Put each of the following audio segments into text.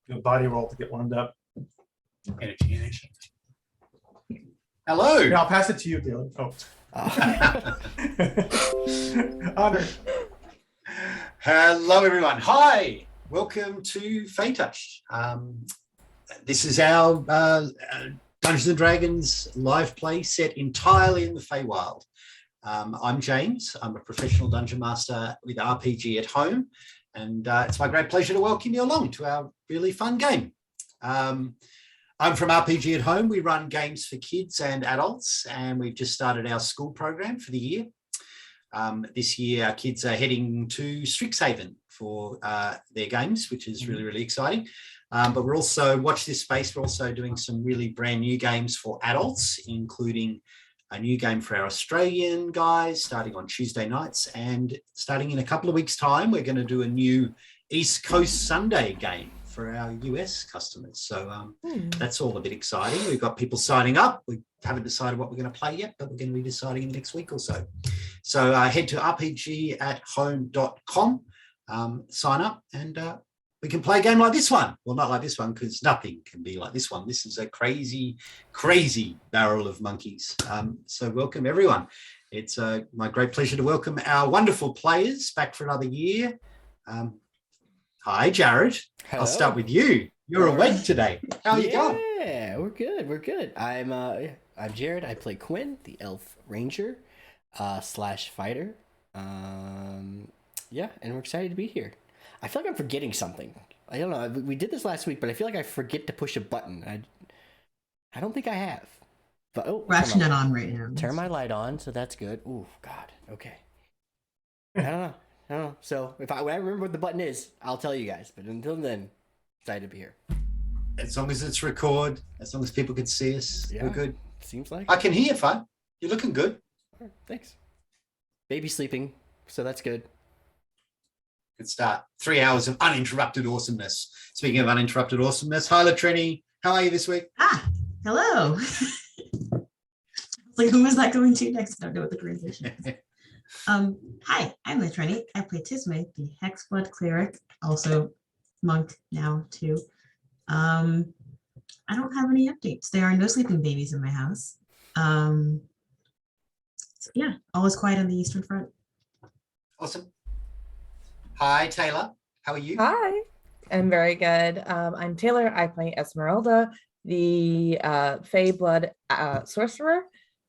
Do a body roll to get warmed up. Energy. Hello. Yeah, I'll pass it to you, Dylan. Honor. Hello, everyone. Hi. Welcome to Faire. This is our Dungeons and Dragons live play set entirely in the Feywild. I'm James. I'm a professional dungeon master with RPGathome, and it's my great pleasure to welcome you along to our really fun game. I'm from RPGathome. We run games for kids and adults, and we've just started our school program for the year. This year, our kids are heading to Strixhaven for their games, which is really, really exciting. But we're also, watch this space, we're also doing some really brand new games for adults, including a new game for our Australian guys starting on Tuesday nights. And starting in a couple of weeks' time, we're going to do a new East Coast Sunday game for our US customers. So that's all a bit exciting. We've got people signing up. We haven't decided what we're going to play yet, but we're going to be deciding in the next week or so. So head to rpgathome.com, sign up, and we can play a game like this one. Well, not like this one, because nothing can be like this one. This is a crazy, crazy barrel of monkeys. So welcome, everyone. It's my great pleasure to welcome our wonderful players back for another year. Hi, Jared. Hello. I'll start with you. You're awake today. How are you going? Yeah, we're good. We're good. I'm Jared. I play Quinn, the elf ranger slash fighter. Yeah, and we're excited to be here. I feel like I'm forgetting something. I don't know. We did this last week, but I feel like I forget to push a button. I don't think I have. But Flashing it on right now. Turn my light on, so that's good. Ooh, God. Okay. I don't know. So when I remember what the button is, I'll tell you guys. But until then, excited to be here. As long as it's record, as long as people can see us, Yeah, we're good. Seems like. I can hear you fine. You're looking good. All right, thanks. Baby's sleeping, so that's good. Good start. 3 hours of uninterrupted awesomeness. Speaking of uninterrupted awesomeness, hi Trini. How are you this week? Hello. Like, who is that going to next? I don't know what the transition is. Hi, I'm Trini. I play Tisme, the Hexblood cleric, also monk now too. I don't have any updates. There are no sleeping babies in my house. So yeah, all is quiet on the Eastern Front. Awesome. Hi Taylor. How are you? Hi, I'm very good. I'm Taylor. I play Esmeralda, the Fey blood sorcerer,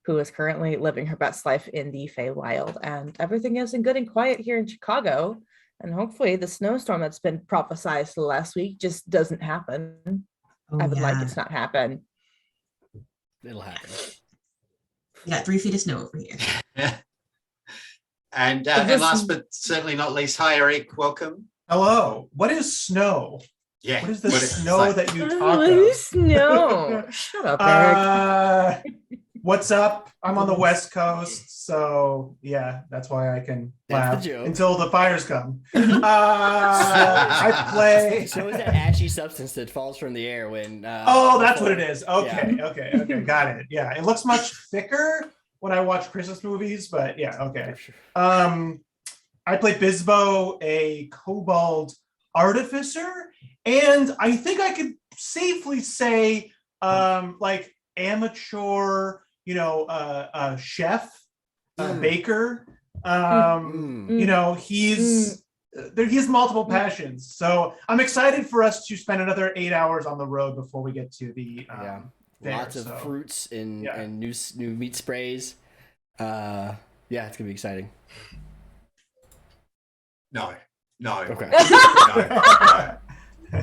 who is currently living her best life in the Feywild, and everything is good and quiet here in Chicago. And hopefully, the snowstorm that's been prophesized the last week just doesn't happen. I would like it to not happen. It'll happen. We got 3 feet of snow over here. And last but certainly not least, hi Eric. Welcome. Hello. What is snow? Yeah. What is the snow that you talk What of? is snow? Shut up, Eric. What's up? I'm on the West Coast, so yeah, that's why I can That's laugh the joke. until the fires come. I play. So is that ashy substance that falls from the air when? Oh, that's what it is. Okay, Yeah. okay, got it. Yeah, it looks much thicker when I watch Christmas movies, but yeah, okay. For sure. I play Bisbo, a kobold artificer, and I think I could safely say, like amateur, chef, baker. He has multiple passions. So I'm excited for us to spend another 8 hours on the road before we get to the Faire, lots of fruits and new meat sprays. Yeah, it's gonna be exciting. No. Okay.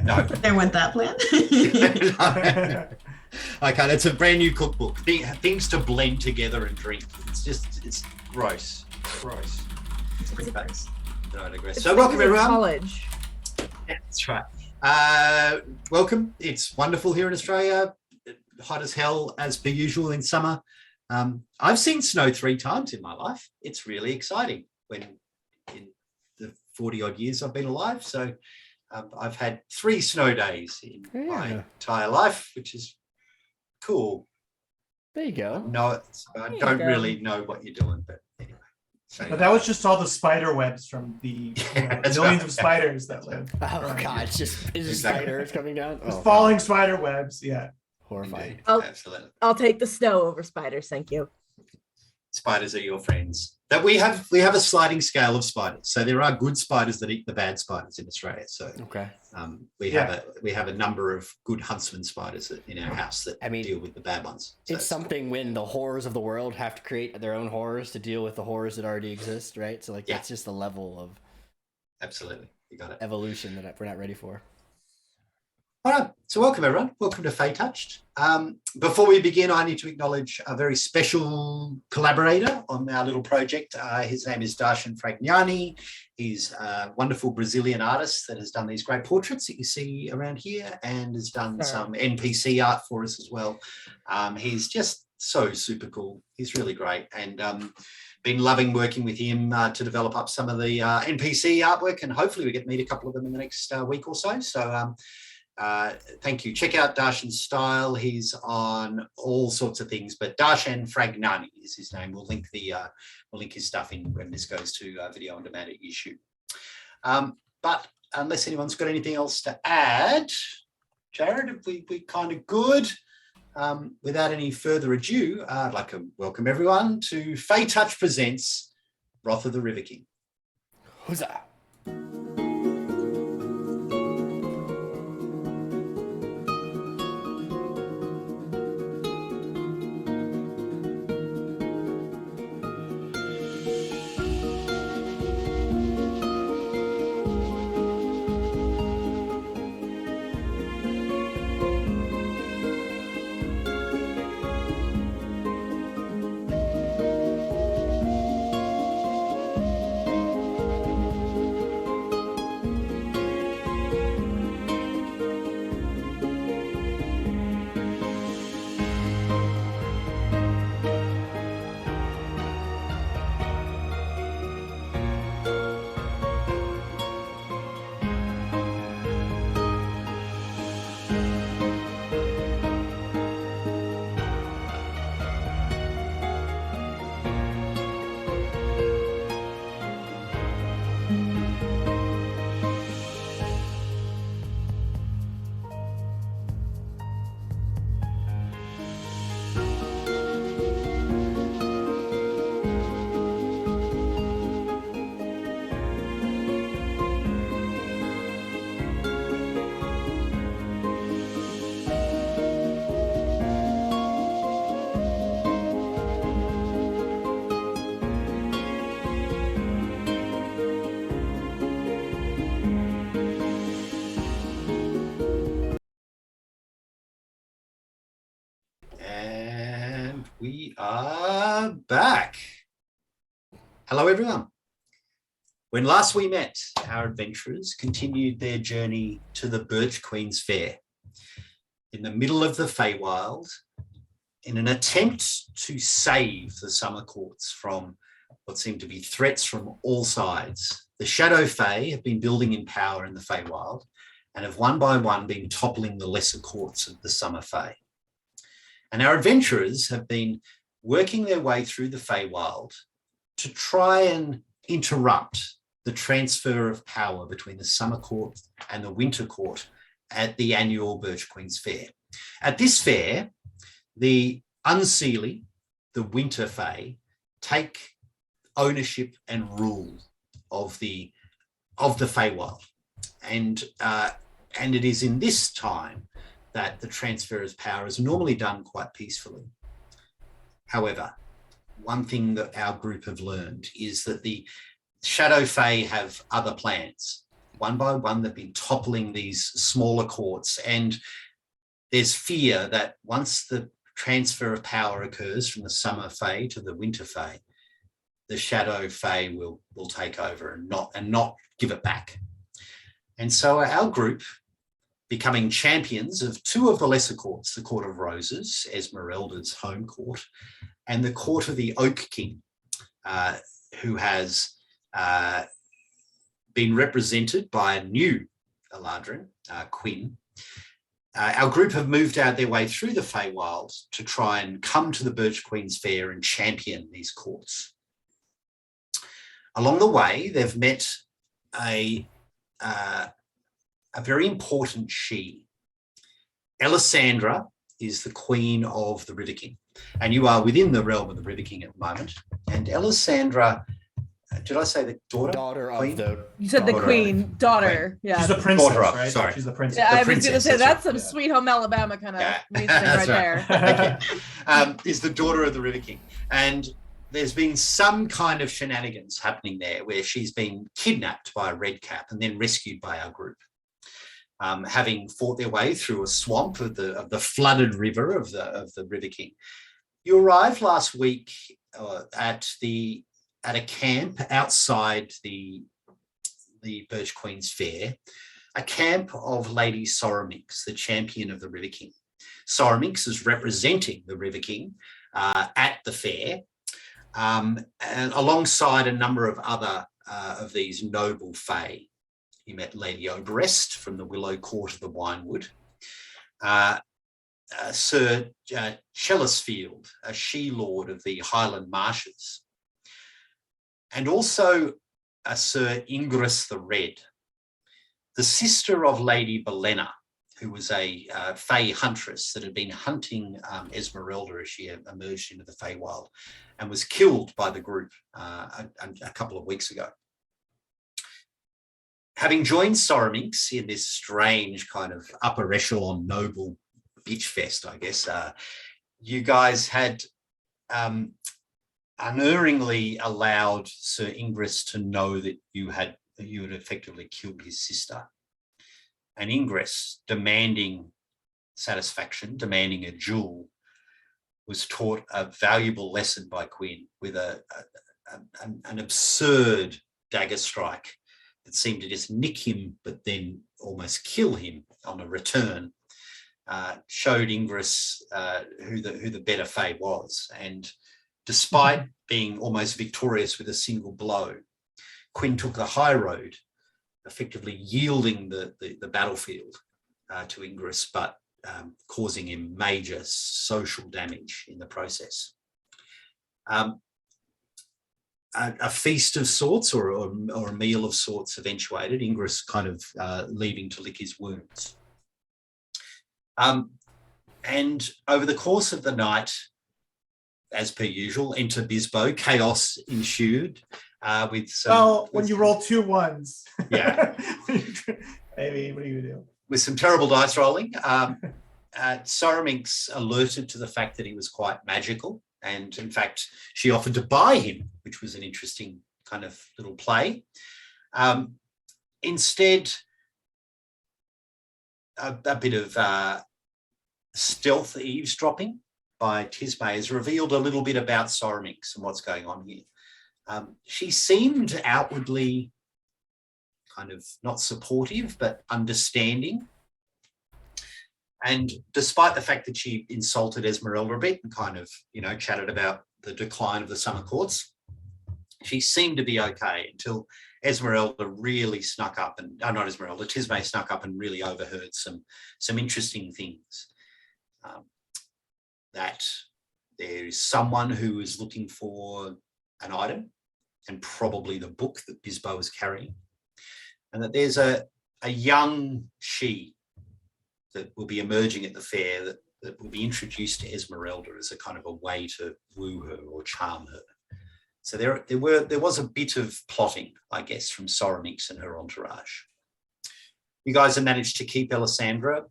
No. There went that plan. Okay, that's a brand new cookbook. Things to blend together and drink. It's gross. Gross. It's gross. No, I digress. It's So welcome like everyone. college. Yeah, that's right. Welcome. It's wonderful here in Australia. Hot as hell as per usual in summer. I've seen snow 3 times in my life. It's really exciting when in the 40 odd years I've been alive. So I've had 3 snow days in my entire life, which is cool. There you go. No, I don't really know what you're doing, but anyway. So, But that was just all the spider webs from the That's millions right. of spiders that live. Oh around god, here. it's just Exactly. spiders coming down. Just Oh, falling God. spider webs. Yeah. Horrifying. Indeed, Oh. absolutely. I'll take the snow over spiders. Thank you. Spiders are your friends. That we have a sliding scale of spiders. So there are good spiders that eat the bad spiders in Australia. So Okay. we have a number of good huntsman spiders in our house that deal with the bad ones. So It's something when the horrors of the world have to create their own horrors to deal with the horrors that already exist, right? So like that's just the level of absolutely, you got it. evolution that we're not ready for. All right, so welcome everyone. Welcome to Fey Touched. Before we begin, I need to acknowledge a very special collaborator on our little project. His name is Darshan Fragnani. He's a wonderful Brazilian artist that has done these great portraits that you see around here and has done some NPC art for us as well. He's just so super cool. He's really great, and been loving working with him to develop up some of the NPC artwork, and hopefully we get to meet a couple of them in the next week or so. So thank you. Check out Darshan's style. He's on all sorts of things, but Darshan Fragnani is his name. We'll link his stuff in when this goes to video on demand at YouTube. But unless anyone's got anything else to add, Jared, we kind of good. Without any further ado, I'd like to welcome everyone to Fey Touch presents Wrath of the River King. Huzzah! And we are back. Hello, everyone. When last we met, our adventurers continued their journey to the Birch Queen's Faire. In the middle of the Feywild, in an attempt to save the Summer Courts from what seemed to be threats from all sides, the Shadow Fey have been building in power in the Feywild and have one by one been toppling the lesser courts of the Summer Fey. And our adventurers have been working their way through the Feywild to try and interrupt the transfer of power between the Summer Court and the Winter Court at the annual Birch Queen's Faire. At this fair, the Unseelie, the Winter Fey, take ownership and rule of the Feywild. And it is in this time that the transfer of power is normally done quite peacefully. However, one thing that our group have learned is that the Shadow Fey have other plans. One by one, they've been toppling these smaller courts, and there's fear that once the transfer of power occurs from the Summer Fey to the Winter Fey, the Shadow Fey will take over and not give it back. And so our group, becoming champions of two of the lesser courts, the Court of Roses, Esmeralda's home court, and the Court of the Oak King, who has been represented by a new Eladrin, Quinn. Our group have moved out their way through the Feywild to try and come to the Birch Queen's Faire and champion these courts. Along the way, they've met a very important she. Elisandra is the queen of the River King, and you are within the realm of the River King at the moment. And Elisandra, did I say the daughter? Daughter Queen? of the. You said the Daughter. queen, daughter. Yeah. She's the princess, Daughter of, right? sorry. She's the princess. Yeah, I the was going to princess, say that's that's right. some Sweet Home Alabama kind of reasoning That's right there. Thank you. Is the daughter of the River King. And there's been some kind of shenanigans happening there where she's been kidnapped by a red cap and then rescued by our group. Having fought their way through a swamp of the flooded river of the River King. You arrived last week at a camp outside the Birch Queen's Faire, a camp of Lady Soromix, the champion of the River King. Soromix is representing the River King at the fair, and alongside a number of other of these noble fae. You met Lady Oberest from the Willow Court of the Winewood, Sir Chellisfield, a she-lord of the Highland Marshes, and also Sir Ingress the Red, the sister of Lady Belena, who was a Fey huntress that had been hunting Esmeralda as she emerged into the Feywild and was killed by the group a couple of weeks ago. Having joined Soromix in this strange kind of upper echelon noble bitch fest, I guess, you guys had unerringly allowed Sir Ingress to know that you had effectively killed his sister. And Ingress, demanding satisfaction, demanding a jewel, was taught a valuable lesson by Quinn with an absurd dagger strike that seemed to just nick him, but then almost kill him on a return. Showed Ingress who the better Fae was, and despite being almost victorious with a single blow, Quinn took the high road, effectively yielding the battlefield to Ingress, but causing him major social damage in the process. A feast of sorts or a meal of sorts eventuated, Ingress kind of leaving to lick his wounds. And over the course of the night, as per usual, enter Bisbo, chaos ensued. With some, when you roll 2 ones. Yeah. Maybe, what do you do? With some terrible dice rolling. Soromix alerted to the fact that he was quite magical. And in fact, she offered to buy him, which was an interesting kind of little play. Instead, a bit of stealth eavesdropping by Tisme has revealed a little bit about Soromix and what's going on here. She seemed outwardly kind of not supportive, but understanding. And despite the fact that she insulted Esmeralda a bit and kind of, chatted about the decline of the summer courts, she seemed to be okay until Esmeralda really snuck up and, not Esmeralda, Tisme snuck up and really overheard some interesting things. That there is someone who is looking for an item, and probably the book that Bisbo is carrying, and that there's a young she that will be emerging at the fair that will be introduced to Esmeralda as a kind of a way to woo her or charm her. So there was a bit of plotting, I guess, from Soromix and her entourage. You guys have managed to keep Elisandra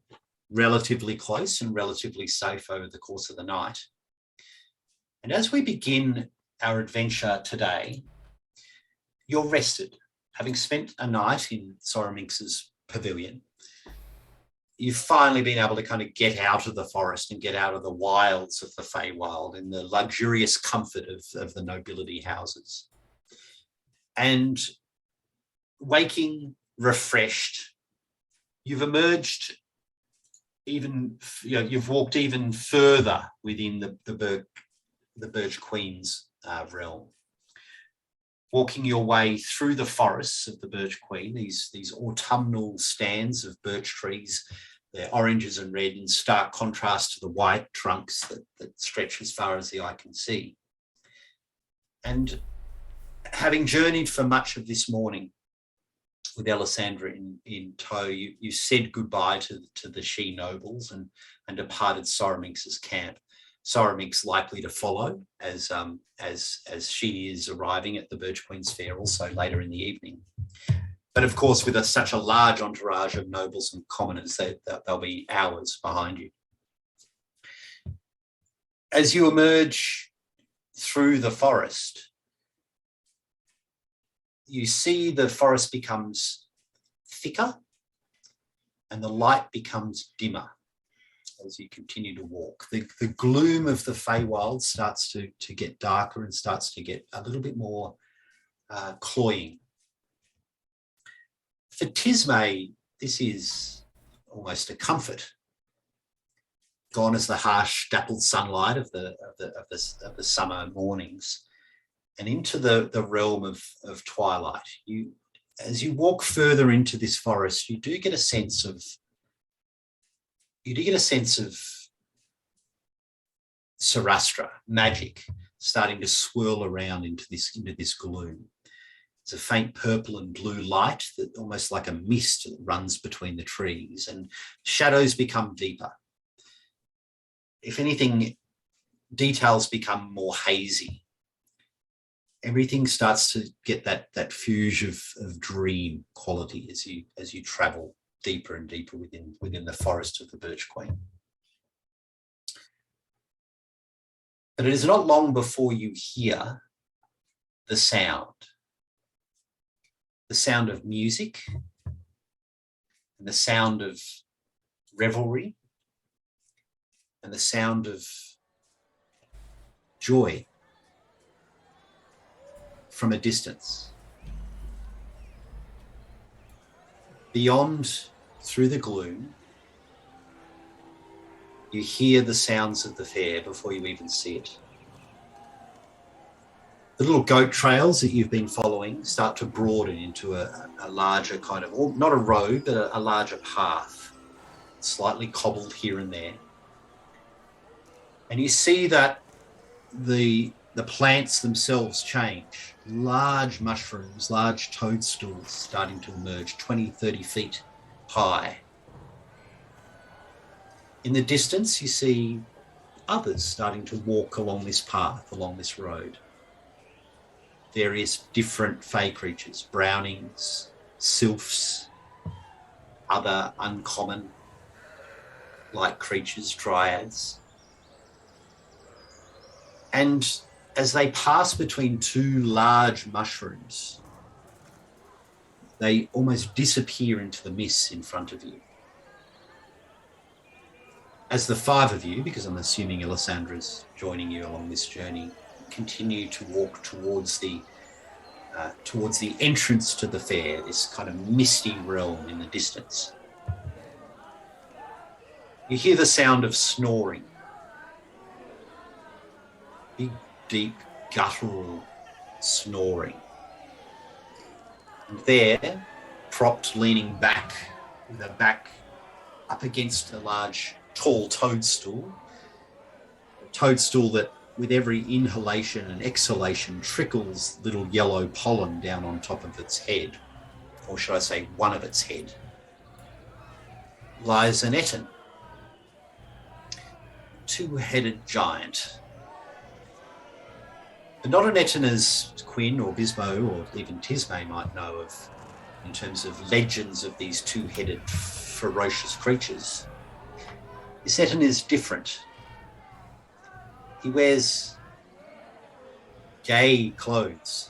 relatively close and relatively safe over the course of the night. And as we begin our adventure today, you're rested, having spent a night in Soromix's pavilion. You've finally been able to kind of get out of the forest and get out of the wilds of the Feywild in the luxurious comfort of the nobility houses. And waking refreshed, you've emerged you've walked even further within the Birch Queen's realm. Walking your way through the forests of the Birch Queen, these autumnal stands of birch trees, they're oranges and red in stark contrast to the white trunks that stretch as far as the eye can see. And Having journeyed for much of this morning with Alessandra in tow, you said goodbye to the she nobles and departed Soraminx's camp. Soraminx likely to follow as she is arriving at the Birch Queen's Fair also later in the evening. But of course, with such a large entourage of nobles and commoners, they'll be hours behind you. As you emerge through the forest, you see the forest becomes thicker and the light becomes dimmer as you continue to walk. The gloom of the Feywild starts to get darker and starts to get a little bit more cloying. For Tismé, this is almost a comfort. Gone is the harsh, dappled sunlight of the summer mornings, and into the realm of twilight. As you walk further into this forest, you do get a sense of Sarastra magic starting to swirl around into this gloom. It's a faint purple and blue light that almost like a mist that runs between the trees, and shadows become deeper. If anything, details become more hazy. Everything starts to get that fuge of dream quality as you travel deeper and deeper within the forest of the Birch Queen. But it is not long before you hear the sound of music and the sound of revelry and the sound of joy from a distance. Beyond, through the gloom, you hear the sounds of the fair before you even see it. The little goat trails that you've been following start to broaden into a larger kind of, or not a road, but a larger path, slightly cobbled here and there. And you see that the plants themselves change. Large mushrooms, large toadstools starting to emerge, 20, 30 feet high. In the distance, you see others starting to walk along this path, along this road. Various different fey creatures, brownings, sylphs, other uncommon like creatures, dryads. And as they pass between two large mushrooms, they almost disappear into the mist in front of you. As the five of you, because I'm assuming Alessandra's joining you along this journey, continue to walk towards the entrance to the fair, this kind of misty realm in the distance, you hear the sound of snoring. Big, deep, guttural snoring. And there, propped, leaning back, with her back up against a large, tall toadstool, a toadstool that, with every inhalation and exhalation, trickles little yellow pollen down on top of its head, or should I say one of its head, lies an Etten, two-headed giant. But not an Etten as Quinn or Bismo or even Tismé might know of in terms of legends of these two-headed ferocious creatures. This Etten is different. He wears gay clothes,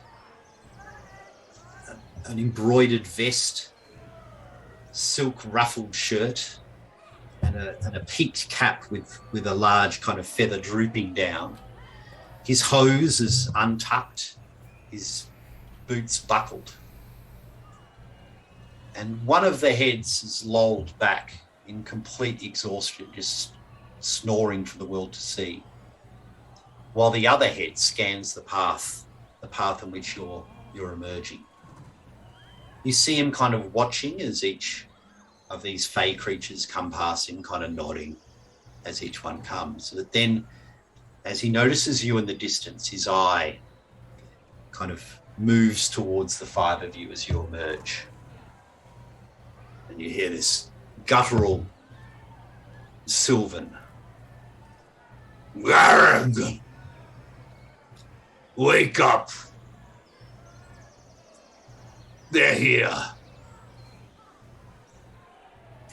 an embroidered vest, silk ruffled shirt, and a peaked cap with a large kind of feather drooping down. His hose is untucked, his boots buckled, and one of the heads is lolled back in complete exhaustion, just snoring for the world to see, while the other head scans the path in which you're emerging. You see him kind of watching as each of these fey creatures come past him, kind of nodding as each one comes. But then, as he notices you in the distance, his eye kind of moves towards the five of you as you emerge. And you hear this guttural Sylvan. Garag! Wake up! They're here.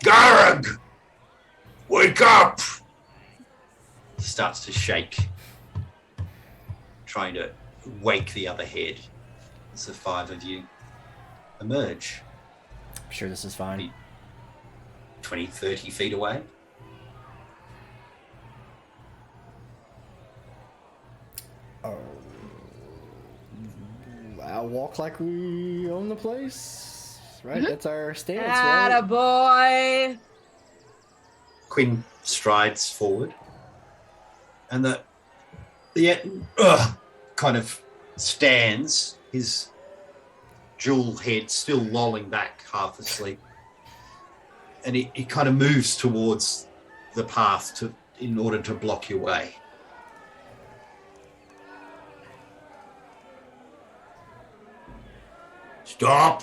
Garag! Wake up! Starts to shake, trying to wake the other head as the five of you emerge. I'm sure this is fine. 20, 30 feet away. Oh. I'll walk like we own the place, right? That's our stance, right? Attaboy! Quinn strides forward, and the kind of stands, his jewel head still lolling back, half asleep, and he kind of moves towards the path in order to block your way. Stop!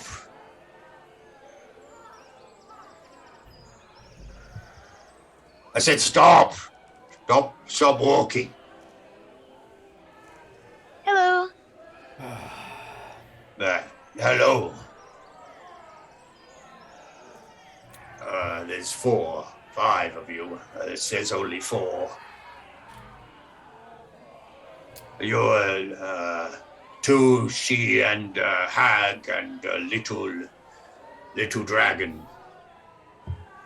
I said stop! Stop walking. Hello. Hello. There's 5 of you. It says only 4. You're 2 she and hag and a little dragon.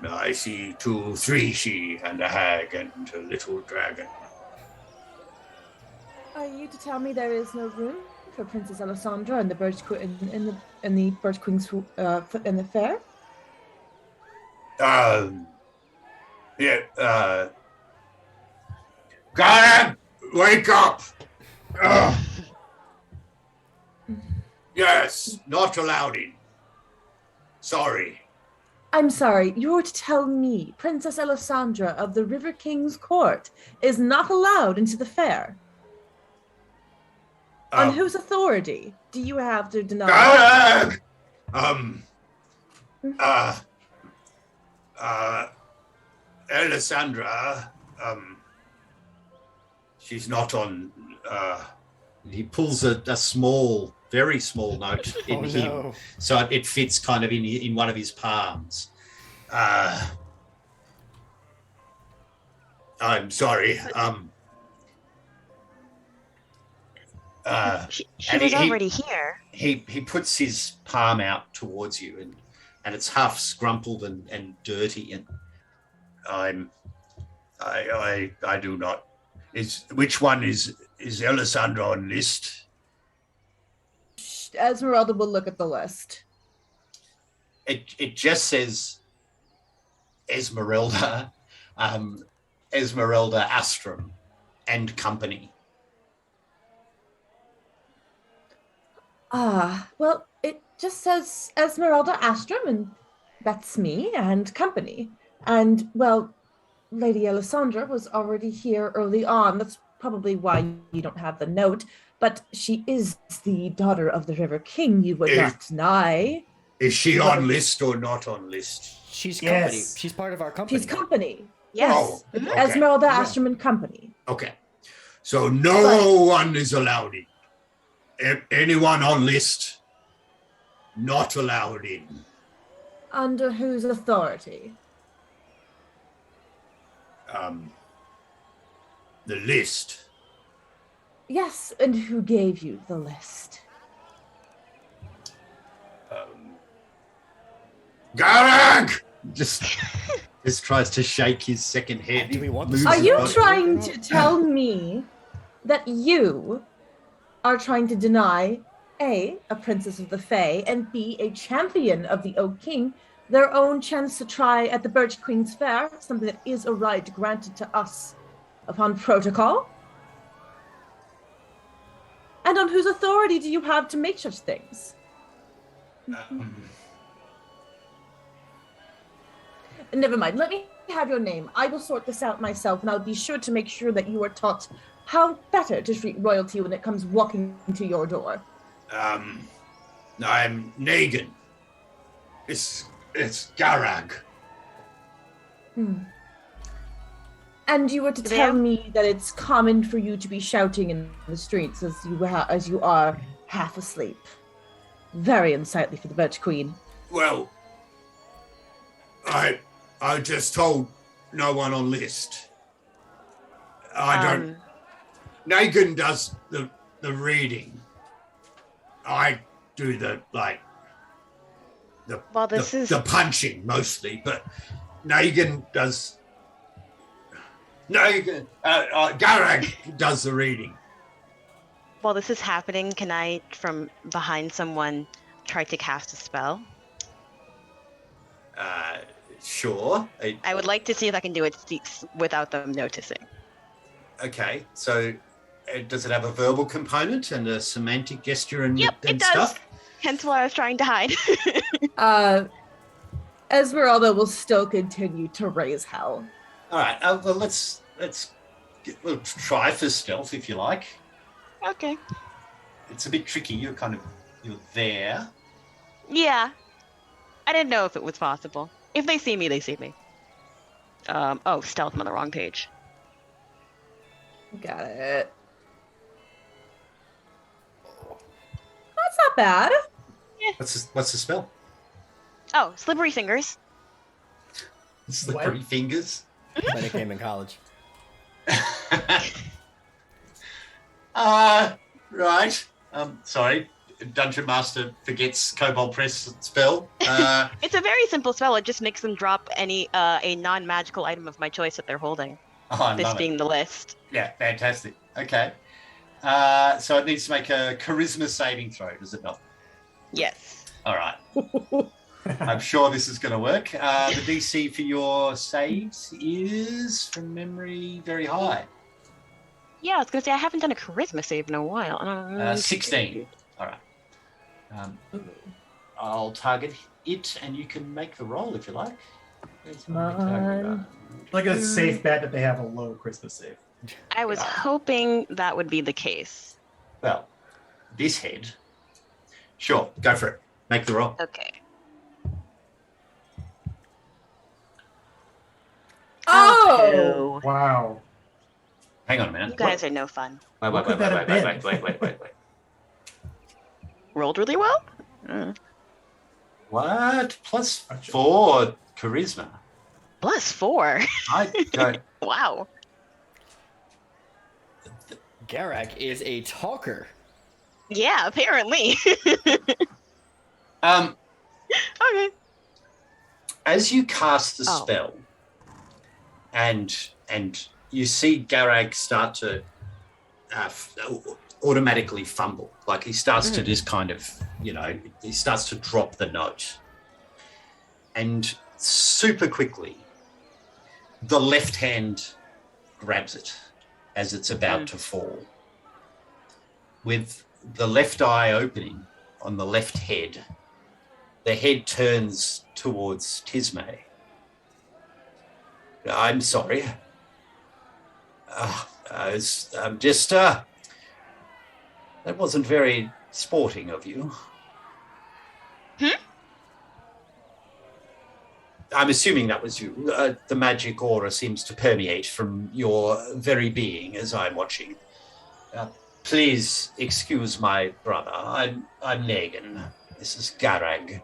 I see 3 she and a hag and a little dragon. Are you to tell me there is no room for Princess Alessandra and the Birch in the Birch Queen's in the fair? Yeah. Garag, wake up! Yes, not allowed in. Sorry. I'm sorry, you're to tell me Princess Alessandra of the River King's court is not allowed into the fair? On whose authority do you have to deny? Alessandra, she's not on, he pulls a small, very small note in him, so it fits kind of in one of his palms. I'm sorry. She was already here. He puts his palm out towards you, and it's half scrumpled and dirty, and I do not. Which one is Alessandra on list? Esmeralda will look at the list. It just says Esmeralda, Esmeralda Astrum and company. Well, it just says Esmeralda Astrum, and that's me, and company. And, well, Lady Alessandra was already here early on. That's probably why you don't have the note. But she is the daughter of the River King, you would not deny. Is she on list or not on list? She's company. She's part of our company. She's company. Yes. Oh, okay. Esmeralda Astrum and company. Okay. So no one is allowed in. Anyone on list, not allowed in. Under whose authority? The list. Yes, and who gave you the list? Garag! Just tries to shake his second head. Do we want Moves this? Are his you body. trying to tell me that you are trying to deny A, a princess of the Fae, and B, a champion of the Oak King, their own chance to try at the Birch Queen's Fair, something that is a right granted to us upon protocol? And on whose authority do you have to make such things? Never mind, let me have your name. I will sort this out myself, and I'll be sure to make sure that you are taught how better to treat royalty when it comes walking to your door. I'm Negan. It's Garag. And you were to tell me that it's common for you to be shouting in the streets as you are half asleep. Very unsightly for the Birch Queen. Well, I just told no one on list. I don't. Negan does the reading. I do the punching mostly, but Negan does. Garag does the reading. While this is happening, can I, from behind someone, try to cast a spell? Sure. I would like to see if I can do it without them noticing. Okay, so does it have a verbal component and a semantic gesture and it does. Stuff? Hence why I was trying to hide. Esmeralda will still continue to raise hell. All right. Well, we'll try for stealth if you like. Okay. It's a bit tricky. You're there. Yeah. I didn't know if it was possible. If they see me, they see me. Stealth. I'm on the wrong page. Got it. That's not bad. Yeah. What's the spell? Oh, slippery fingers. Slippery fingers. When it came in college. Right. Sorry. Dungeon Master forgets Kobold Press spell. It's a very simple spell. It just makes them drop a non-magical item of my choice that they're holding. Oh, this being the list. Yeah, fantastic. Okay. So it needs to make a charisma saving throw, does it not? Yes. All right. I'm sure this is going to work. The DC for your saves is, from memory, very high. Yeah, I was going to say, I haven't done a charisma save in a while. 16. All right. I'll target it, and you can make the roll if you like. Like a safe bet that they have a low Christmas save. I was hoping that would be the case. Well, this head. Sure, go for it. Make the roll. Okay. Oh! Wow. Hang on a minute. You guys are no fun. Wait. Rolled really well? What? Plus 4 charisma. Plus 4? I don't... Wow. Garak is a talker. Yeah, apparently. Okay. As you cast the spell, and you see Garag start to automatically fumble, like he starts to just kind of, he starts to drop the note, and super quickly, the left hand grabs it as it's about to fall. With the left eye opening on the left head, the head turns towards Tisme. I'm sorry. That wasn't very sporting of you. I'm assuming that was you. The magic aura seems to permeate from your very being as I'm watching. Please excuse my brother. I'm Negan. This is Garag.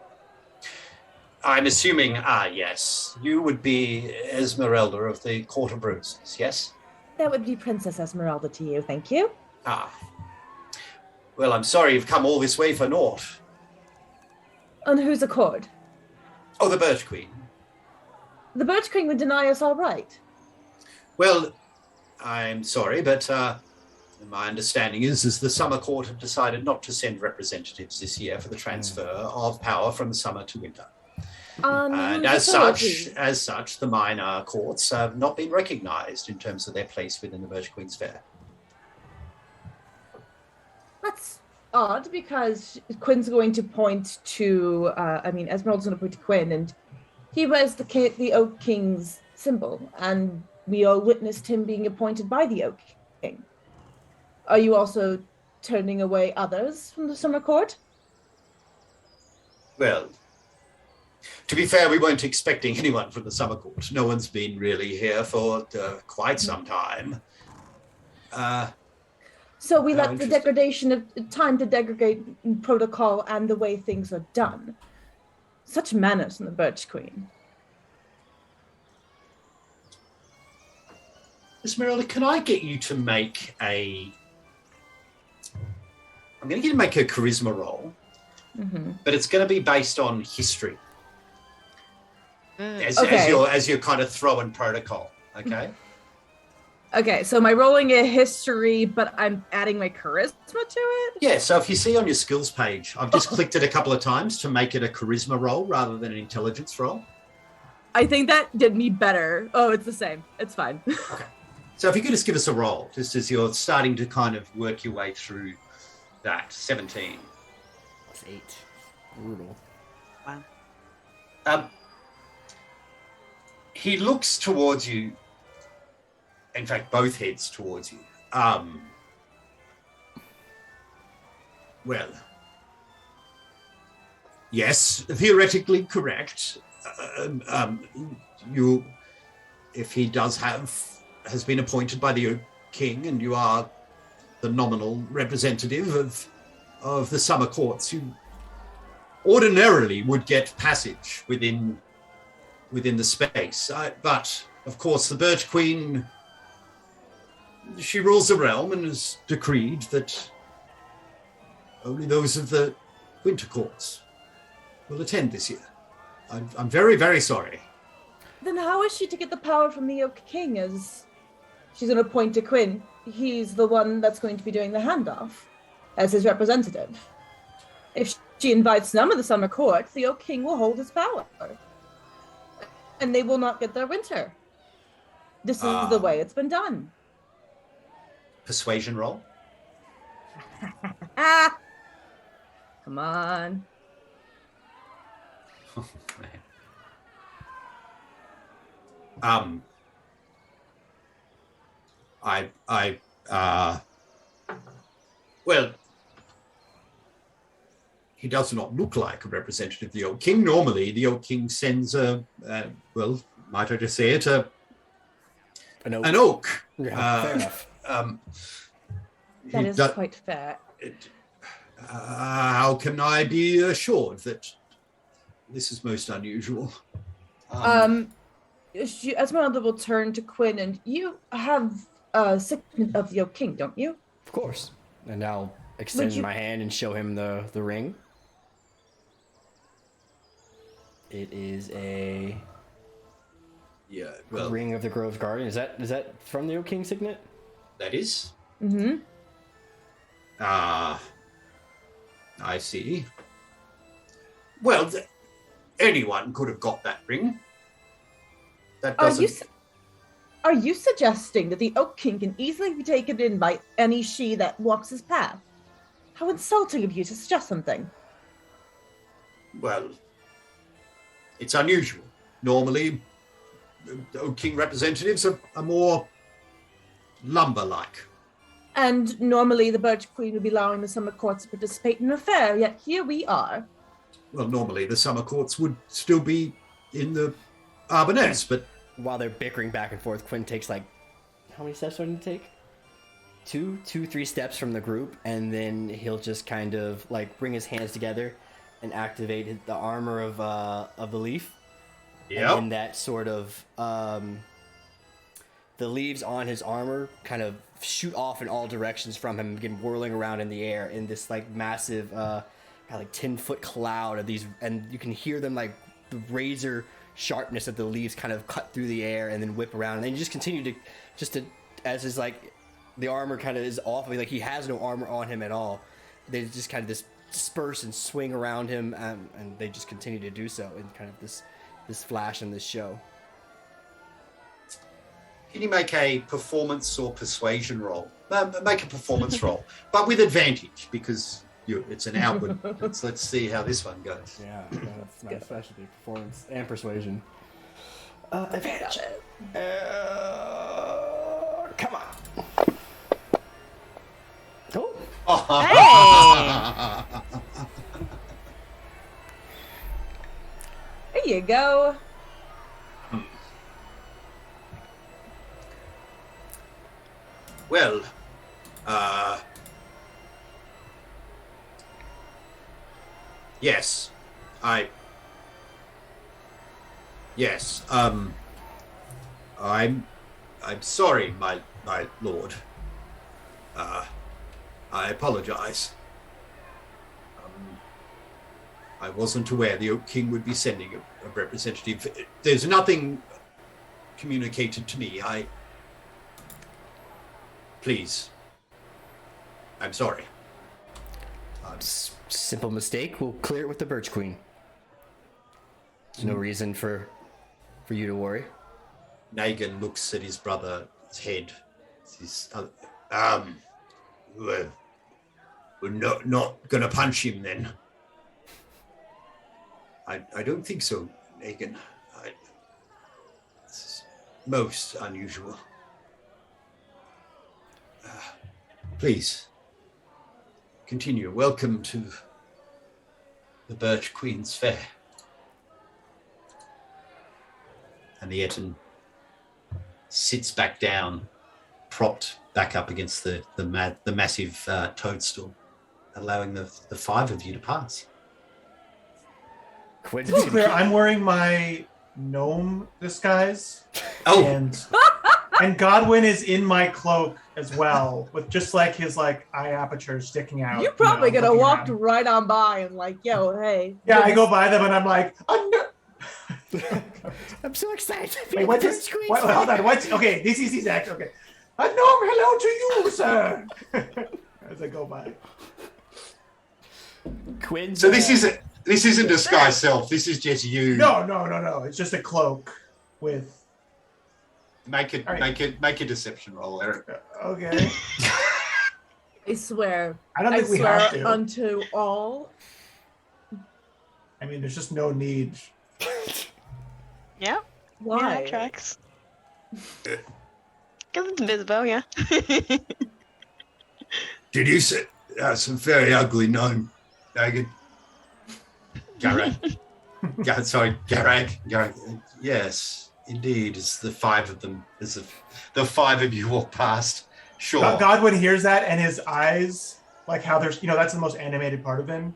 I'm assuming, yes, you would be Esmeralda of the Court of Roses, yes? That would be Princess Esmeralda to you, thank you. Well, I'm sorry you've come all this way for naught. On whose accord? Oh, the Birch Queen. The Birch Queen would deny us all right. Well, I'm sorry, but my understanding is the Summer Court have decided not to send representatives this year for the transfer of power from summer to winter. And as such, the minor courts have not been recognised in terms of their place within the Birch Queen's Faire. That's odd, because Quinn's going to point to, Esmeralda's going to point to Quinn, and he wears the Oak King's symbol, and we all witnessed him being appointed by the Oak King. Are you also turning away others from the summer court? Well, to be fair, we weren't expecting anyone from the summer court. No one's been really here for quite some time. So we How let the interesting. degradation of time to degrade protocol and the way things are done. Such manners from the Birch Queen. Esmeralda, can I get you to make I'm going to get you to make a charisma roll, but it's going to be based on history. As your kind of throwing protocol, okay? Okay, so am I rolling a history, but I'm adding my charisma to it? Yeah, so if you see on your skills page, I've just clicked it a couple of times to make it a charisma roll rather than an intelligence roll. I think that did me better. Oh, it's the same. It's fine. Okay. So if you could just give us a roll, just as you're starting to kind of work your way through that. 17. Plus 8. Brutal. Wow. He looks towards you. In fact, both heads towards you. Well, yes, theoretically correct. If he has been appointed by the king, and you are the nominal representative of the summer courts, you ordinarily would get passage within the space. But of course, the Birch Queen, she rules the realm and has decreed that only those of the winter courts will attend this year. I'm very, very sorry. Then how is she to get the power from the Oak King as she's going to appoint to Quinn? He's the one that's going to be doing the handoff as his representative. If she invites none of the summer court, the Oak King will hold his power. And they will not get their winter. This is the way it's been done. Persuasion roll. Come on. Oh, man. Well, he does not look like a representative of the Oak King. Normally, the Oak King sends might I just say it, an oak. Yeah, fair enough. That is quite fair. How can I be assured that this is most unusual? Esmeralda will turn to Quinn, and you have a signet of the Oak King, don't you? Of course. And I'll extend my hand and show him the ring. It is a ring of the Grove Guardian. Is that from the Oak King signet? That is. Mm-hmm. I see. Well, anyone could have got that ring. That doesn't. Are you suggesting that the Oak King can easily be taken in by any she that walks his path? How insulting of you to suggest something. Well, it's unusual. Normally, the Oak King representatives are more lumber-like. And normally the Birch Queen would be allowing the summer courts to participate in a fair, yet here we are. Well, normally the summer courts would still be in the Arbonnes, but... While they're bickering back and forth, Quinn takes how many steps would he take? 3 steps from the group, and then he'll just kind of bring his hands together and activate the armor of the leaf. Yep. And then that sort of the leaves on his armor kind of shoot off in all directions from him, begin whirling around in the air in this massive 10-foot cloud of these, and you can hear them the razor sharpness of the leaves kind of cut through the air and then whip around, and then you just continue to as his the armor kind of is off, he has no armor on him at all. They just kind of disperse and swing around him, and they just continue to do so in kind of this flash and this show. Can you make a performance or persuasion roll? Make a performance roll, but with advantage, because it's an outward. Let's see how this one goes. Yeah, that's my specialty: performance and persuasion. Advantage. Come on. Oh, There you go. Well, yes, yes, I'm sorry, my lord. I apologize. I wasn't aware the Oak King would be sending a representative. There's nothing communicated to me. Please. I'm sorry. Simple mistake. We'll clear it with the Birch Queen. There's no reason for you to worry. Nagan looks at his brother's head. We're not gonna punch him then. I don't think so, Nagan. It's most unusual. Please, continue. Welcome to the Birch Queen's Faire. And the Eton sits back down, propped back up against the massive toadstool, allowing the five of you to pass. To be clear, I'm wearing my gnome disguise. Oh, and Godwin is in my cloak as well, with just like his eye aperture sticking out. You probably could have looking walked around. right on by and like, yo, hey. Yeah, I go by them and I'm like, oh, no. I'm so excited to be Wait, what's this? Wait, hold on. What's okay? This is his act. Okay. A gnome, hello to you, sir. As I go by. Quinn. so this isn't disguise self. This is just you. No. It's just a cloak with. Make a deception roll, Eric. Okay. I swear. I don't I think we swear have to. unto all. I mean, there's just no need. Yeah. Why? Yeah, that tracks. Because it's Bisbo, yeah. Did you say some very ugly gnome, Nagan? Garag. Garag. Yes, indeed. It's the five of them. It's the five of you walk past. Sure. Godwin hears that, and his eyes, like how there's, that's the most animated part of him.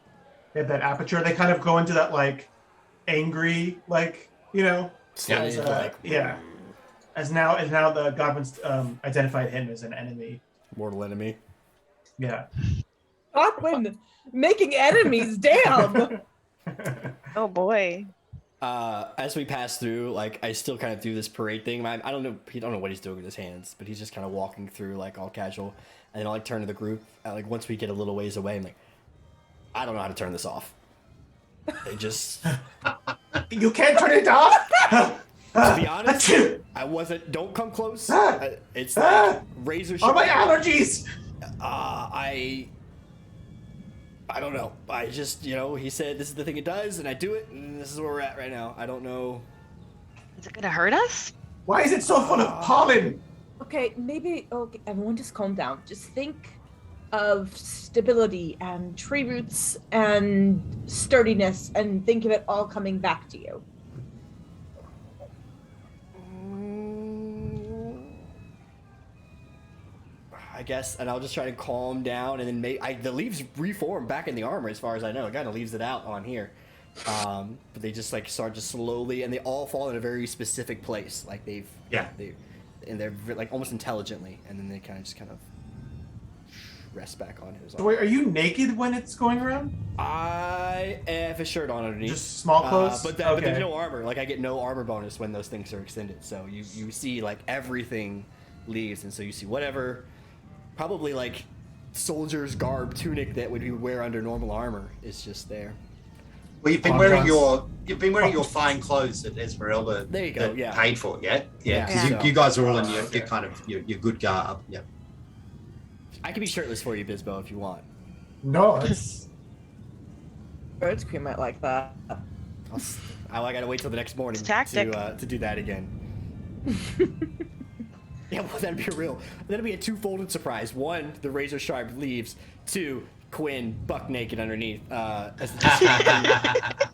They have that aperture. They kind of go into that angry, Yeah. As now the Godwin's identified him as an enemy. Mortal enemy. Yeah. Godwin making enemies, damn. Oh boy. As we pass through, I still kind of do this parade thing. I don't know. He don't know what he's doing with his hands, but he's just kind of walking through, all casual. And then I'll turn to the group. Once we get a little ways away, I'm like, I don't know how to turn this off. They just. You can't turn it off. To be honest, I wasn't. Don't come close. It's razor. Oh, my allergies. I don't know. I just, he said this is the thing it does, and I do it, and this is where we're at right now. I don't know. Is it gonna hurt us? Why is it so full of pollen? Okay, everyone just calm down. Just think of stability and tree roots and sturdiness and think of it all coming back to you. I guess, and I'll just try to calm down, and then the leaves reform back in the armor, as far as I know. It kind of leaves it out on here, but they just start just slowly, and they all fall in a very specific place, and they're almost intelligently, and then they kind of rest back on his armor. Wait, are you naked when it's going around? I have a shirt on underneath. Just small clothes? But there's no armor. I get no armor bonus when those things are extended. So you see everything leaves, and so you see whatever, probably soldier's garb tunic that would wear under normal armor is just there. Well, you've been wearing your fine clothes that Esmeralda There you go, yeah. paid for, yeah? Yeah, because Yeah. you guys are all in your kind of your good garb, yeah. I can be shirtless for you, Bisbo, if you want. No, it's. Birch Queen might like that. I gotta wait till the next morning It's a tactic. to do that again. Yeah, well, that'd be a two-folded surprise. One, the razor sharp leaves. Two, Quinn buck naked underneath.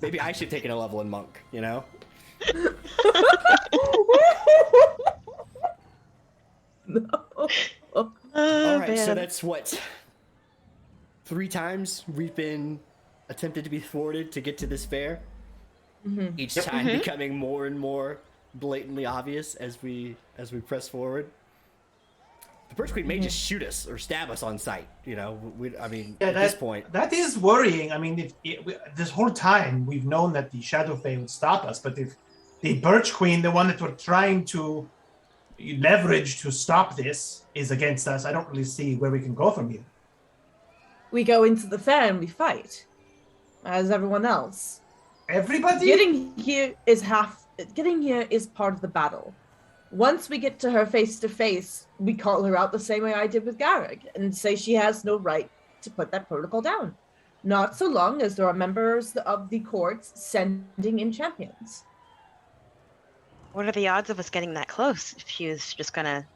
Maybe I should take it a level in monk. You know. No. All right, so man. that's what 3 times we've been attempted to be thwarted to get to this fair. Mhm. Each time becoming more and more blatantly obvious as we press forward. The Birch Queen may just shoot us or stab us on sight. You know, at this point, that is worrying. I mean, this whole time we've known that the Shadow Fae would stop us, but if the Birch Queen, the one that we're trying to leverage to stop this, is against us, I don't really see where we can go from here. We go into the fair and we fight, as everyone else. Everybody? Getting here is part of the battle. Once we get to her face to face, we call her out the same way I did with Garrick and say she has no right to put that protocol down. Not so long as there are members of the courts sending in champions. What are the odds of us getting that close if she was just gonna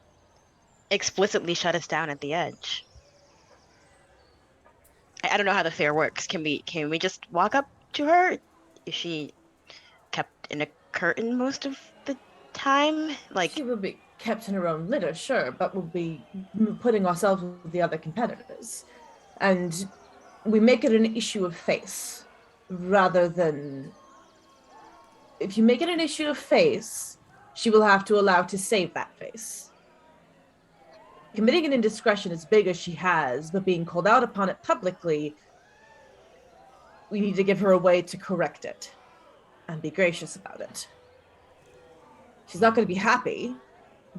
explicitly shut us down at the edge? I don't know how the fair works. Can we just walk up to her? Is she kept in a curtain most of the time? Like, She will be kept in her own litter, sure, but we'll be putting ourselves with the other competitors. And we make it an issue of face rather than... If you make it an issue of face, she will have to allow to save that face. Committing an indiscretion as big as she has, but being called out upon it publicly, we need to give her a way to correct it and be gracious about it. She's not going to be happy,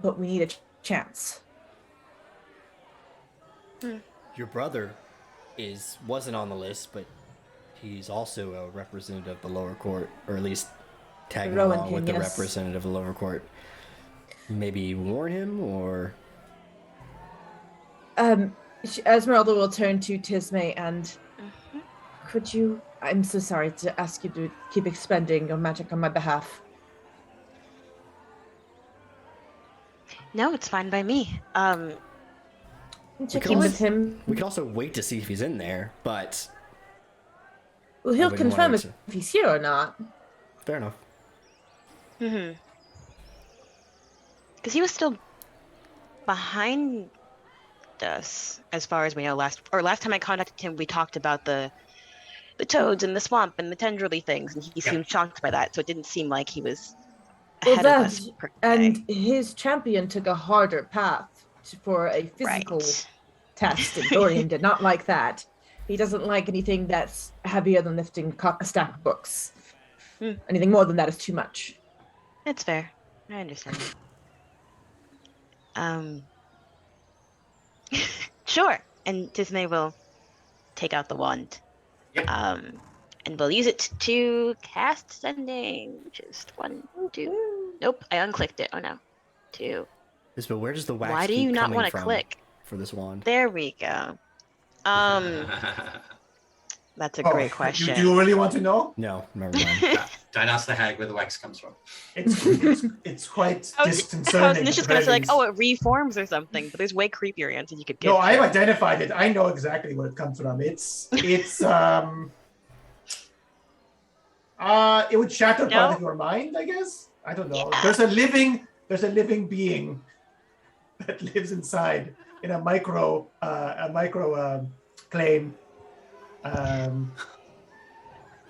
but we need a chance. your brother wasn't on the list, but he's also a representative of the lower court, or at least tagging Rowan along with King, the yes. representative of the lower court. Maybe warn him, or Esmeralda will turn to Tisme and could you, I'm so sorry to ask you to keep expending your magic on my behalf. no, it's fine by me. Check in with him. we could also wait to see if he's in there, but Well, he'll I wouldn't confirm want if to- he's here or not. fair enough. Because he was still behind us, as far as we know. Last time I contacted him, we talked about the toads in the swamp and the tendrily things, and he seemed shocked by that. So it didn't seem like he was ahead of us. Per se. And his champion took a harder path for a physical test, and Dorian did not like that. He doesn't like anything that's heavier than lifting a stack of books. Anything more than that is too much. It's fair. I understand. Sure. And Tisme will take out the wand. Yep. And we'll use it to cast sending. Just 1, 2. Nope, I unclicked it. Oh no. 2. Yes, but where does the wax Why do keep you not coming want to from click? for this wand? There we go. That's a great question. Do you really want to know? No, never mind. Don't ask the hag where the wax comes from. It's quite I was disconcerting. just gonna say like, oh, it reforms or something, but there's way creepier answers you could get. No, I've identified it. I know exactly where it comes from. It would shatter part of your mind, I guess. I don't know. Yeah. There's a living being that lives inside in a micro plane.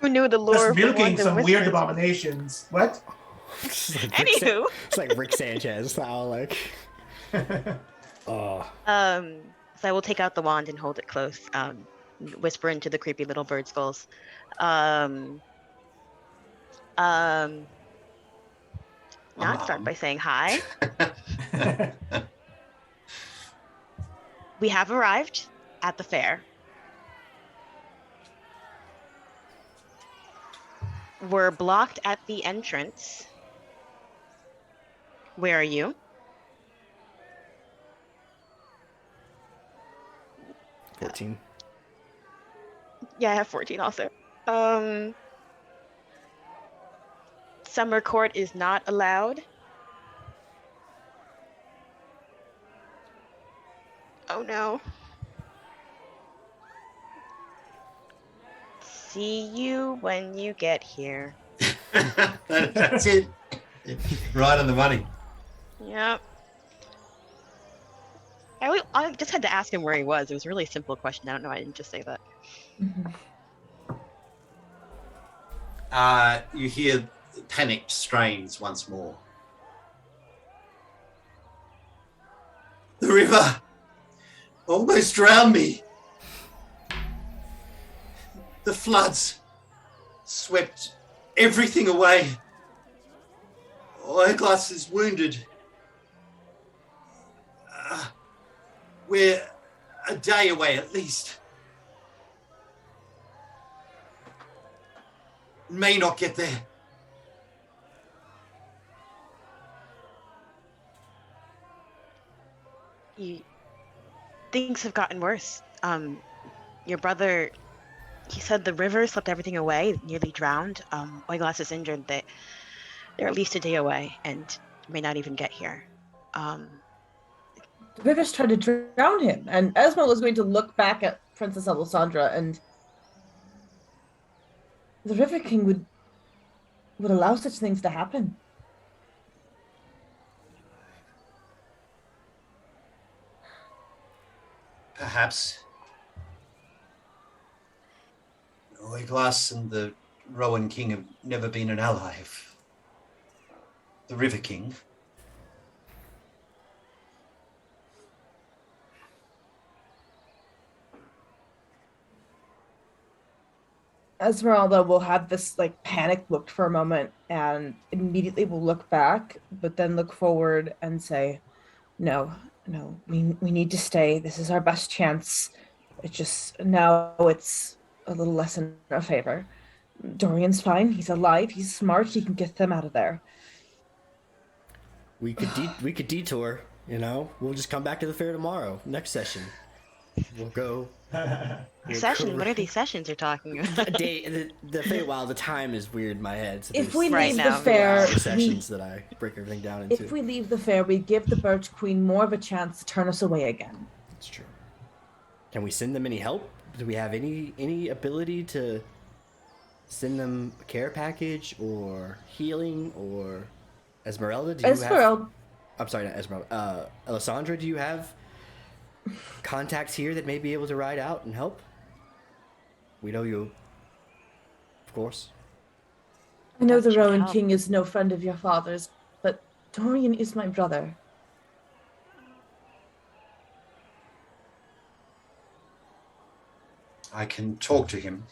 Who knew the lore Just of the milking wand and some weird whispers? abominations. What? Anywho. It's like Rick Sanchez style, like. So I will take out the wand and hold it close. Whisper into the creepy little bird skulls. Start by saying hi. We have arrived at the fair. We're blocked at the entrance. Where are you? 14. Yeah, I have 14 also. Summer court is not allowed. Oh no. See you when you get here. That's it. Right on the money. Yep. I just had to ask him where he was. It was a really simple question. I don't know why I didn't just say that. You hear panicked strains once more. The river almost drowned me. The floods swept everything away. Eyeglass is wounded. We're a day away at least. May not get there. Things have gotten worse. Your brother, he said the river swept everything away, nearly drowned. Eyeglass is injured. They're at least a day away and may not even get here. The river's trying to drown him, and Esmeralda is going to look back at Princess Alessandra, and the River King would allow such things to happen. Perhaps. Eyeglass and the Rowan King have never been an ally of the River King. Esmeralda will have this panic look for a moment and immediately will look back, but then look forward and say, no, we need to stay. This is our best chance. It's just now it's a little less in our favor. Dorian's fine. He's alive. He's smart. He can get them out of there. We could detour, We'll just come back to the fair tomorrow. Next session. We'll go. Session? What are these sessions you're talking about? The Feywild, the time is weird in my head. So if we right leave now, the fair, sessions that I break everything down into. If we leave the fair, we give the Birch Queen more of a chance to turn us away again. That's true. Can we send them any help? Do we have any ability to send them a care package or healing or Esmeralda? I'm sorry, not Esmeralda. Alessandra, do you have contacts here that may be able to ride out and help? We know you, of course. I know the Rowan King is no friend of your father's, but Dorian is my brother. I can talk to him.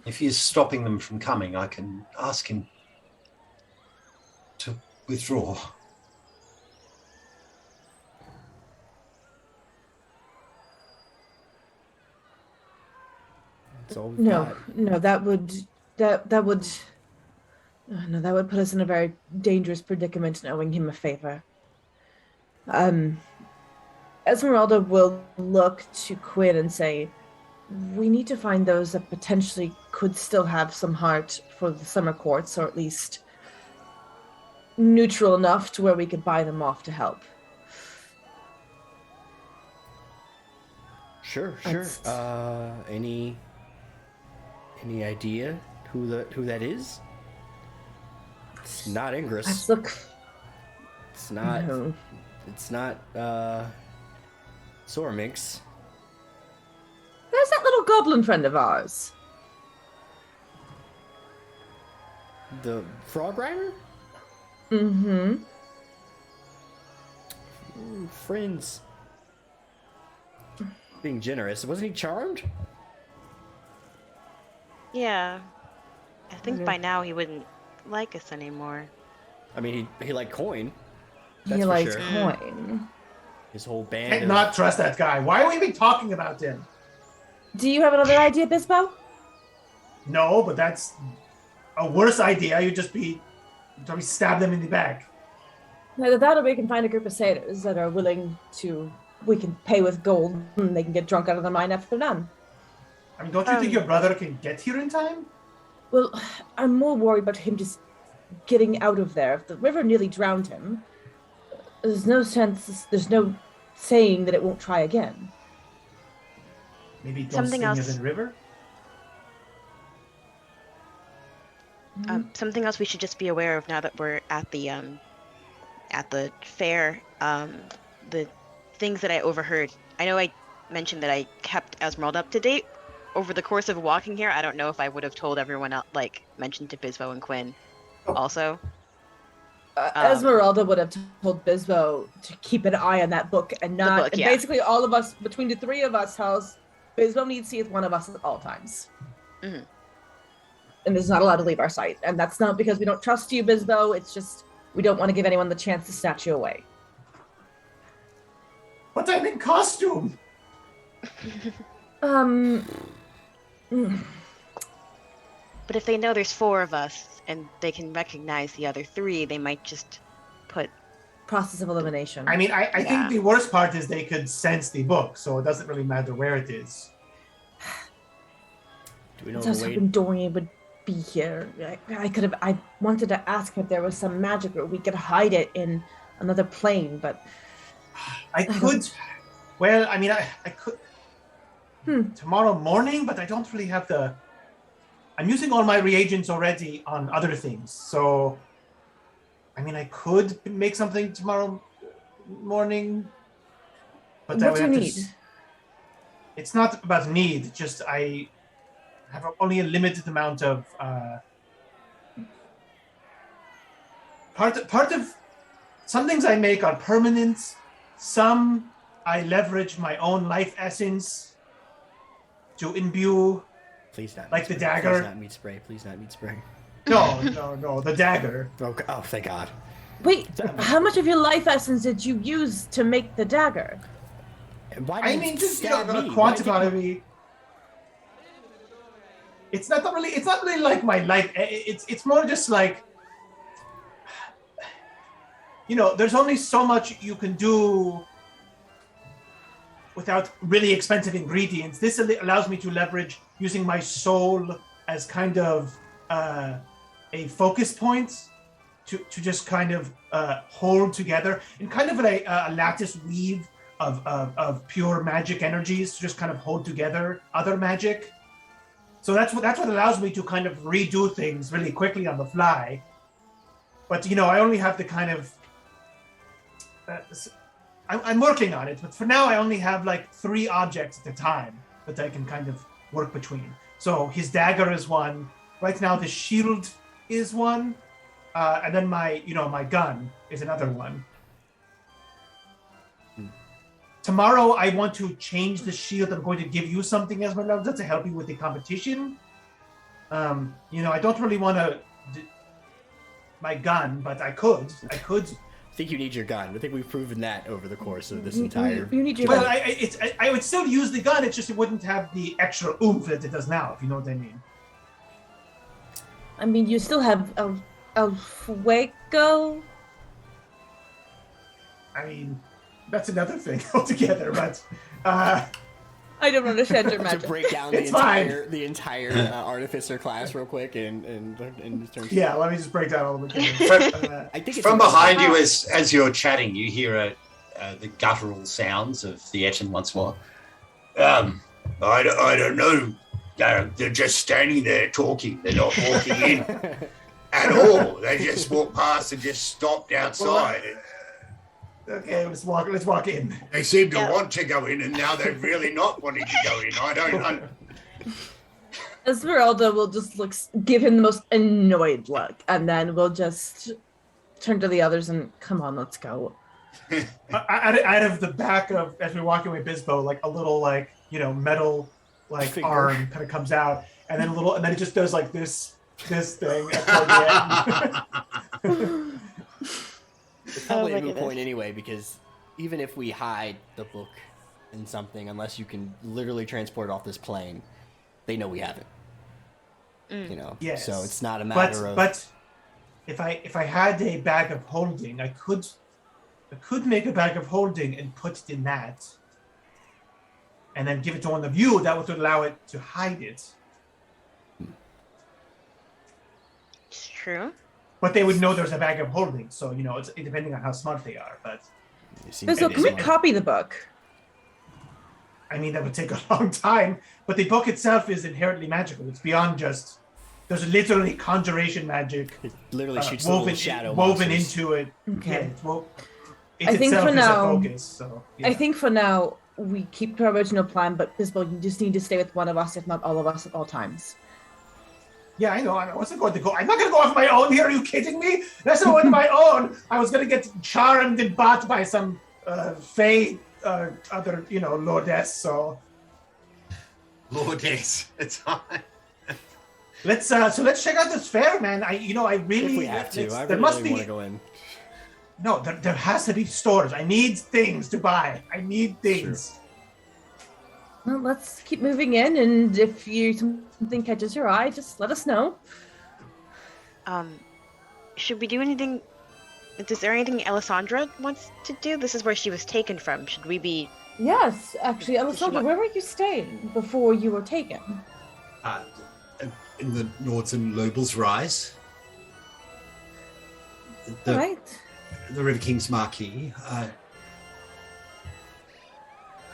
If he's stopping them from coming, I can ask him to withdraw. No, that would put us in a very dangerous predicament, knowing him a favor. Esmeralda will look to Quinn and say, we need to find those that potentially could still have some heart for the summer courts, or at least neutral enough to where we could buy them off to help. Sure. Any idea who that is? It's not Ingress. Let's look. It's not. No. It's not. Sormix. There's that little goblin friend of ours. The frog rider? Mm-hmm. Ooh, friends. Being generous. Wasn't he charmed? Yeah. I think by now he wouldn't like us anymore. I mean, he liked coin. He likes coin. His whole band. Can't not trust that guy. Why are we even talking about him? Do you have another idea, Bispo? No, but that's a worse idea. You'd just stab them in the back. Either that or we can find a group of sailors that are willing to, we can pay with gold and they can get drunk out of their mind after they're done. I mean, don't you think your brother can get here in time? Well, I'm more worried about him just getting out of there. If the river nearly drowned him, there's no saying that it won't try again. Maybe don't Something sting else. us in river. Something else we should just be aware of now that we're at the fair. The things that I overheard. I know I mentioned that I kept Esmeralda up to date over the course of walking here. I don't know if I would have told everyone else, like mentioned to Bisbo and Quinn. Also, Esmeralda would have told Bisbo to keep an eye on that book and not. book, and yeah. basically, all of us, between the three of us, tells Bisbo needs to see one of us at all times. Mhm. And is not allowed to leave our sight. And that's not because we don't trust you, Bisbo. It's just we don't want to give anyone the chance to snatch you away. But I'm in costume. But if they know there's 4 of us and they can recognize the other 3, they might just put. Process of elimination. I mean, I Yeah. think the worst part is they could sense the book, so it doesn't really matter where it is. Do we know I if was Wade? hoping Dorian would be here. I wanted to ask if there was some magic where we could hide it in another plane, but I could. Well, I mean, I could tomorrow morning, but I don't really have the. I'm using all my reagents already on other things, so. I mean, I could make something tomorrow morning, but what do you need? It's not about need. Just I have only a limited amount of. Part of some things I make are permanent. Some I leverage my own life essence to imbue. Please not. Like meat the spray. dagger. Please not meat spray. Please not meat spray. No, the dagger. Okay. Oh, thank God. Wait, how much of your life essence did you use to make the dagger? And why I did mean, you just stab me? quantify. It's not really like my life. It's more just like, there's only so much you can do without really expensive ingredients. This allows me to leverage using my soul as kind of a focus point to just kind of hold together in kind of a lattice weave of pure magic energies to just kind of hold together other magic. So that's what allows me to kind of redo things really quickly on the fly. But I only have the kind of I'm working on it, but for now I only have like 3 objects at a time that I can kind of work between. So his dagger is one. Right now the shield is one, and then my gun is another one. Tomorrow I want to change the shield. I'm going to give you something as well to help you with the competition. I don't really want to my gun, but I could. I think you need your gun. I think we've proven that over the course of this entire. You need your Well, gun. I would still use the gun. It's just it wouldn't have the extra oomph that it does now. If you know what I mean. I mean, you still have El Fuego. I mean, that's another thing altogether. But I don't understand your to magic. break down It's fine. the entire artificer class real quick in terms. yeah, let me just break down all the mechanics. I think it's From behind you, as you're chatting, you hear the guttural sounds of the Etten once more. I don't know. They're just standing there talking. They're not walking in at all. They just walk past and just stopped outside. Okay, let's walk in. They seem to want to go in, and now they're really not wanting to go in. I don't. Esmeralda will just give him the most annoyed look, and then we'll just turn to the others and come on, let's go. Out of the back of as we're walking with Bisbo, like a little metal Finger. arm kind of comes out, and then it just does like this thing at the end. It's probably Oh a my moot goodness. point anyway, because even if we hide the book in something, unless you can literally transport it off this plane, they know we have it. Yes. So it's not a matter of. But if I had a bag of holding, I could make a bag of holding and put it in that, and then give it to one of you. That would allow it to hide it. It's true. But they would know there's a bag of holding, so it's depending on how smart they are. But So can we copy the book? I mean, that would take a long time, but the book itself is inherently magical. It's beyond just. There's literally conjuration magic. It literally shoots woven shadow woven monsters. into it. Okay. Yeah, I think for now, focus, so, yeah. I think for now we keep to our original plan, but Bisbal, you just need to stay with one of us, if not all of us, at all times. Yeah, I know. I wasn't going to go. I'm not going to go off my own here. Are you kidding me? That's not on my own. I was going to get charmed and bought by some Fey, other, lordess. So, Lordess, it's fine. let's check out this fair, man. I really. If we have to, I there really, must really be. want to go in. No, there has to be stores. I need things to buy. I need things. Well, let's keep moving in, and if something catches your eye, just let us know. Should we do anything? Is there anything Alessandra wants to do? This is where she was taken from. Should we be? Yes, actually, Alessandra, where were you staying before you were taken? In the Northern Nobles Rise. Right. The River King's Marquee.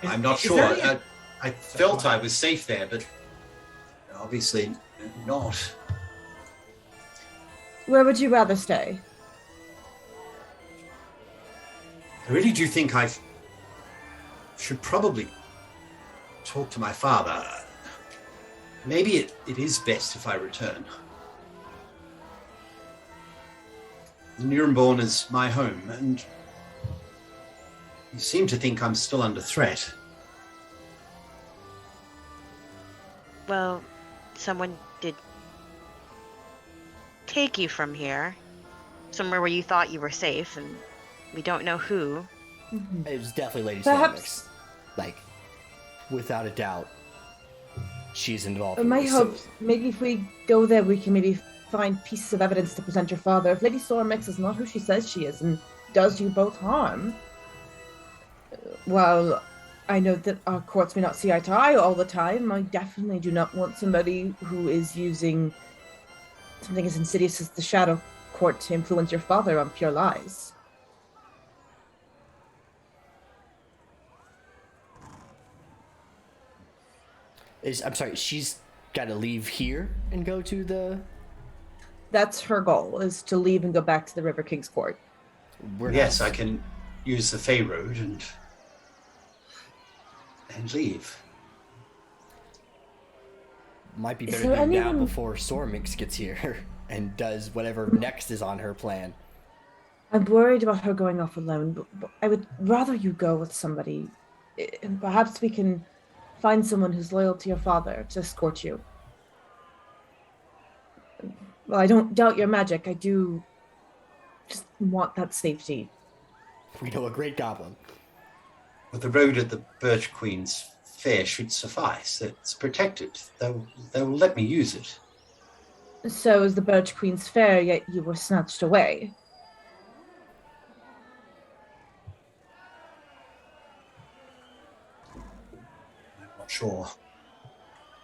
I'm not Is sure. there I felt I was safe there, but obviously not. Where would you rather stay? I really do think I should probably talk to my father. Maybe it is best if I return. Nuremberg is my home, and you seem to think I'm still under threat. Well, someone did take you from here, somewhere where you thought you were safe, and we don't know who. It was definitely Lady Perhaps. Stormix. Like, without a doubt, she's involved. My this. hope, maybe if we go there, we can maybe find pieces of evidence to present your father. If Lady Stormix is not who she says she is and does you both harm, while I know that our courts may not see eye to eye all the time, I definitely do not want somebody who is using something as insidious as the Shadow Court to influence your father on pure lies. I'm sorry, she's got to leave here and go to the... That's her goal, is to leave and go back to the River King's Court. Yes, I can use the Fey Road and leave. Might be better to do now before Stormix gets here and does whatever next is on her plan. I'm worried about her going off alone, but I would rather you go with somebody. And perhaps we can find someone who's loyal to your father to escort you. Well, I don't doubt your magic. I do just want that safety. We know a great goblin. But the road at the Birch Queen's Fair should suffice. It's protected. They'll let me use it. So is the Birch Queen's Fair, yet you were snatched away.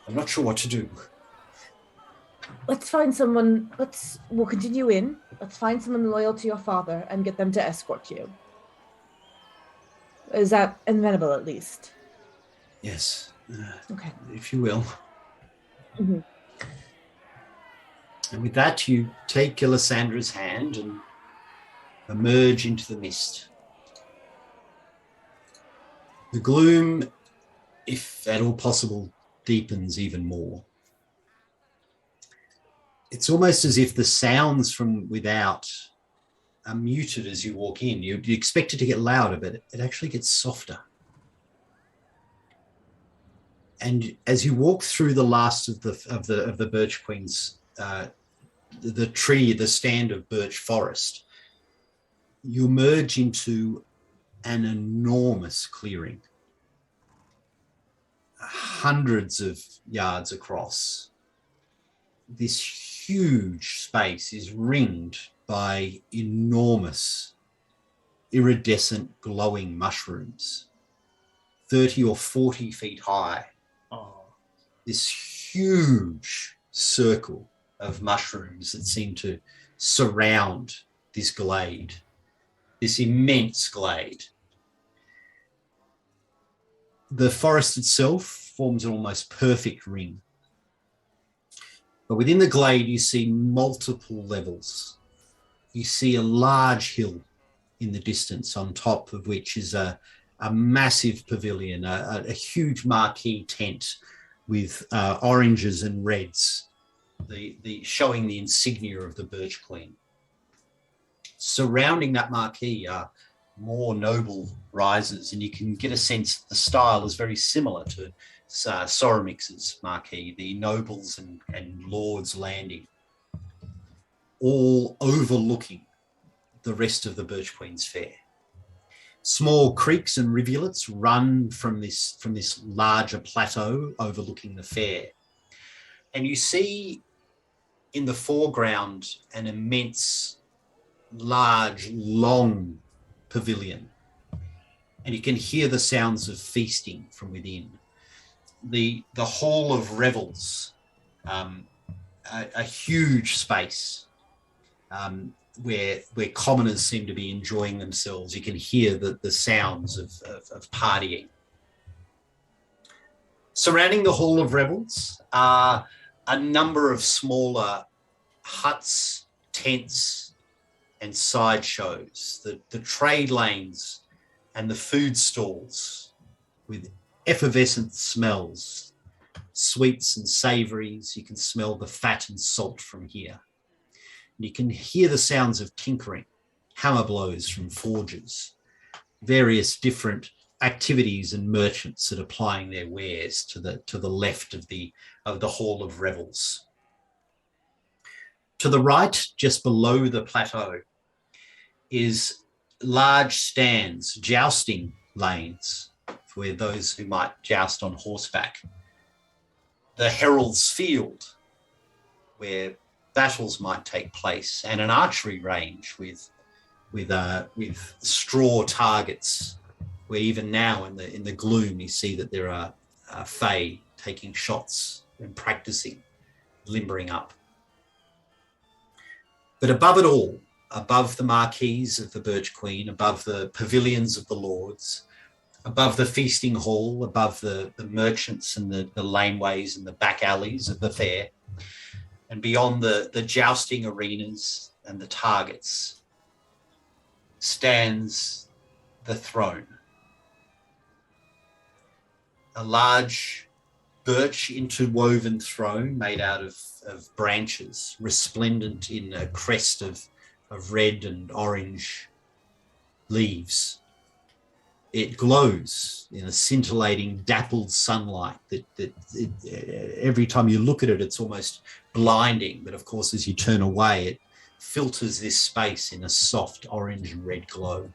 I'm not sure what to do. Let's find someone. We'll continue in. Let's find someone loyal to your father and get them to escort you. Is that amenable, at least? Yes. Okay. If you will. Mm-hmm. And with that, you take Alessandra's hand and emerge into the mist. The gloom, if at all possible, deepens even more. It's almost as if the sounds from without are muted as you walk in. You expect it to get louder, but it actually gets softer. And as you walk through the last of the Birch Queen's, the stand of birch forest, you emerge into an enormous clearing, hundreds of yards across. This huge space is ringed by enormous iridescent glowing mushrooms, 30 or 40 feet high. Oh. This huge circle of mushrooms that seem to surround this glade, this immense glade. The forest itself forms an almost perfect ring. But within the glade, you see multiple levels. You see a large hill in the distance, on top of which is a massive pavilion, a huge marquee tent with oranges and reds, showing the insignia of the Birch Queen. Surrounding that marquee are more noble rises, and you can get a sense that the style is very similar to Soromix's marquee, the nobles and lords landing, all overlooking the rest of the Birch Queen's Faire. Small creeks and rivulets run from this larger plateau overlooking the Faire. And you see in the foreground an immense, large, long pavilion. And you can hear the sounds of feasting from within. The Hall of Revels, a huge space where commoners seem to be enjoying themselves. You can hear the sounds of partying. Surrounding the Hall of Revels are a number of smaller huts, tents, and sideshows. The trade lanes and the food stalls with effervescent smells, sweets and savouries. You can smell the fat and salt from here. And you can hear the sounds of tinkering, hammer blows from forges, various different activities and merchants that are plying their wares to the left of the Hall of Revels. To the right, just below the plateau, is large stands, jousting lanes, where those who might joust on horseback. The Herald's Field, where battles might take place, and an archery range with straw targets, where even now in the gloom you see that there are Fey taking shots and practicing, limbering up. But above it all, above the marquees of the Birch Queen, above the pavilions of the lords, above the feasting hall, above the merchants and the laneways and the back alleys of the Faire, and beyond the jousting arenas and the targets, stands the throne. A large birch interwoven throne made out of branches, resplendent in a crest of red and orange leaves. It glows in a scintillating, dappled sunlight that every time you look at it, it's almost blinding. But of course, as you turn away, it filters this space in a soft orange and red glow.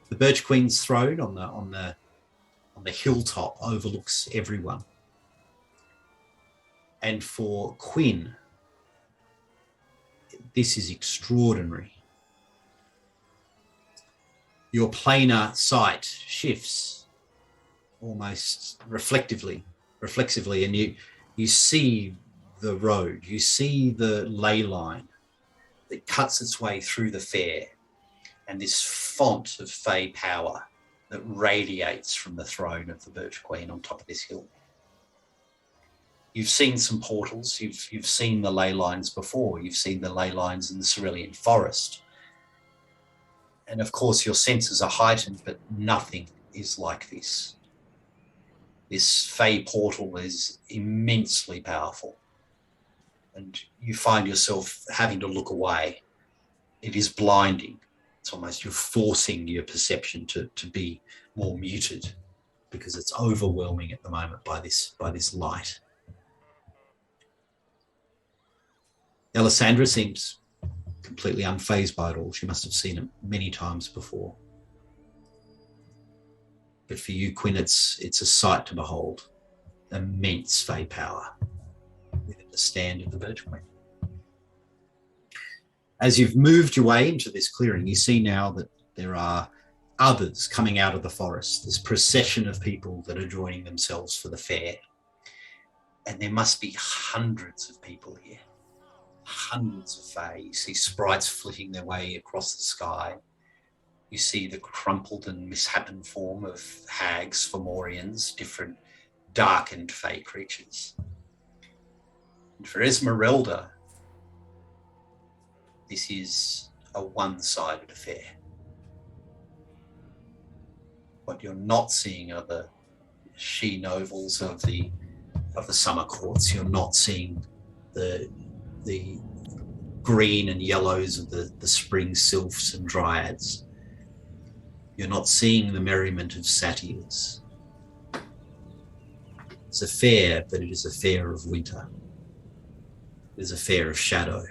The Birch Queen's throne on the hilltop overlooks everyone. And for Quinn, this is extraordinary. Your planar sight shifts almost reflexively, and you see the road, you see the ley line that cuts its way through the Faire, and this font of Fey power that radiates from the throne of the Birch Queen on top of this hill. You've seen some portals, you've seen the ley lines before, you've seen the ley lines in the Cerulean Forest. And of course your senses are heightened, but nothing is like this. This Fey portal is immensely powerful. And you find yourself having to look away. It is blinding. It's almost you're forcing your perception to be more muted, because it's overwhelming at the moment by this light. Alessandra seems completely unfazed by it all. She must have seen it many times before. But for you, Quinn, it's a sight to behold. Immense Fey power within the stand of the Birch Queen. As you've moved your way into this clearing, you see now that there are others coming out of the forest, this procession of people that are joining themselves for the Faire. And there must be hundreds of people here. Hundreds of Fey. You see sprites flitting their way across the sky. You see the crumpled and misshapen form of hags, Fomorians, different darkened fey creatures. And for Esmeralda, this is a one-sided affair. What you're not seeing are the she-novels of the summer courts. You're not seeing the green and yellows of the spring sylphs and dryads. You're not seeing the merriment of satyrs. It's a fair, but it is a fair of winter. It is a fair of shadow.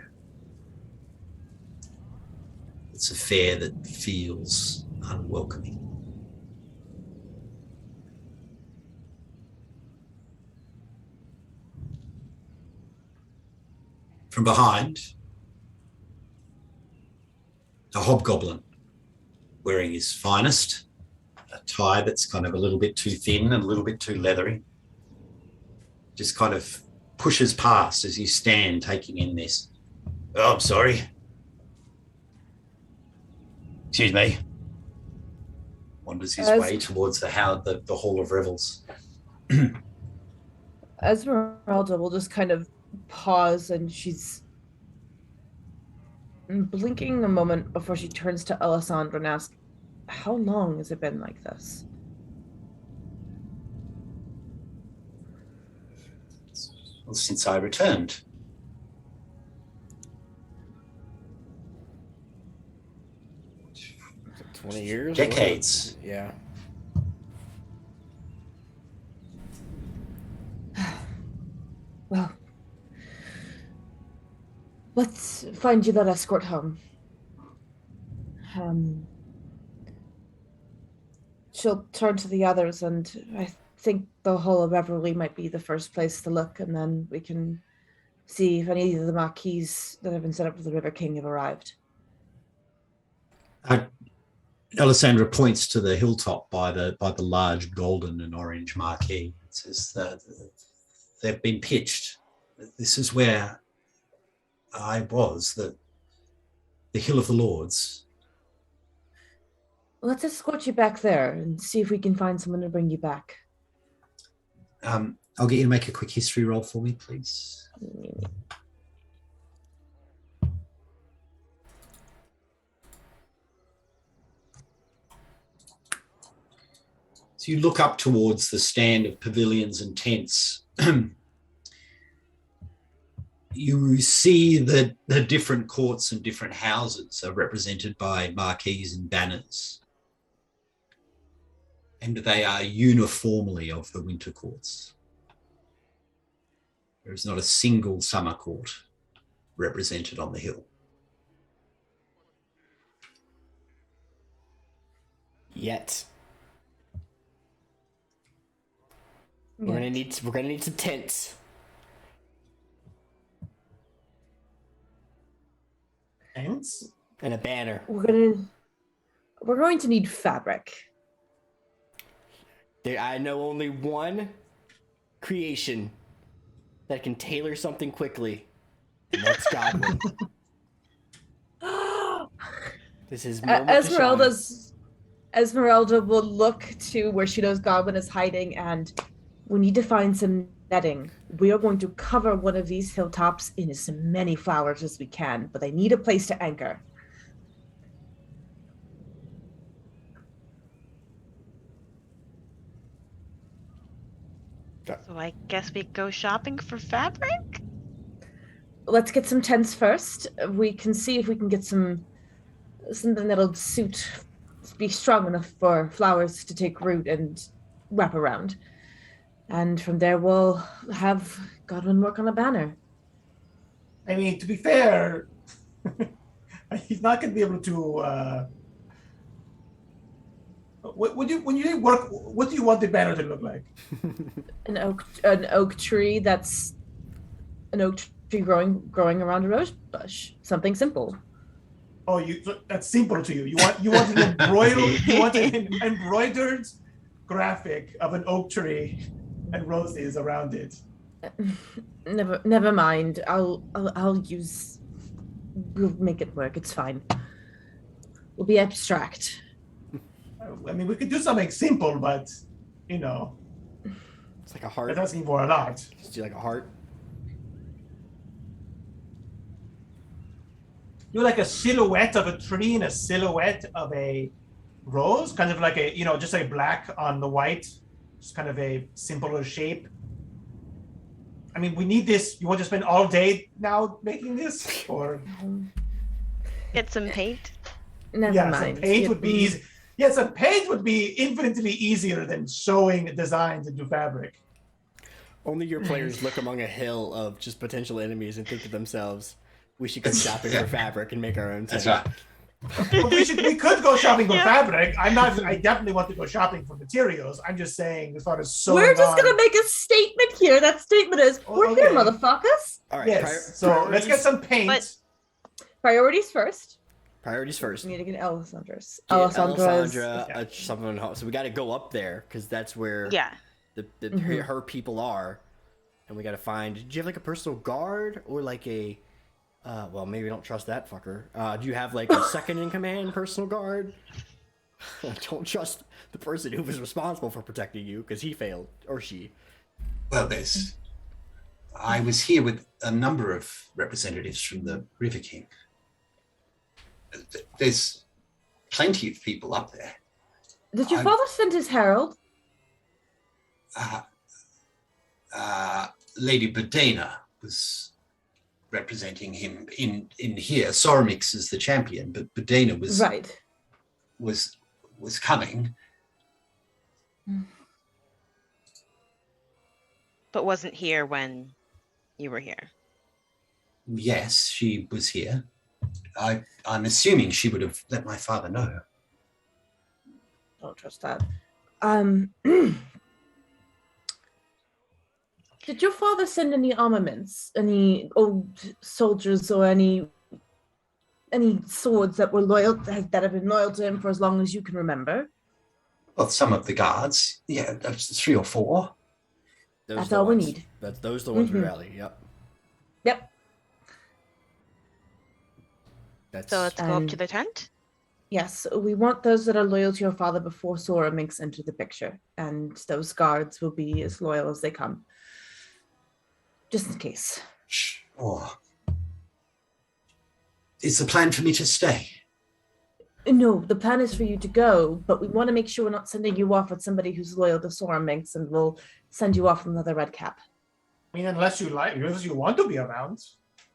It's a fair that feels unwelcoming. From behind, a hobgoblin wearing his finest, a tie that's kind of a little bit too thin and a little bit too leathery, just kind of pushes past as you stand taking in this. Oh, I'm sorry. Excuse me. Wanders his way towards the Hall of Revels. Esmeralda will just kind of pause, and she's blinking a moment before she turns to Alessandra and asks, how long has it been like this? Well, since I returned. Like 20 years? Decades. Yeah. Well, let's find you that escort home. She'll turn to the others, and I think the Hall of Revelry might be the first place to look, and then we can see if any of the marquees that have been set up for the River King have arrived. Alessandra points to the hilltop by the large golden and orange marquee. It says that they've been pitched. This is where I was, the Hill of the Lords. Let's escort you back there and see if we can find someone to bring you back. I'll get you to make a quick history roll for me, please. So you look up towards the stand of pavilions and tents. You see that the different courts and different houses are represented by marquees and banners. And they are uniformly of the winter courts. There is not a single summer court represented on the hill. Yet. We're gonna need some tents. Tents? And a banner. We're going to need fabric. I know only one creation that can tailor something quickly, and that's Godwin. This is Esmeralda will look to where she knows Godwin is hiding, and we need to find some netting. We are going to cover one of these hilltops in as many flowers as we can, but I need a place to anchor. So I guess we go shopping for fabric? Let's get some tents first. We can see if we can get something that'll be strong enough for flowers to take root and wrap around. And from there, we'll have Godwin work on a banner. I mean, to be fair, he's not going to be able to. When you say work, what do you want the banner to look like? An oak tree that's an oak tree growing around a rose bush. Something simple. Oh, that's simple to you. You want an embroidered graphic of an oak tree and roses around it. Never mind. We'll make it work. It's fine. We'll be abstract. I mean, we could do something simple, but you know, It's like a heart. that's asking for a lot. Just do like a heart. Do like a silhouette of a tree and a silhouette of a rose, kind of like a, you know, just like black on the white, just kind of a simpler shape. I mean, we need this. You want to spend all day now making this, or Get some paint. Never yeah, mind. some paint would be easy. Yeah, some paint would be infinitely easier than sewing designs into fabric. Only your players look among a hill of just potential enemies and think to themselves, we should go shopping for fabric and make our own That's thing. right. Well, we could go shopping for fabric. I definitely want to go shopping for materials. I'm just saying, as far as sewing We're just on- gonna make a statement here. That statement is, Oh, we're here, okay. motherfuckers. All right, Yes. So let's get some paint. But- Priorities first. priorities first. We need to get Alessandra's. Get Alessandra's. Alessandra, something. So we got to go up there because that's where Yeah. her people are, and we got to find. Do you have like a personal guard or like a? Well, maybe we don't trust that fucker. Do you have like a second in command personal guard? I don't trust the person who was responsible for protecting you because he failed or she. Well, I was here with a number of representatives from the River King. There's plenty of people up there. Did your I'm- father send his herald? Lady Bedena was representing him in here. Soramix is the champion, but Bedena Right. was coming. But wasn't here when you were here. Yes, she was here. I'm assuming she would have let my father know. Don't trust that. Did your father send any armaments, any old soldiers, or any swords that were loyal that have been loyal to him for as long as you can remember? Well, some of the guards. Yeah, that's 3 or 4. Those That's are the all we ones. need. Those are the ones we Mhm. rally. Yep. Yep. That's So let's go up to And- the tent. Yes, we want those that are loyal to your father before Sora makes into the picture, and those guards will be as loyal as they come. Just in case. Or is the plan for me to stay? No, the plan is for you to go, but we want to make sure we're not sending you off with somebody who's loyal to Sora Minx, and we'll send you off with another red cap. I mean, unless you want to be around.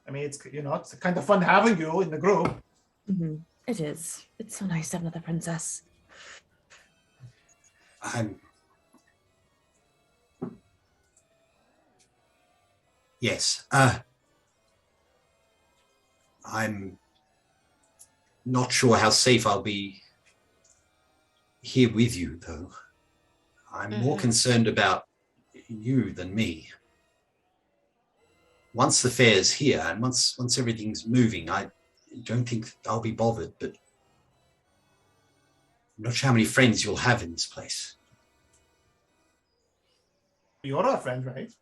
I mean, it's it's kind of fun having you in the group. Mm-hmm. It is. It's so nice to have another princess. Yes. I'm not sure how safe I'll be here with you, though. I'm more concerned about you than me. Once the fair's here and once everything's moving, I don't think I'll be bothered, but I'm not sure how many friends you'll have in this place. You're our friend, right?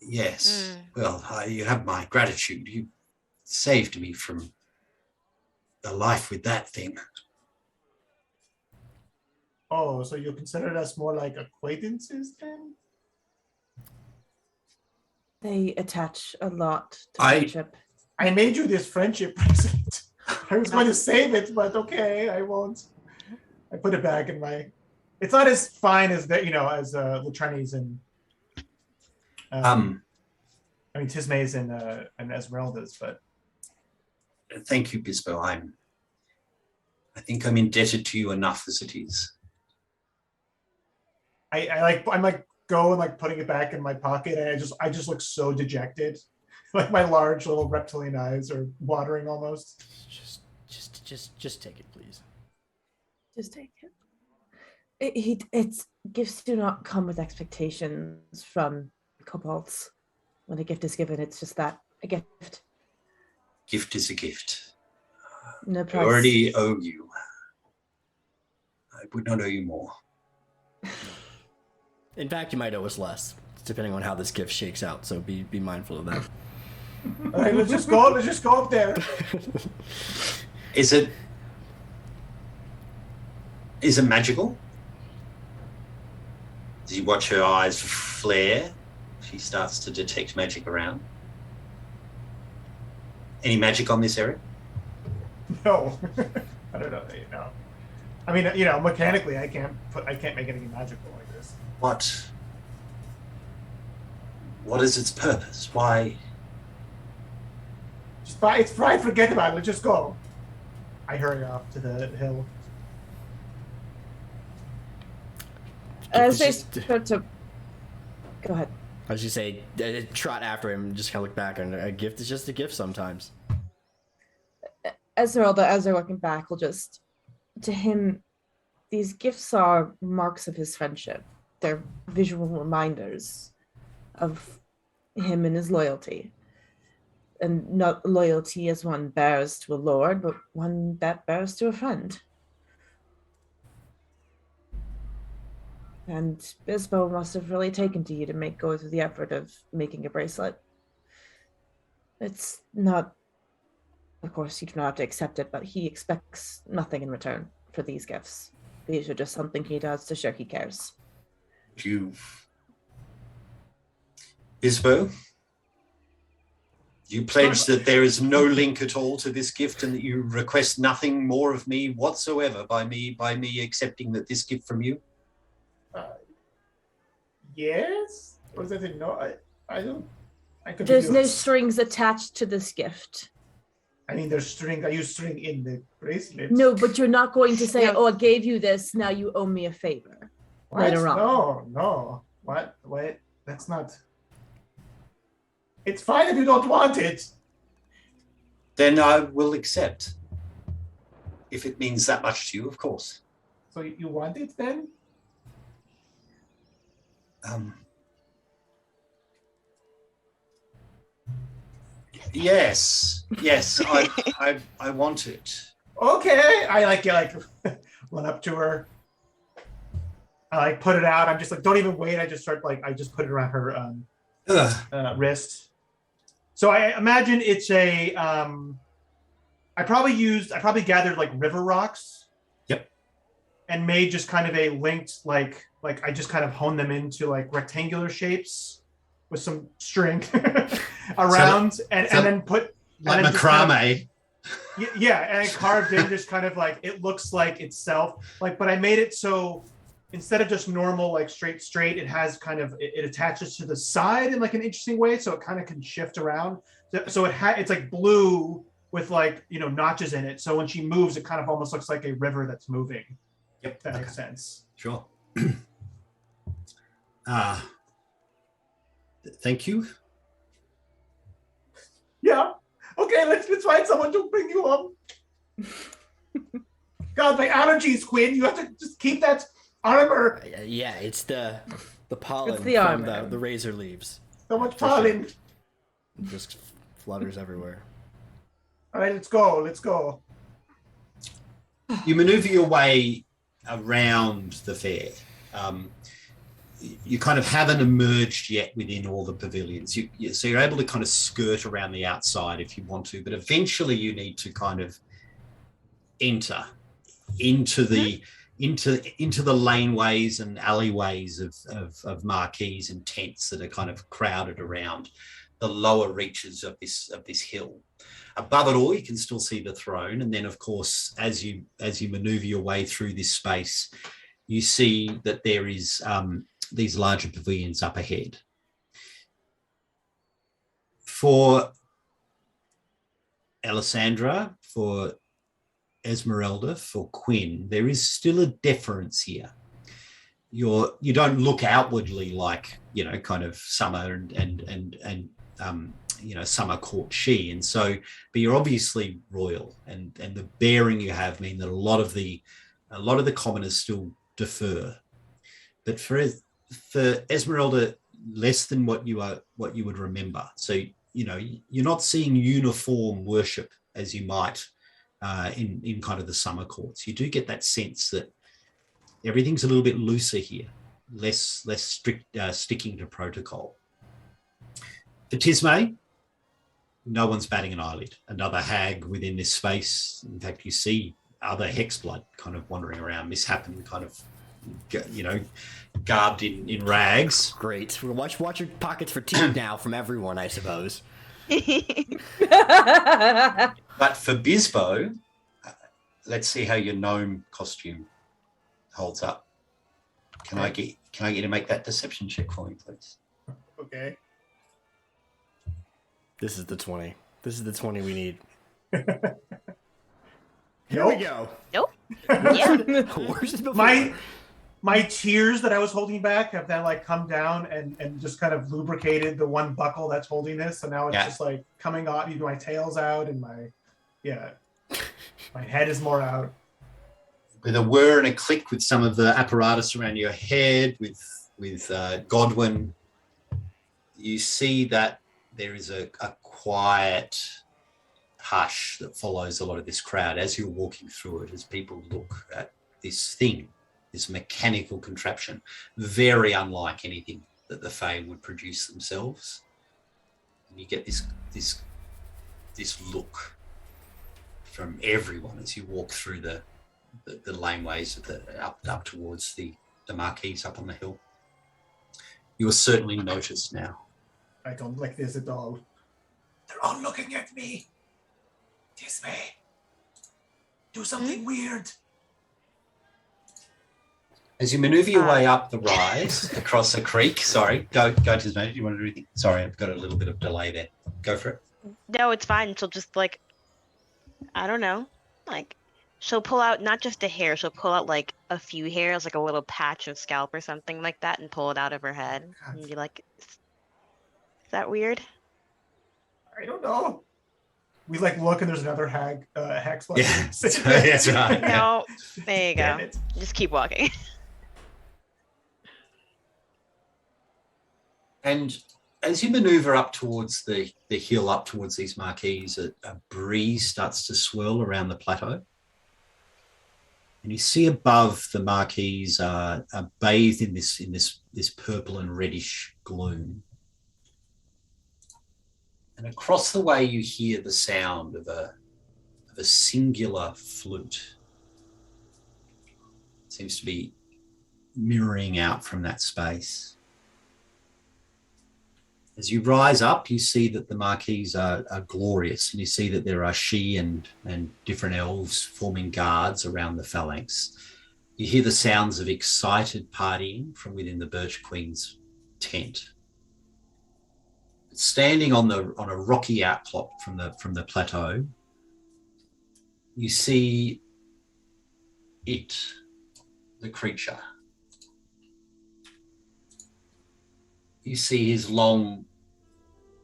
Yes. Well, you have my gratitude. You saved me from a life with that thing. Oh, so you consider us more like acquaintances then? They attach a lot to I- friendship. I made you this friendship present. I was going to save it, but okay, I won't. I put it back in my. It's not as fine as that, as the Chinese and. I mean, Tismay's and Esmeralda's, but Thank you, Bispo. I think I'm indebted to you enough as it is. I'm like go and like putting it back in my pocket, and I just look so dejected, like my large little reptilian eyes are watering almost. Just take it, please. Just take it. It's gifts do not come with expectations from kobolds. When a gift is given, it's just that, a gift. Gift is a gift. No I price. already owe you. I would not owe you more. In fact, you might owe us less, depending on how this gift shakes out. So be mindful of that. All right, let's just go up there. Is it Is it magical? As you watch her eyes flare, she starts to detect magic around. Any magic on this area? No. I don't know. I mean, mechanically, I can't make anything magical like this. What is its purpose? Why? It's fine. Forget about it. Let's just go. I hurry off to the hill. As they start to go ahead. I was just say, trot after him, just kind of look back, and a gift is just a gift sometimes. Esmeralda, as they're looking back, will just, to him, these gifts are marks of his friendship. They're visual reminders of him and his loyalty. And not loyalty as one bears to a lord, but one that bears to a friend. And Bispo must have really taken to you to go through the effort of making a bracelet. It's not, of course, you do not have to accept it, but he expects nothing in return for these gifts. These are just something he does to show he cares. Bispo, you pledge that there is no link at all to this gift, and that you request nothing more of me whatsoever by me accepting that this gift from you. Yes? Or is that no? I don't. There's no strings attached to this gift. I mean, there's string. I use string in the bracelet. No, but you're not going to say, No. "Oh, I gave you this. Now you owe me a favor." What? Later on. No. What? Wait. That's not. It's fine if you don't want it. Then I will accept. If it means that much to you, of course. So you want it then? Yes, I want it. Okay. I run up to her. I put it out. I'm just like, don't even wait. I just start I just put it around her wrist. So I imagine it's a. I probably gathered river rocks. Yep. And made just kind of a linked I just kind of honed them into rectangular shapes with some string around and then put like macrame. Yeah, and I carved in just kind of it looks like itself. But I made it so instead of just normal straight, it has kind of it attaches to the side in an interesting way, so it kind of can shift around. So it's blue with notches in it. So when she moves, it kind of almost looks like a river that's moving. Yep, if that makes sense. Sure. Thank you. Yeah. Okay, let's find someone to bring you up. God, my allergies, Quinn. You have to just keep that armor. Yeah, it's the pollen It's the from armor. the razor leaves. So much pollen. It just flutters everywhere. All right, let's go. You maneuver your way around the fair. You kind of haven't emerged yet within all the pavilions. So you're able to kind of skirt around the outside if you want to, but eventually you need to kind of enter into the laneways and alleyways of marquees and tents that are kind of crowded around the lower reaches of this hill. Above it all, you can still see the throne, and then of course, as you maneuver your way through this space, you see that there is these larger pavilions up ahead. For Alessandra, for Esmeralda, for Quinn, there is still a deference here. You don't look outwardly like kind of Summer and Summer court she, and so, but you're obviously royal, and the bearing you have mean that a lot of the commoners still defer. But for Esmeralda, less than what you would remember. So you're not seeing uniform worship as you might in kind of the summer courts. You do get that sense that everything's a little bit looser here, less strict, sticking to protocol. For Tismé, no one's batting an eyelid. Another hag within this space. In fact, you see other hexblood kind of wandering around, misshapen, kind of, garbed in rags. Great. We'll watch your pockets for tea now from everyone, I suppose. But for Bisbo, let's see how your gnome costume holds up. Can I get you to make that deception check for me, please? Okay. This is the 20. This is the 20 we need. Here we go. Nope. Yeah. Where's this before? My tears that I was holding back have then like come down and just kind of lubricated the one buckle that's holding this. So now it's just like coming off. My tail's out and my head is more out. With a whir and a click with some of the apparatus around your head, with Godwin, you see that there is a quiet hush that follows a lot of this crowd as you're walking through it, as people look at this thing, this mechanical contraption, very unlike anything that the Fae would produce themselves. And you get this look from everyone as you walk through the laneways of up towards the marquees up on the hill. You are certainly noticed now. I don't like this at all. They're all looking at me. This way. Do something weird. As you maneuver your way up the rise across a creek, sorry, go to his mate. Do you want to do anything? Sorry, I've got a little bit of delay there. Go for it. No, it's fine. She'll just I don't know, she'll pull out not just a hair, she'll pull out like a few hairs, like a little patch of scalp or something like that, and pull it out of her head and be like, "Is that weird?" I don't know. We look and there's another hex. Yeah, that's right. No, there you Damn go. it. Just keep walking. And as you maneuver up towards the hill, up towards these marquees, a breeze starts to swirl around the plateau. And you see above the marquees are bathed in this purple and reddish gloom. And across the way you hear the sound of a singular flute. It seems to be mirroring out from that space. As you rise up, you see that the marquees are glorious, and you see that there are she and different elves forming guards around the phalanx. You hear the sounds of excited partying from within the Birch Queen's tent. Standing on a rocky outcrop from the plateau, you see it, the creature. You see his long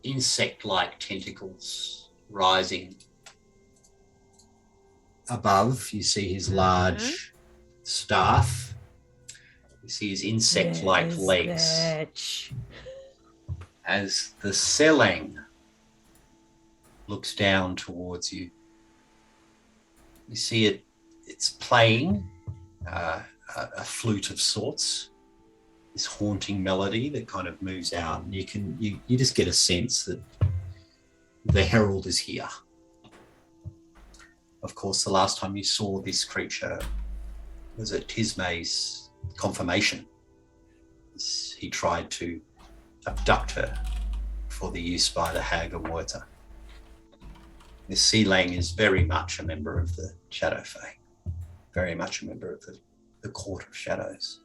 insect-like tentacles rising above. You see his large staff. You see his insect-like legs. Bitch. As the Selang looks down towards you, you see it's playing a flute of sorts, this haunting melody that kind of moves out, and you just get a sense that the herald is here. Of course, the last time you saw this creature was at Tismay's confirmation. He tried to abduct her for the use by the Hag of Water. This Selang is very much a member of the Shadow Fae, very much a member of the Court of Shadows.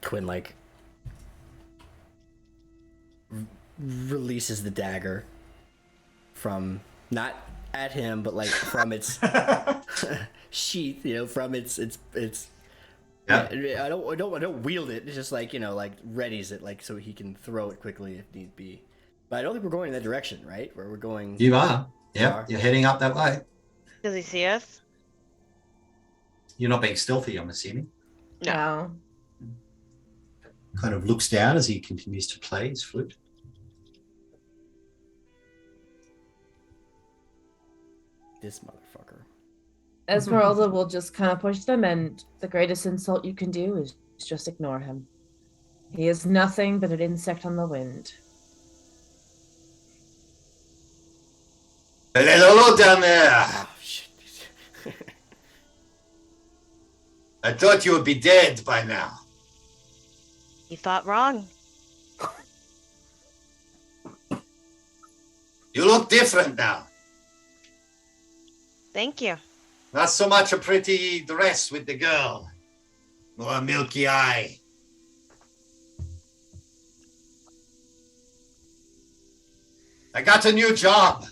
Quinn releases the dagger from, not at him, but from its sheath, from its Yeah. I don't wield it. It's just readies it so he can throw it quickly if need be. But I don't think we're going in that direction, right? Where we're going. You are. Yeah, you're heading up that way. Does he see us? You're not being stealthy, I'm assuming. No. Kind of looks down as he continues to play his flute. This motherfucker. Esmeralda will just kind of push them, and the greatest insult you can do is just ignore him. He is nothing but an insect on the wind. Hello down there. Oh, shit. I thought you would be dead by now. You thought wrong. You look different now. Thank you. Not so much a pretty dress with the girl, nor a milky eye. I got a new job.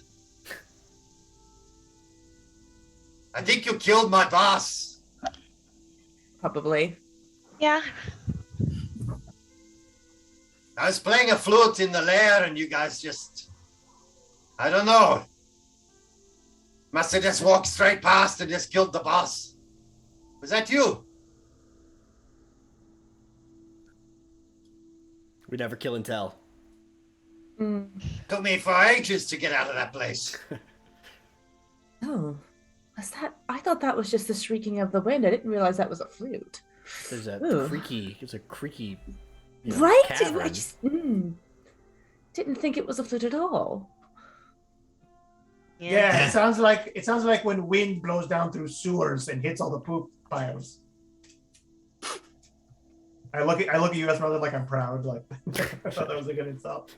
I think you killed my boss. Probably. Yeah. I was playing a flute in the lair and you guys just... I don't know. Must have just walked straight past and just killed the boss. Was that you? We never kill and tell. Took me for ages to get out of that place. Oh, was that? I thought that was just the shrieking of the wind. I didn't realize that was a flute. There's a Ooh. creaky. It's a creaky. Right? I Cavern. just didn't think it was a flute at all. Yeah, it sounds like when wind blows down through sewers and hits all the poop piles. I look at you, Esmeralda, like I'm proud. Like I thought that was a good insult.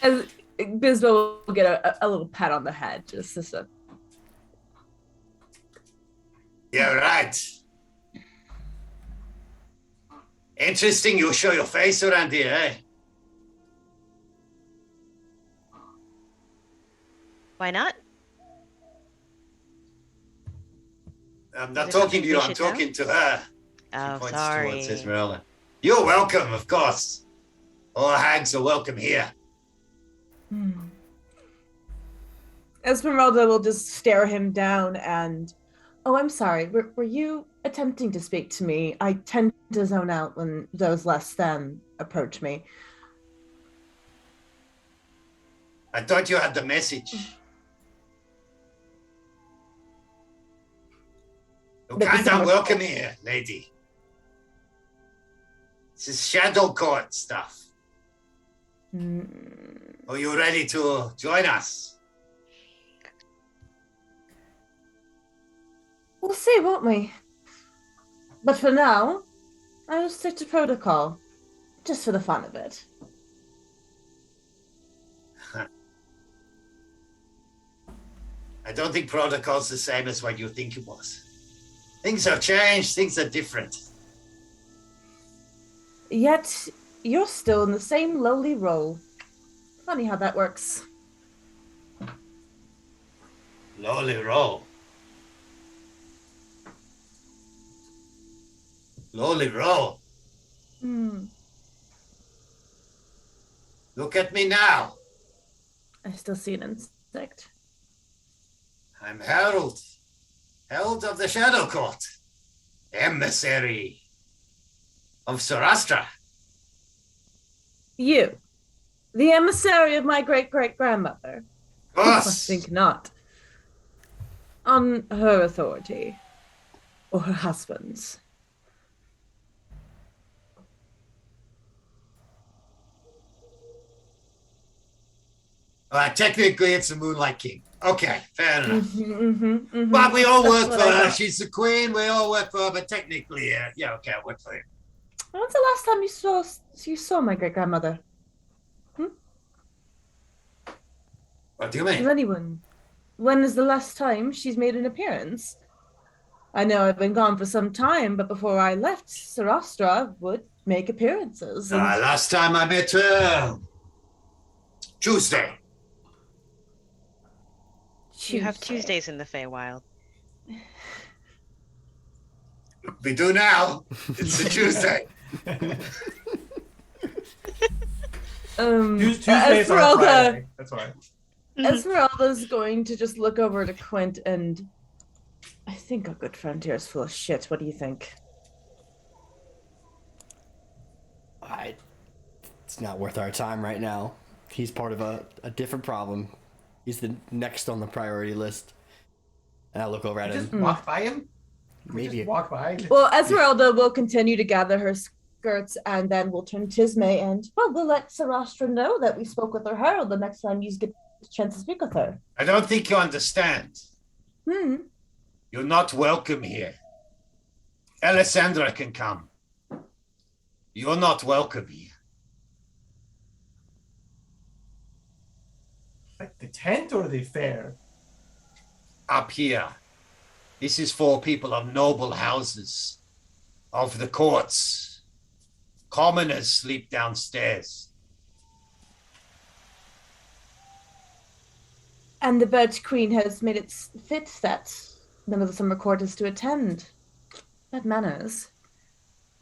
As Bisbo will get a little pat on the head, just a. Yeah, right. Interesting you show your face around here, eh? Why not? I'm not Is it talking to you, something I'm we should know? talking to her. Oh, Points sorry. towards Esmeralda. You're welcome, of course. All hags are welcome here. Esmeralda will just stare him down and, oh, I'm sorry. Were you attempting to speak to me? I tend to zone out when those less than approach me. I thought you had the message. You're But kind this of is- welcome here, lady. This is Shadow Court stuff. Are you ready to join us? We'll see, won't we? But for now, I'll stick to protocol, just for the fun of it. I don't think protocol's the same as what you think it was. Things have changed, things are different. Yet, you're still in the same lowly role. Funny how that works. Lowly roll. Lowly roll. Look at me now. I still see an insect. I'm Herald. Herald of the Shadow Court. Emissary of Sarastra. You, the emissary of my great-great-grandmother. I Us. think not. On her authority. Or her husband's. Technically, it's the Moonlight King. Okay, fair enough. Mm-hmm. But we all work That's for what I her. thought. She's the queen. We all work for her. But technically, yeah, okay, I work for him. When's the last time you saw my great-grandmother? What do you Does mean? anyone? When is the last time she's made an appearance? I know I've been gone for some time, but before I left, Sarastra would make appearances. And Last time I met her, Tuesday. You have Tuesdays in the Feywild. We do now. It's a Tuesday. Tuesdays are Esmeralda, Friday. That's why. Esmeralda's going to just look over to Quint and I think our good friend here is full of shit. What do you think? It's not worth our time right now. He's part of a different problem. He's the next on the priority list. And I look over at Just him. walk by him. Maybe Just walk by. Well, Esmeralda will continue to gather her skirts and then we'll turn Tisme and, well, we'll let Sarastra know that we spoke with her herald the next time you get chance to speak with her. I don't think you understand. Hmm. You're not welcome here. Alessandra can come. You're not welcome here. Like the tent or the fair? Up here. This is for people of noble houses, of the courts. Commoners sleep downstairs. And the Birch Queen has made it fit that none of the summer court is to attend. Bad manners.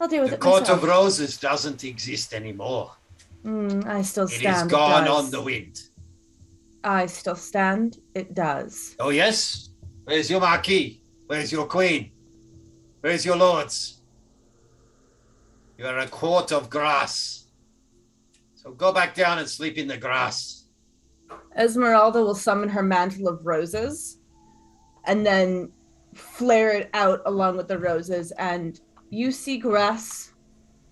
I'll deal with The it Court myself. of Roses doesn't exist anymore. I still It stand. is gone does. on the wind. I still stand. It does. Oh, yes? Where's your Marquis? Where's your Queen? Where's your lords? You are a court of grass. So go back down and sleep in the grass. Esmeralda will summon her mantle of roses and then flare it out along with the roses, and you see grass,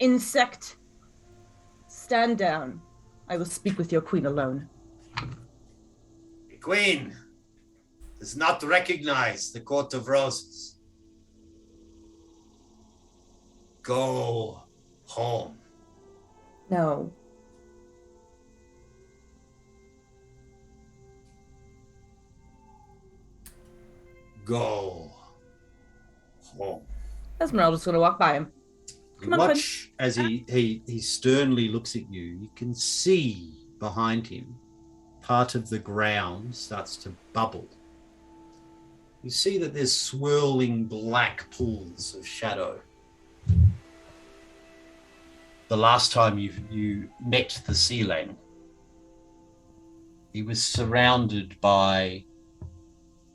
insect, stand down. I will speak with your queen alone. The Queen does not recognize the Court of Roses. Go home. No. Go home. Esmeralda's going to walk by him. You Come on, watch as he sternly looks at you. You can see behind him part of the ground starts to bubble. You see that there's swirling black pools of shadow. The last time you met the Sealang, he was surrounded by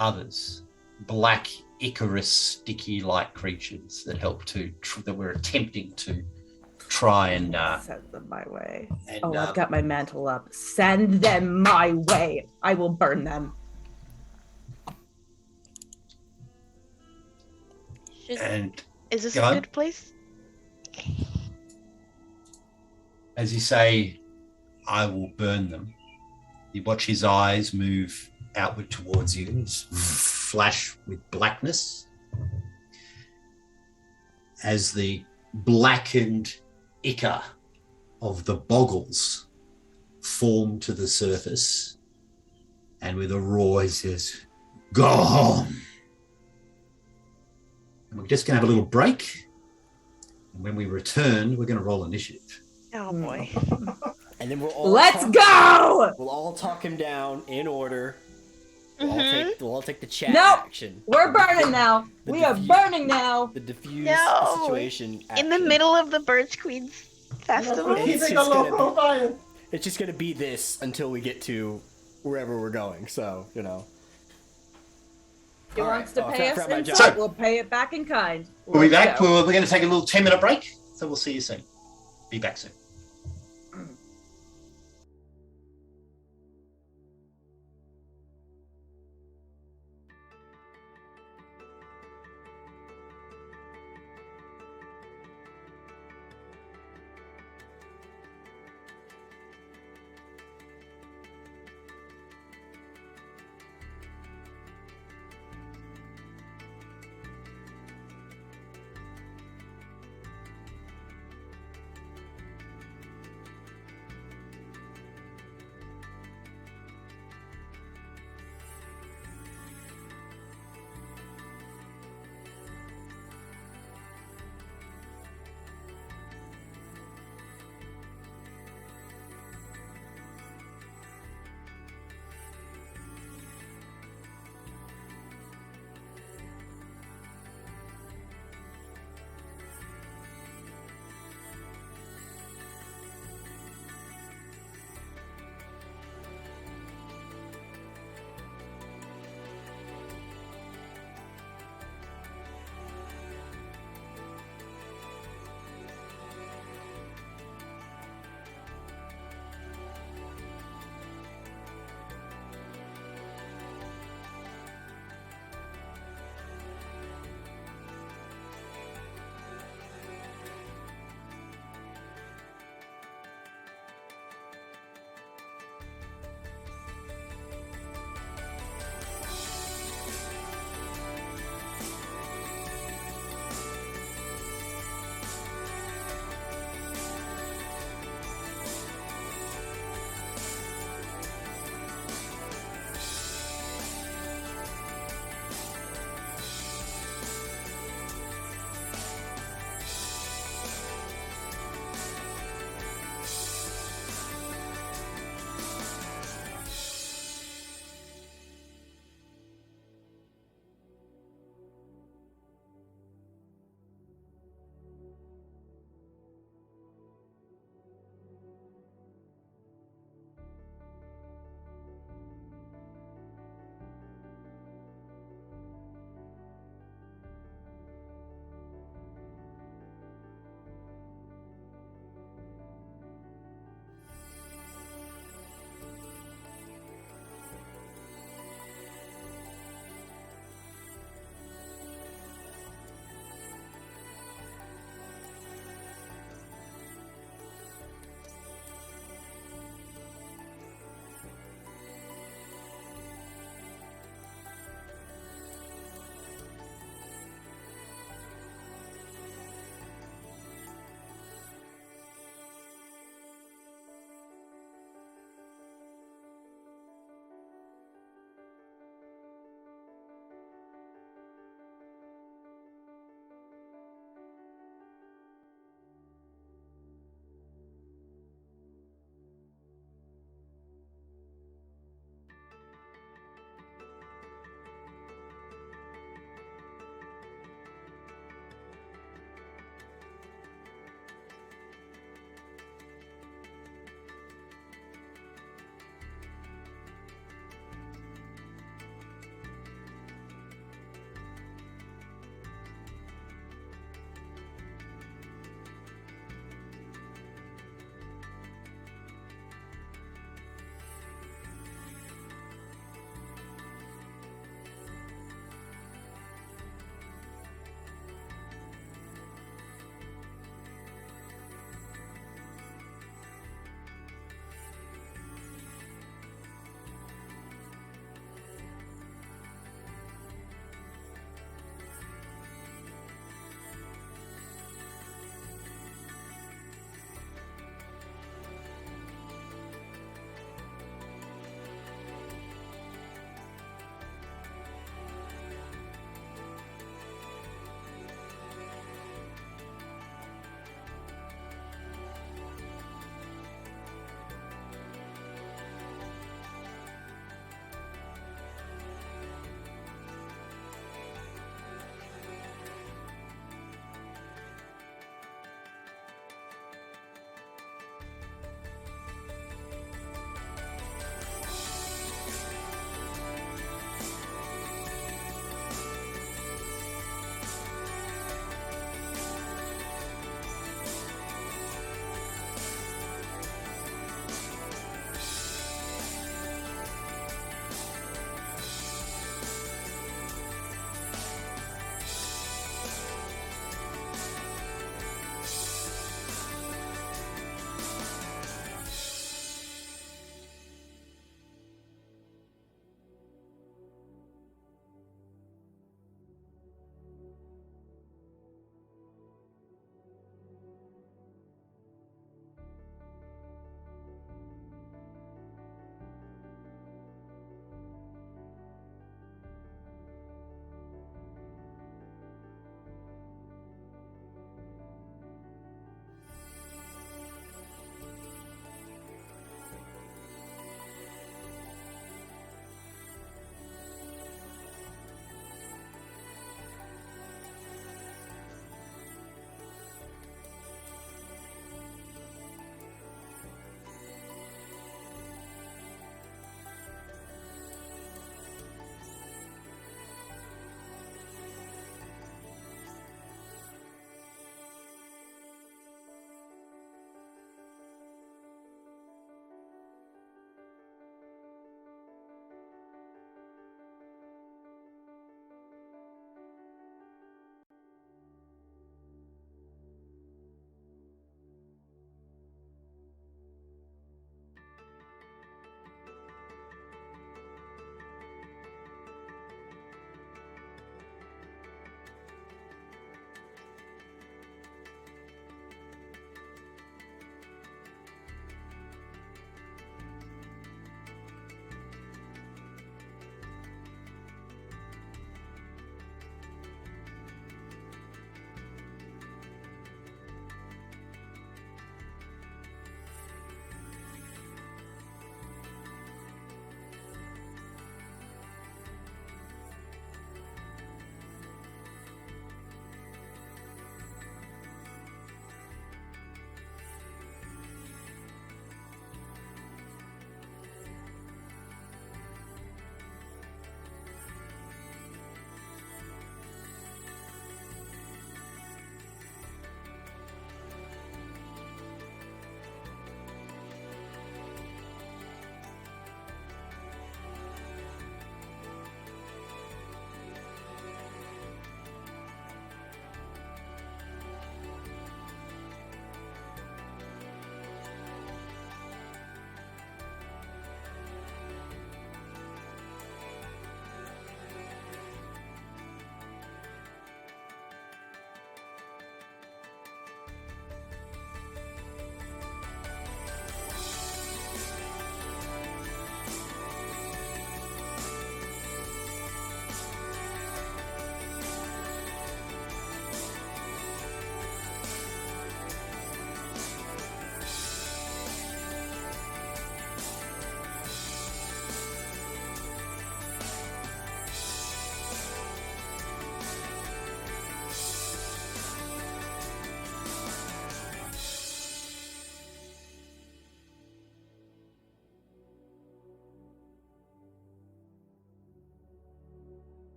others, black Icarus sticky-like creatures that that were attempting to try and Send them my way. and, I've got my mantle up. Send them my way. I will burn them. and Is this Go a on. good place? as you say, I will burn them. You watch his eyes move outward towards you, flash with blackness. As the blackened ichor of the boggles form to the surface, and with a roar he says, "Go home." And we're just going to have a little break. And when we return, we're going to roll initiative. Oh boy. And then we'll all Let's talk, go! We'll all talk him down in order. We'll, Mhm. all take the chat Nope. action. We're burning now. The We are diffuse- burning now. The diffuse No. situation In the action. middle of the Birch Queen's festival? It's Keeping a just low gonna be- profile. It's just gonna be this until we get to wherever we're going. So He All wants right. to Oh, pay for us my in job. full. We'll pay it back in kind. We'll be Let's back. go. We're going to take a little 10-minute break. So we'll see you soon. Be back soon.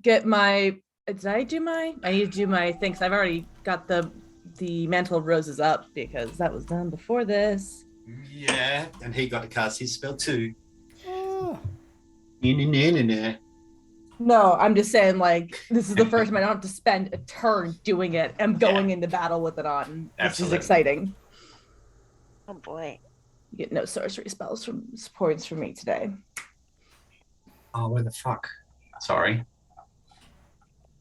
get my. Did I do my? I need to do my thing. 'Cause I've already got the mantle of roses up because that was done before this. Yeah, and he got to cast his spell too. Oh. No, I'm just saying, like, this is the first time I don't have to spend a turn doing it. I'm going into battle with it on. Absolutely. This is exciting. Oh boy. You get no sorcery spells points from me today. Oh, where the fuck? Sorry.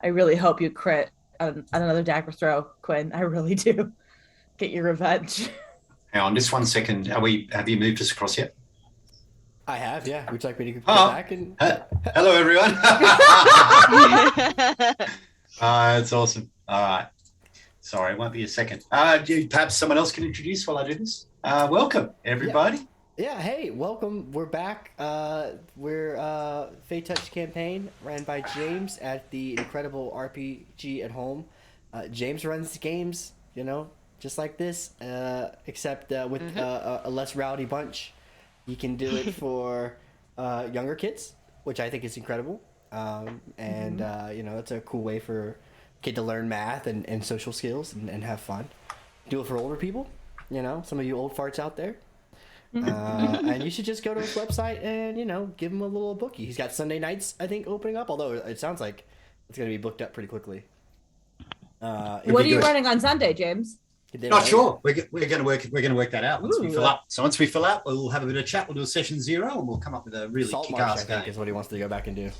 I really hope you crit on another dagger throw, Quinn. I really do. Get your revenge. Hang on, just 1 second. Have you moved us across yet? I have, yeah. Would you like me to go Oh. back and? Hello, everyone. It's awesome. All right. Sorry, it won't be a second. Perhaps someone else can introduce while I do this. Welcome, everybody. Yeah, hey, welcome. We're back. We're Fey Touch campaign ran by James at the incredible RPG at Home. James runs games, just like this, except with a less rowdy bunch. You can do it for younger kids, which I think is incredible. It's a cool way for a kid to learn math and social skills and have fun. Do it for older people, some of you old farts out there. And you should just go to his website and, give him a little bookie. He's got Sunday nights, I think, opening up, although it sounds like it's going to be booked up pretty quickly. What are you running on Sunday, James? Not sure. We're going to work that out once we fill up. So once we fill up, we'll have a bit of chat. We'll do a session 0 and we'll come up with a really kick-ass game. I think is what he wants to go back and do.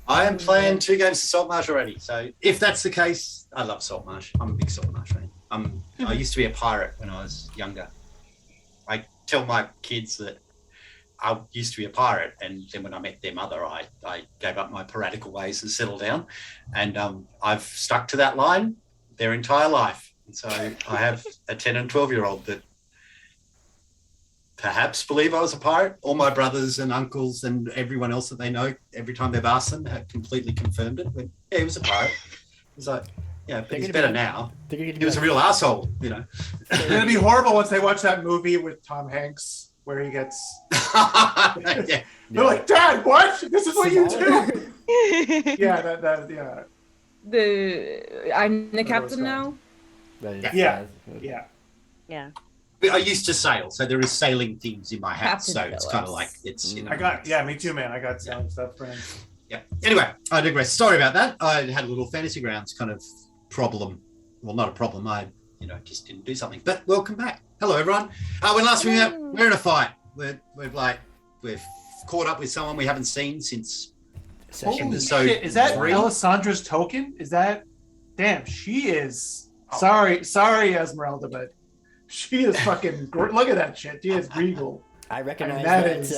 I am playing 2 games of Saltmarsh already. So if that's the case, I love Saltmarsh. I'm a big Saltmarsh fan. I used to be a pirate when I was younger. I tell my kids that I used to be a pirate, and then when I met their mother, I gave up my piratical ways and settled down. And I've stuck to that line their entire life. And so I have a 10 and 12-year-old that perhaps believe I was a pirate. All my brothers and uncles and everyone else that they know, every time they've asked them, have completely confirmed it. But, yeah, he was a pirate. It's like, yeah, but he's better now. He was a real asshole, It's going to be horrible once they watch that movie with Tom Hanks where he gets... Yeah. They're like, Dad, what? This is what you do? Yeah. I'm the captain now? Yeah. I used to sail, so there is sailing things in my house. So it's kind of like it's. Me too, man. I got sailing stuff, friends. Yeah. Anyway, I digress. Sorry about that. I had a little fantasy grounds kind of problem. Well, not a problem. I, just didn't do something. But welcome back. Hello, everyone. When last we met, we're in a fight. We've caught up with someone we haven't seen since. Holy shit! Is that Alessandra's token? Is that? Damn, she is. Sorry, Esmeralda, but she is fucking. Look at that shit. She is regal. I recognize that is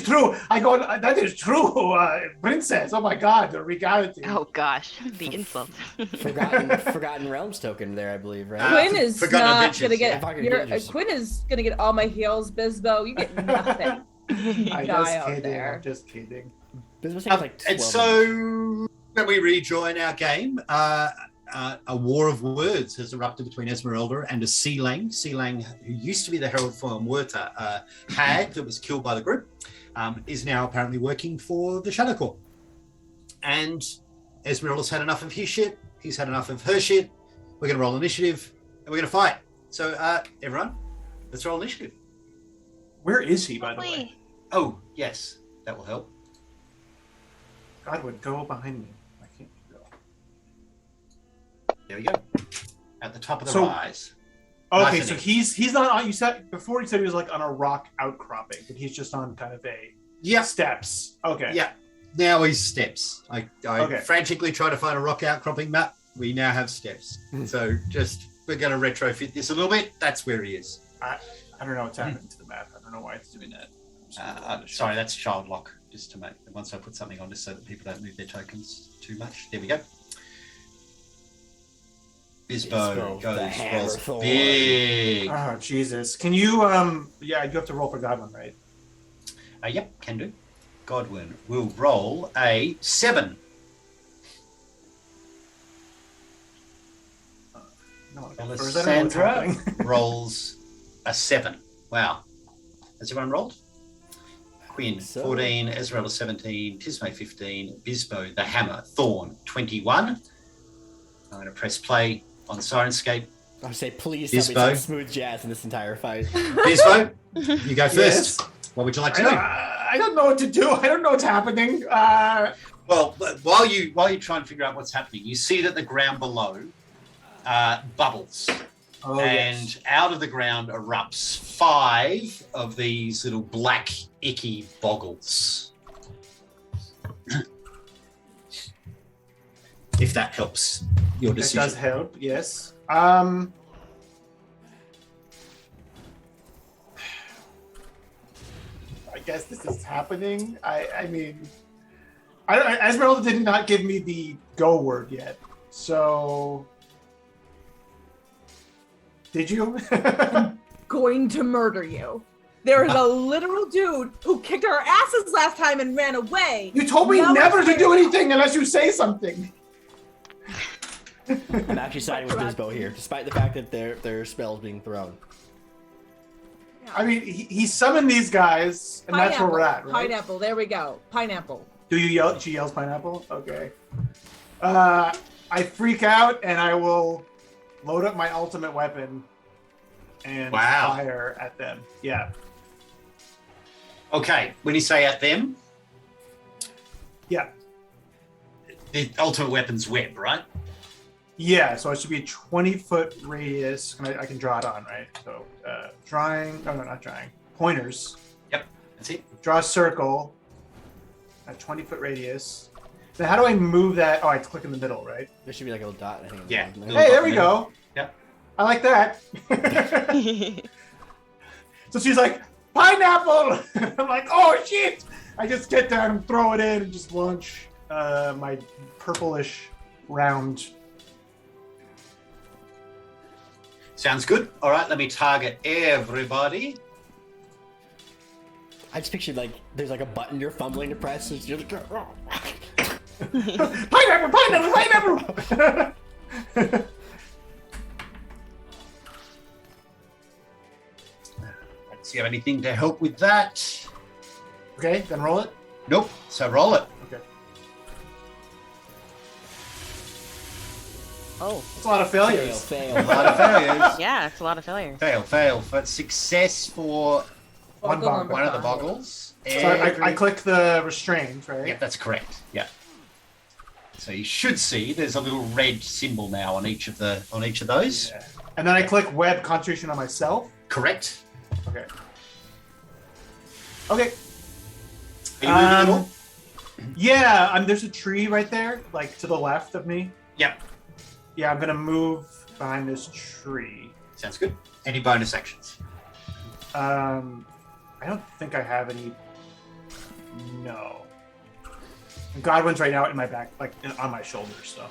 true. That is true, princess. Oh my God, the regality. Oh gosh, the insult. Forgotten Realms token there, I believe, right? Quinn is not gonna get. Quinn is gonna get all my heals, Bisbo. You get nothing. I'm just kidding. And so when we rejoin our game, a war of words has erupted between Esmeralda and a Sea Lang, who used to be the Herald for Muerta, a hag that was killed by the group, is now apparently working for the Shadow Corps. And Esmeralda's had enough of his shit. He's had enough of her shit. We're going to roll initiative, and we're going to fight. So, everyone, let's roll initiative. Where is he, by the way? Oh, yes, that will help. Godwin, go behind me. I can't go. There we go. At the top of the rise. Okay, so he's not on. You said before. You said he was like on a rock outcropping, but he's just on kind of a steps. Okay. Yeah. Now he's steps. I frantically try to find a rock outcropping map. We now have steps. So we're going to retrofit this a little bit. That's where he is. I don't know what's happening to the map. I don't know why it's doing that. Sorry, that's child lock. Just to make once I put something on, just so that people don't move their tokens too much. There we go. Bisbo goes big. Oh Jesus! Can you you have to roll for Godwin, right? Yep, can do. Godwin will roll a 7. Alessandra rolls a 7. Wow. Has everyone rolled? Quinn, So- 14, Esmeralda, 17, Tisme, 15, Bisbo, the Hammer, Thorn, 21. I'm going to press play on Sirenscape. I would say, please tell me Bisbo. some smooth jazz in this entire fight. Bisbo, you go first. Yes. What would you like to do? I don't know what to do. I don't know what's happening. Well, while you try and figure out what's happening, you see that the ground below bubbles. Oh, And out of the ground erupts 5 of these little black, icky boggles. If that helps your It decision. does help, yes. I guess this is happening. I mean, Esmeralda did not give me the go word yet. So, did you? Going to murder you. There is a literal dude who kicked our asses last time and ran away. You told me Now never it's to do anything unless you say something. I'm actually siding with Bisbo here, despite the fact that there are spells being thrown. I mean, he summoned these guys, and that's where we're at, right? Pineapple. There we go. Pineapple. Do you yell? She yells pineapple? Okay. I freak out, and I will load up my ultimate weapon and fire at them. Yeah. Okay, when you say at them, Yeah. the ultimate weapon's web, right? Yeah, so it should be a 20-foot radius. I can draw it on, right? So, drawing. No, not drawing. Pointers. Yep, that's it. Draw a circle. A 20-foot radius. Then how do I move that? Oh, I click in the middle, right? There should be like a little dot, I think. Yeah. Hey, there we go. Yep. I like that. So she's like, pineapple! I'm like, oh, shit! I just get down and throw it in and just launch my purplish round. Sounds good. All right, let me target everybody. I just pictured like there's like a button you're fumbling to press. And you're like, Pineapple! Pineapple! Pineapple! Do you have anything to help with that? Okay, then roll it. Nope. So roll it. Okay. Oh, It's a lot of failures. fail. A lot of failures. yeah, it's a lot of failure. Fail. But success for One boggle. one of the boggles. So I click the restraint, right? Yep, that's correct. Yeah. So you should see there's a little red symbol now on each of those. Yeah. And then I click web concentration on myself. Correct. Okay. Okay. Are you moving at all? Yeah, there's a tree right there, like to the left of me. Yep. Yeah, I'm gonna move behind this tree. Sounds good. Any bonus actions? I don't think I have any. No. Godwin's right now in my back, like on my shoulders. So.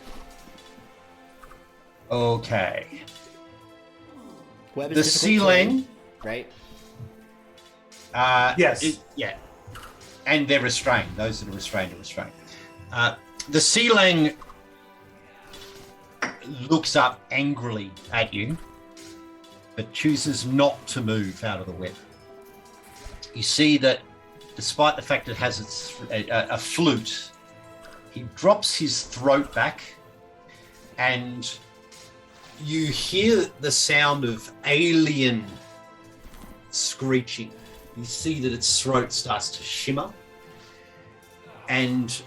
Okay. Web is The difficult ceiling. terrain, right? Yes. Yeah. And they're restrained. Those that are restrained are restrained. The ceiling looks up angrily at you, but chooses not to move out of the web. You see that despite the fact it has a flute, he drops his throat back and you hear the sound of alien screeching. You see that its throat starts to shimmer, and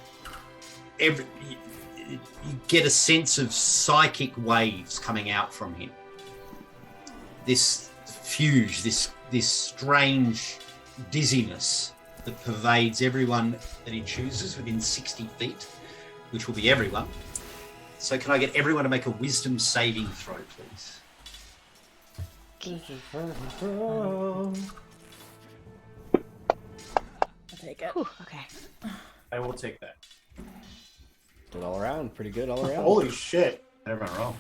you get a sense of psychic waves coming out from him. This fuge, this strange dizziness that pervades everyone that he chooses within 60 feet, which will be everyone. So can I get everyone to make a wisdom saving throw, please? I'll take it. Whew, okay. I will take that. Good all around. Pretty good all around. Holy shit. Everyone roll.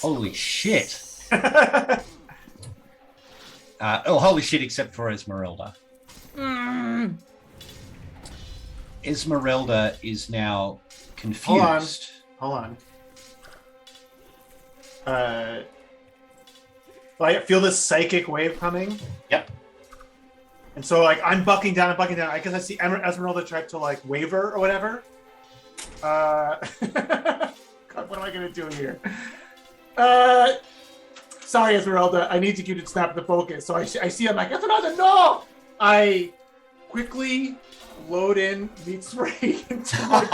Holy shit. Holy shit, except for Esmeralda. Esmeralda is now confused. Hold on. I feel this psychic wave coming. Yep. And so like I'm bucking down. I guess I see Esmeralda try to like waver or whatever. God, what am I gonna do here? Sorry, Esmeralda. I need to get it snap the focus. So I see. I'm like, Esmeralda, no! I quickly load in meat spray into my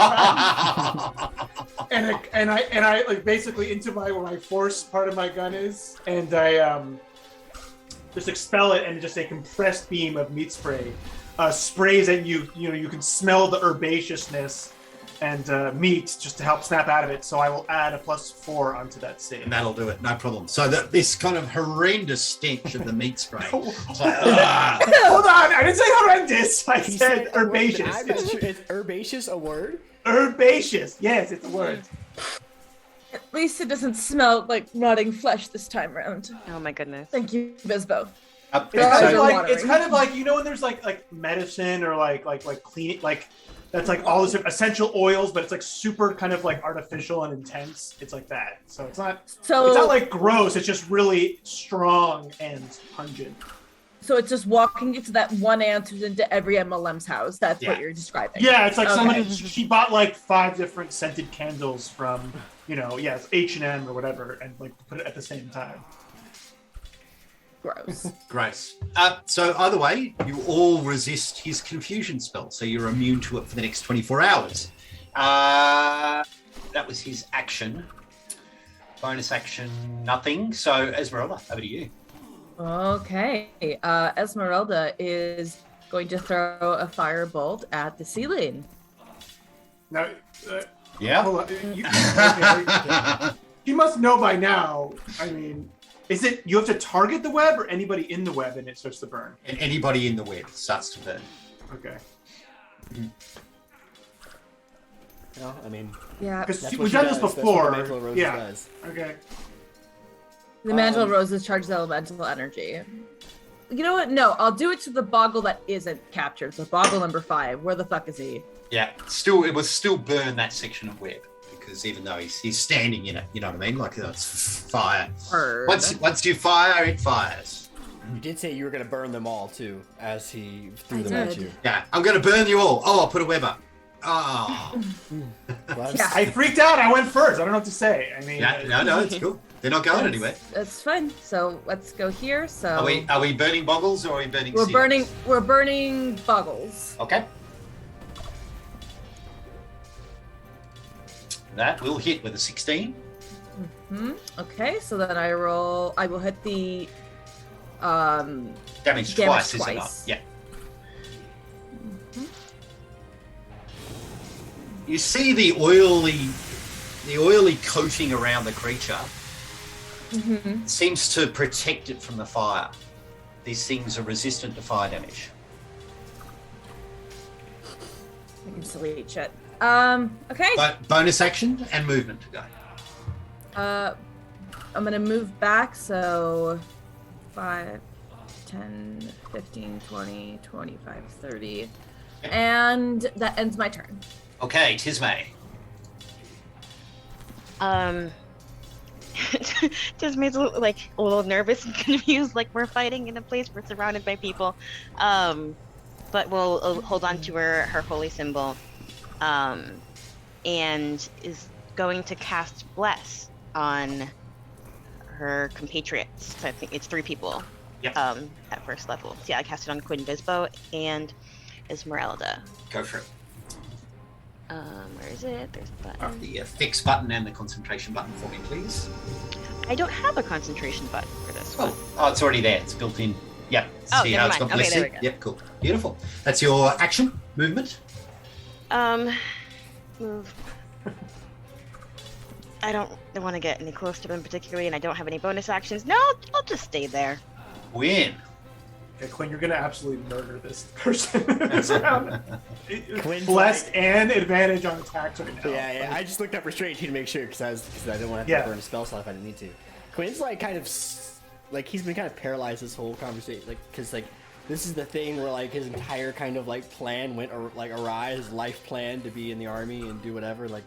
gun, and I like basically into where my force part of my gun is, and I just expel it, and just a compressed beam of meat spray sprays at you. You know, you can smell the herbaceousness and meat just to help snap out of it. So I will add a +4 onto that save. And that'll do it, no problem. So this kind of horrendous stench of the meat spray. Hold on, I didn't say horrendous. I said herbaceous. Is herbaceous a word? Herbaceous. Yes, it's a word. At least it doesn't smell like rotting flesh this time around. Oh my goodness. Thank you, Bisbo. It's kind of like you know when there's like medicine or like clean like that's like all this essential oils, but it's like super kind of like artificial and intense. It's like that. So it's not like gross. It's just really strong and pungent. So it's just walking into that one answer into every MLM's house. That's what you're describing. Yeah, it's like somebody she bought like 5 different scented candles from it's H&M or whatever, and like put it at the same time. Gross. So either way, you all resist his confusion spell, so you're immune to it for the next 24 hours. That was his action. Bonus action, nothing. So Esmeralda, over to you. Okay. Esmeralda is going to throw a firebolt at the ceiling. Now, yeah. Hold on. You must know by now. I mean, is it you have to target the web or anybody in the web and it starts to burn? And anybody in the web starts to burn. Okay. No, I mean, yeah, because we've done this before. Yeah. Okay. The Mantle Roses charges elemental energy. You know what? No, I'll do it to the boggle that isn't captured. So boggle number 5. Where the fuck is he? Yeah, it was still burn that section of web because even though he's standing in it, you know what I mean? Like it's fire. Heard. Once you fire, it fires. You did say you were going to burn them all too, as he threw them at you. Yeah, I'm going to burn you all. Oh, I'll put a web up. Oh. Yeah. I freaked out. I went first. I don't know what to say. I mean, no, it's cool. They're not going anywhere. That's fine. So let's go here. So are we burning boggles or are we burning? We're burning boggles. Okay. That will hit with a 16. Okay, so then I will hit the damage twice, isn't it? Yeah. You see the oily coating around the creature seems to protect it from the fire. These things are resistant to fire damage. I can still eat shit. Okay. But bonus action and movement to go. I'm gonna move back, so 5, 10, 15, 20, 25, 30. And that ends my turn. Okay, Tismay. Tismay's like a little nervous and confused, like we're fighting in a place we're surrounded by people. But we'll hold on to her holy symbol. And is going to cast Bless on her compatriots. So I think it's 3 people. Yep. At first level. So yeah, I cast it on Quinn Bisbo and Esmeralda. Go for it. Where is it? There's a button. The fix button and the concentration button for me, please. I don't have a concentration button for this one. Oh, it's already there. It's built in. Yep. Oh, See never how it's mind. got Okay, there we blessing? go. Yep, cool. Beautiful. That's your action movement. Move. I don't want to get any close to them particularly, and I don't have any bonus actions. No, I'll just stay there. Win. Okay, Quinn, you're gonna absolutely murder this person. This round. Quinn's Blessed and advantage on attacks right now. Yeah. I just looked up restraint to make sure because I didn't want to have to burn a spell slot if I didn't need to. Quinn's like kind of like he's been kind of paralyzed this whole conversation, like because like this is the thing where like his entire kind of like plan went awry. His life plan to be in the army and do whatever. Like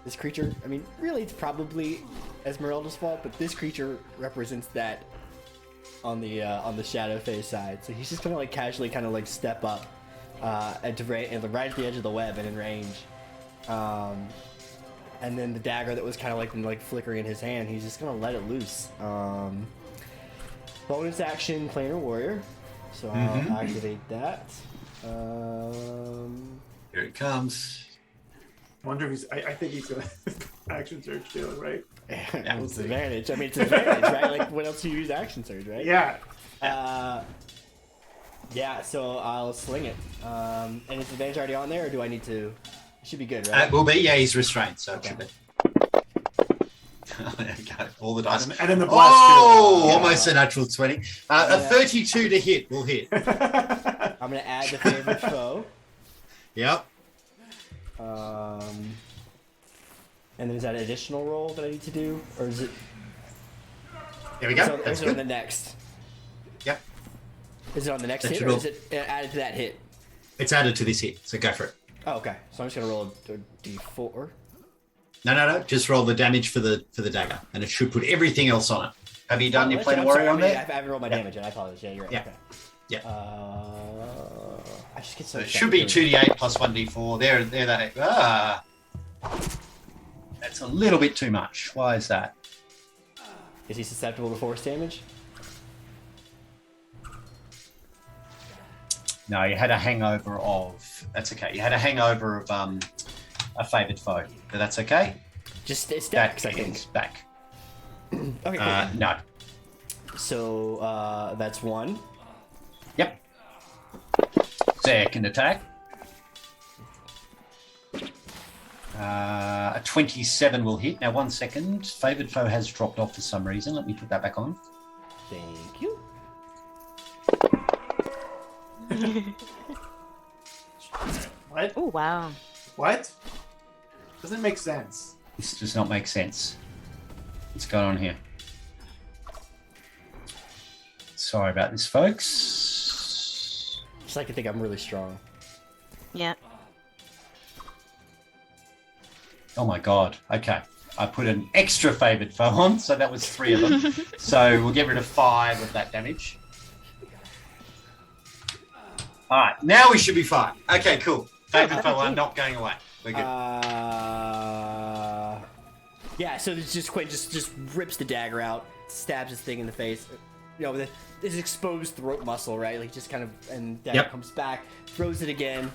this creature, I mean, really, it's probably Esmeralda's fault, but this creature represents that on the Shadow Fey side. So he's just gonna like casually kind of like step up right at the edge of the web and in range. And then the dagger that was kind of like flickering in his hand, he's just gonna let it loose. Bonus action, Planar Warrior. So I'll activate that. Here it comes. I wonder if he's. I think he's gonna action surge too, right? Yeah, it's advantage. I mean, it's advantage, right? Like, what else do you use action surge, right? Yeah. Yeah. So I'll sling it. And is advantage already on there, or do I need to? It should be good, right? It will be. Yeah, he's restrained, so Okay. it should be. There you go. All the dice. And then the blast. Oh, almost a natural 20. A 32 to hit will hit. Too. I'm gonna add the favorite foe. Yep. And then is that an additional roll that I need to do, or is it? There we go. So, That's is it on good. the next? Yep. Is it on the next That hit, should or roll. is it added to that hit? It's added to this hit, so go for it. Oh, okay. So I'm just gonna roll a d4. No. Just roll the damage for the dagger, and it should put everything else on it. Have you done your I'm Planar sorry, Warrior on I there? haven't rolled my damage yet. I apologize. Yeah, you're right. Yeah. Okay. Yeah. I just get So so. it should be 2d8 plus 1d4. There that. That's a little bit too much. Why is that? Is he susceptible to force damage? No, you had a hangover of. That's okay. You had a hangover of a favoured foe. But that's okay. Just it's That dex, I think. is back. Okay. Cool. No. So that's one. Yep. Second attack. A 27 will hit. Now, 1 second. Favoured foe has dropped off for some reason. Let me put that back on. Thank you. What? Oh wow. What? Doesn't make sense. This does not make sense. What's going on here? Sorry about this, folks. Just like to think I'm really strong. Yeah. Oh my god. Okay. I put an extra favoured foe on, so that was 3 of them. So we'll get rid of 5 of that damage. Alright, now we should be fine. Okay, cool. Favoured foe are not going away. We're good. Yeah, so it's just Quinn just rips the dagger out, stabs this thing in the face. You know, with his exposed throat muscle, right? Like just kind of, and dagger Yep. comes back, throws it again.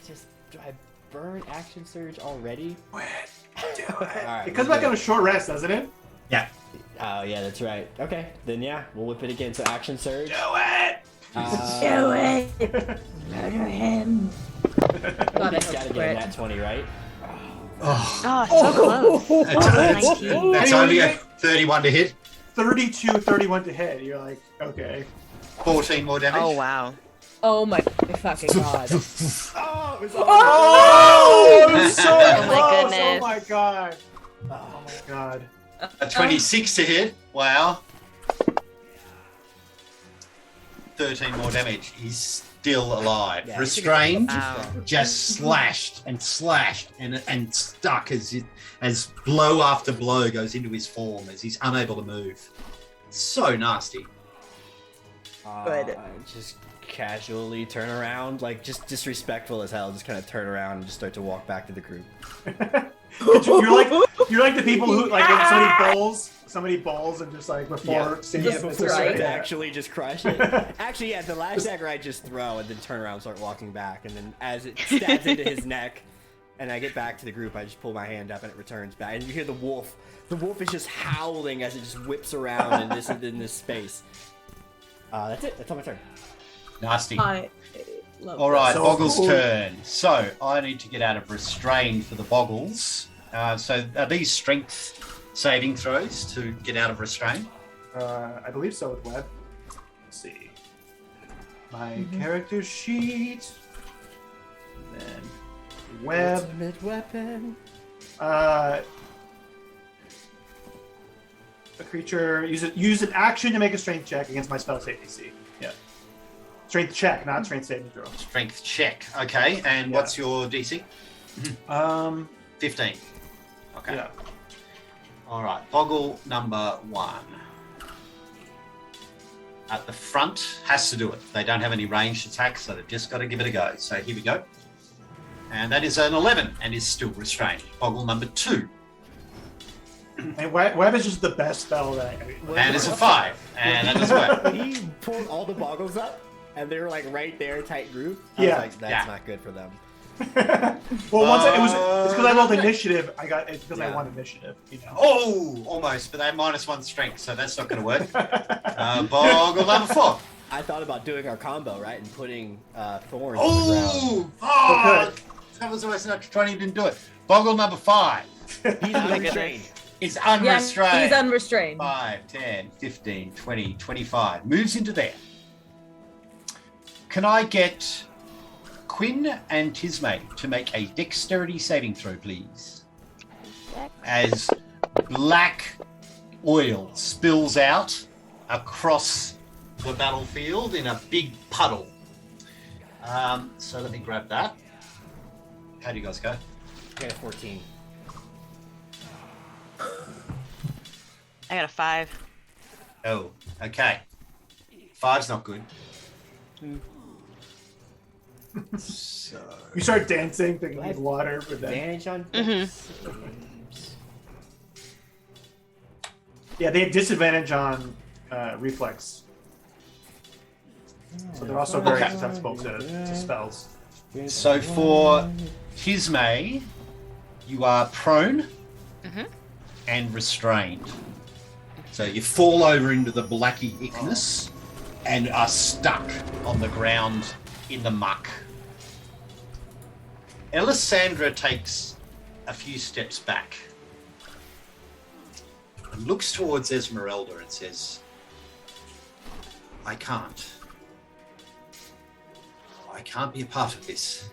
Just do I burn action surge already? What? Do it. Alright, It comes we'll back do on a short rest, doesn't it? Yeah. Oh yeah, that's right. Okay, then yeah, we'll whip it again. So action surge. Do it. Do it. Murder him. God, I He's hope gotta to get in crit. that 20, right? Oh, Oh, so close. 19. that's only a 31 to hit. 32, 31 to hit. You're like, okay. 14 more damage. Oh wow. Oh my fucking god. Oh, it was Oh, it was so Oh my close. goodness. Oh my god. Oh my god. A 26 to hit. Wow. 13 more damage. He's still alive. Yeah, Restrained, Wow. just slashed and stuck as blow after blow goes into his form as he's unable to move. So nasty. Good. Just casually turn around, like just disrespectful as hell. Just kind of turn around and just start to walk back to the group. You're like the people who like when somebody bowls and just like before seeing Just it, right. To actually just crush it. Actually, yeah, the last dagger I just throw and then turn around and start walking back, and then as it stabs into his neck, and I get back to the group, I just pull my hand up and it returns back, and you hear the wolf. The wolf is just howling as it just whips around in this space. That's it. That's on my turn. Nasty. I love All right, So Boggle's cool. turn. So I need to get out of restrain for the Boggles. So are these strength saving throws to get out of restrain? I believe so with web. Let's see. My character sheet. Then web. Ultimate weapon. A creature use an action to make a strength check against my spell save DC. Yeah. Strength check, not strength saving throw. Strength check. Okay, and Yeah. what's your DC? 15. Okay. Yeah. All right, Boggle number 1. At the front has to do it. They don't have any ranged attacks, so they've just got to give it a go. So here we go. And that is an 11 and is still restrained. Boggle number 2. And web is just the best spell that And it's a 5. And that doesn't work. When he pulled all the boggles up, and they were like right there, tight group. I Yeah. was like, that's not good for them. Well, once it's because I rolled initiative. It's because I Yeah. won initiative. You know. Oh, almost, but they have -1 strength, so that's not going to work. Boggle number 4. I thought about doing our combo, right, and putting thorns on the ground. Oh, that was always not trying, didn't do it. Boggle number 5 He's unrestrained. is Yeah, unrestrained. he's unrestrained. 5, 10, 15, 20, 25. Moves into there. Can I get Quinn and Tismay to make a dexterity saving throw, please? As black oil spills out across the battlefield in a big puddle. So let me grab that. How do you guys go? I got a 14. I got a 5. Oh, okay. 5's not good. So You start dancing, thinking of water, but then Advantage on yeah, they have disadvantage on reflex, so they're also very Okay. susceptible to spells. So for Tismay, you are prone and restrained. So you fall over into the blacky ichneus and are stuck on the ground in the muck. Elisandra takes a few steps back and looks towards Esmeralda and says, I can't be a part of this.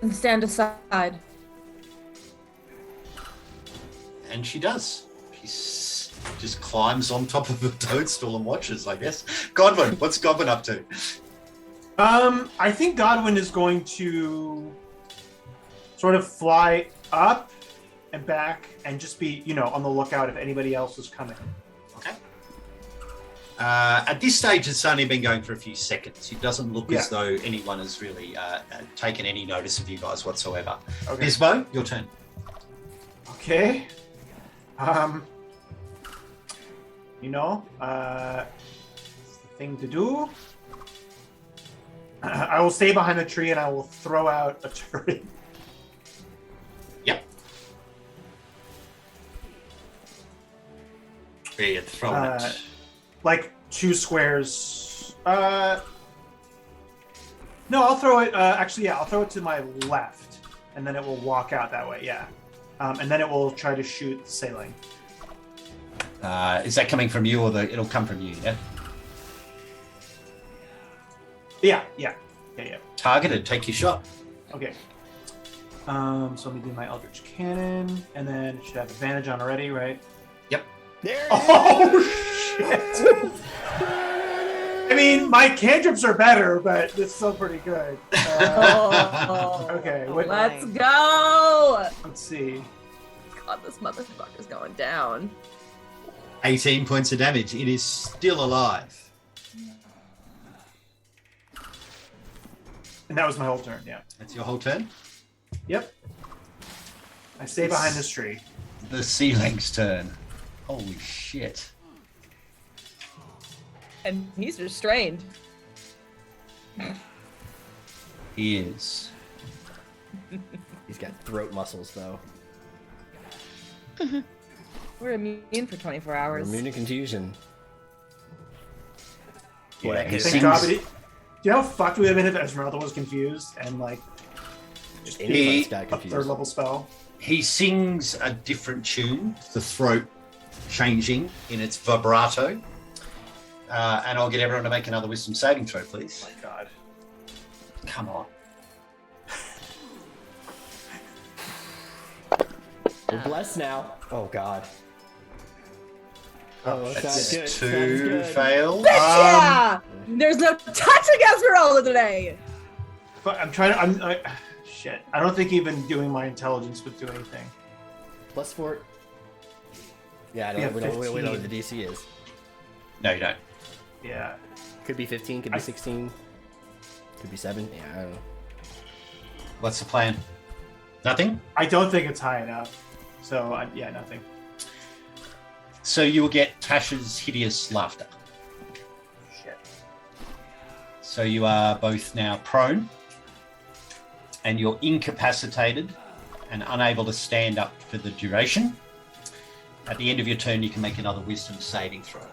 And stand aside. And she does. She just climbs on top of the toadstool and watches, I guess. Godwin, what's Godwin up to? I think Godwin is going to sort of fly up and back and just be, on the lookout if anybody else is coming. Okay. At this stage, it's only been going for a few seconds. It doesn't look as though anyone has really taken any notice of you guys whatsoever. Okay. Bisbo, your turn. Okay. It's the thing to do. I will stay behind the tree and I will throw out a turret. Yep. Where you throw it? Like 2 squares. No, I'll throw it. I'll throw it to my left, and then it will walk out that way. Yeah, and then it will try to shoot the sailing. Is that coming from you, or it'll come from you? Yeah. Yeah. Targeted. Take your shot. Okay. So let me do my Eldritch Cannon, and then it should have advantage on already, right? Yep. There. Oh shit! I mean, my cantrips are better, but it's still pretty good. Okay, Let's go. let's see. God, this motherfucker's going down. 18 points of damage. It is still alive. And that was my whole turn. Yeah. That's your whole turn. Yep. I stay behind this tree. The ceiling's turn. Holy shit. And he's restrained. He is. He's got throat muscles, though. We're immune for 24 hours. Immune to contusion. Yeah, he Thank sings, God, do you know how fucked we would have been if Esmeralda was confused and just Anybody's got a confused. 3rd level spell? he sings a different tune, the throat changing in its vibrato. And I'll get everyone to make another wisdom saving throw, please. Oh my God. Come on. We're blessed now. Oh, God. Oh, That's sounds good. 2 fails. Yeah! There's no touching Esmeralda today! But I'm trying to. Shit. I don't think even doing my intelligence would do anything. +4. Yeah, We have we don't know 15. what the DC is. No, you don't. Yeah. Could be 15, could be 16, could be 7. Yeah, I don't know. What's the plan? Nothing? I don't think it's high enough. So, yeah, nothing. So you will get Tasha's hideous laughter. Shit. So you are both now prone, and you're incapacitated and unable to stand up for the duration. At the end of your turn, you can make another wisdom saving throw. So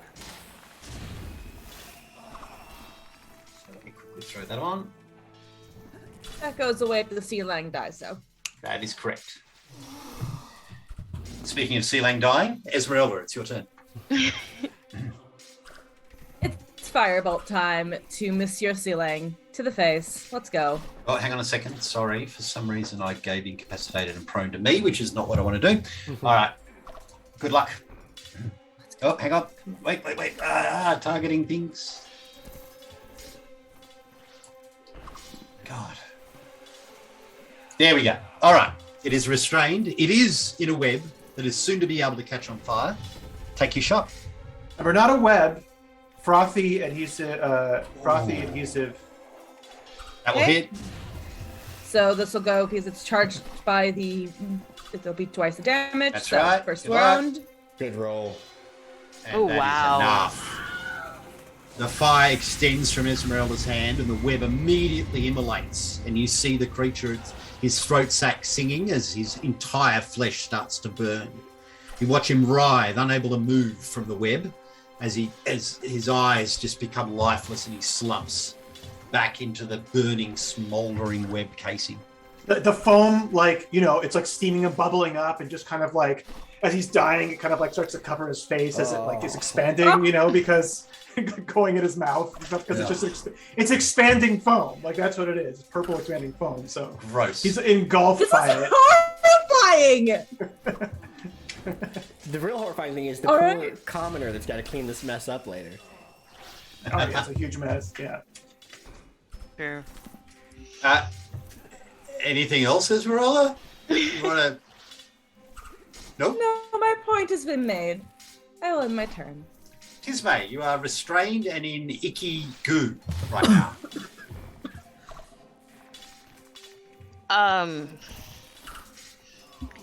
let me quickly throw that on. That goes away if the sea lang dies, though. That is correct. Speaking of Sealang dying, Esmeralda, it's your turn. It's firebolt time to Monsieur Sealang. To the face. Let's go. Oh, hang on a second. Sorry. For some reason, I gave incapacitated and prone to me, which is not what I want to do. All right. Good luck. Oh, hang on. Wait. Targeting things. God. There we go. All right. It is restrained. It is in a web that is soon to be able to catch on fire. Take your shot. Remember, not a web. Frothy adhesive. Adhesive. That will Okay. hit. So this will go because it's charged by the. It'll be twice the damage. That's so right. First Good luck. round. Good roll. And Oh, that is wow. enough. The fire extends from Esmeralda's hand and the web immediately immolates. And you see the creature, his throat sac singing as his entire flesh starts to burn. You watch him writhe, unable to move from the web, as his eyes just become lifeless and he slumps back into the burning, smouldering web casing. The foam, like, it's like steaming and bubbling up, and just kind of like, as he's dying, it kind of like starts to cover his face as it like is expanding, because going in his mouth, because it's just it's expanding foam. Like, that's what it is. It's purple expanding foam. So Gross. he's engulfed This by is it. horrifying. The real horrifying thing is the All poor right. commoner that's got to clean this mess up later. Oh, yeah, it's a huge mess. Yeah. True. Anything else, Esmeralda? You want to... Nope. No, my point has been made. I will end my turn. Tismay, you are restrained and in icky goo right now.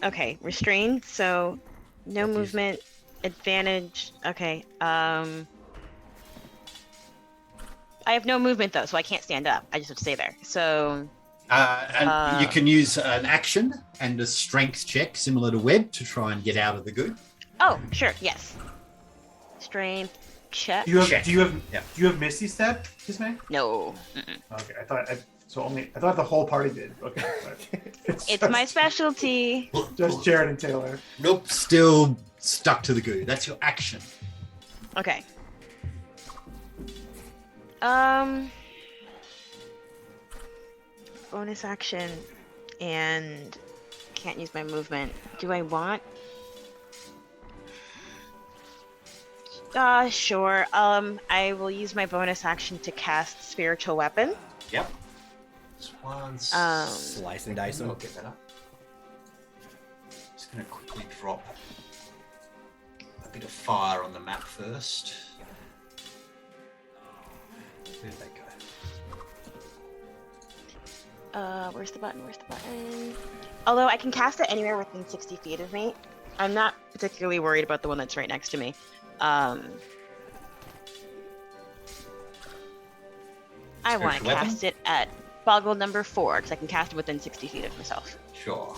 Okay, restrained, so no movement, advantage. Okay. I have no movement though, so I can't stand up. I just have to stay there. So And you can use an action and a strength check similar to Webb to try and get out of the goo. oh, sure, yes. Strength check. Do you Check. have Misty Step, Kismay? No. Mm-mm. Okay, I thought the whole party did. Okay, but It's my specialty. just Jared and Taylor. Nope, still stuck to the goo. That's your action. Okay. Bonus action, and can't use my movement. Do I want? Sure. I will use my bonus action to cast Spiritual Weapon. Yep. Just one. Slice and dice I'll them. get that up. Just gonna quickly drop a bit of fire on the map first. Where'd they go? Where's the button? Where's the button? Although I can cast it anywhere within 60 feet of me. I'm not particularly worried about the one that's right next to me. I want to Spiritual weapon? cast it at Boggle number 4, because I can cast it within 60 feet of myself. Sure.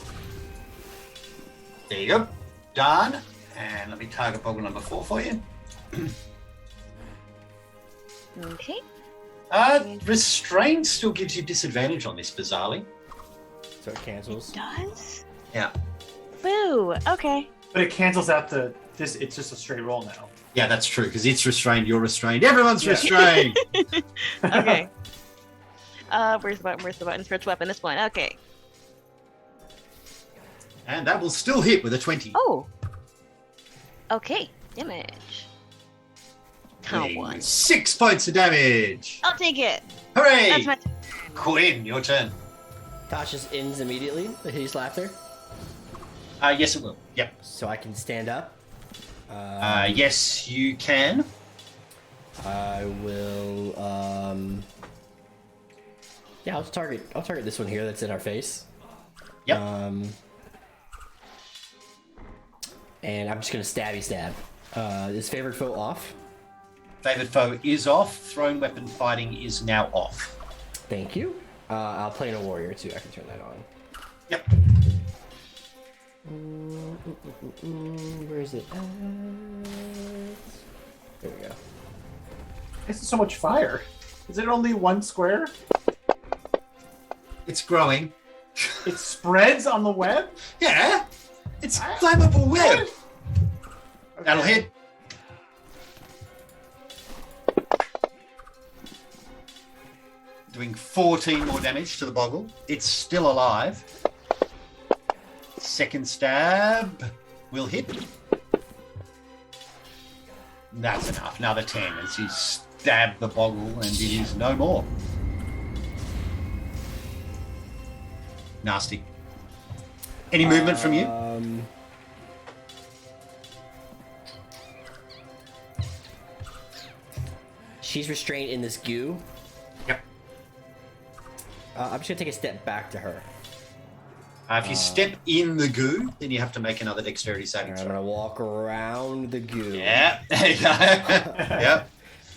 There you go. Done. And let me target boggle number 4 for you. Okay. Restrain still gives you disadvantage on this, bizarrely. So it cancels. Does? Yeah. Boo! Okay. But it cancels out this. It's just a straight roll now. Yeah, that's true, because it's restrained, you're restrained. Everyone's Yeah. restrained! Okay. Where's the button? Where's the button? Spiritual weapon, this one. Okay. And that will still hit with a 20. Oh! Okay. Damage. Oh, Doing one. 6 points of damage! I'll take it! Hooray! That's my... Quinn, your turn. Tasha's ends immediately. The hideous laughter. Yes, it will. Yep. So I can stand up. Yes, you can. I will. Yeah, I'll target this one here. That's in our face. Yep. And I'm just gonna stabby stab. Is favored foe off? Favored foe is off. Thrown weapon fighting is now off. Thank you. I'll play in a warrior too. I can turn that on. Yep. Where is it? There we go. This is so much fire. Is it only one square? It's growing. It spreads on the web? Yeah. It's flammable web. Okay. That'll hit. Doing 14 more damage to the boggle. It's still alive. Second stab will hit. That's enough. Another 10 as you stab the boggle and it is no more. Nasty. Any movement from you? She's restrained in this goo. Yep. I'm just gonna take a step back to her. If you step in the goo, then you have to make another dexterity saving I'm throw. gonna walk around the goo. Yeah, there you go. Yep.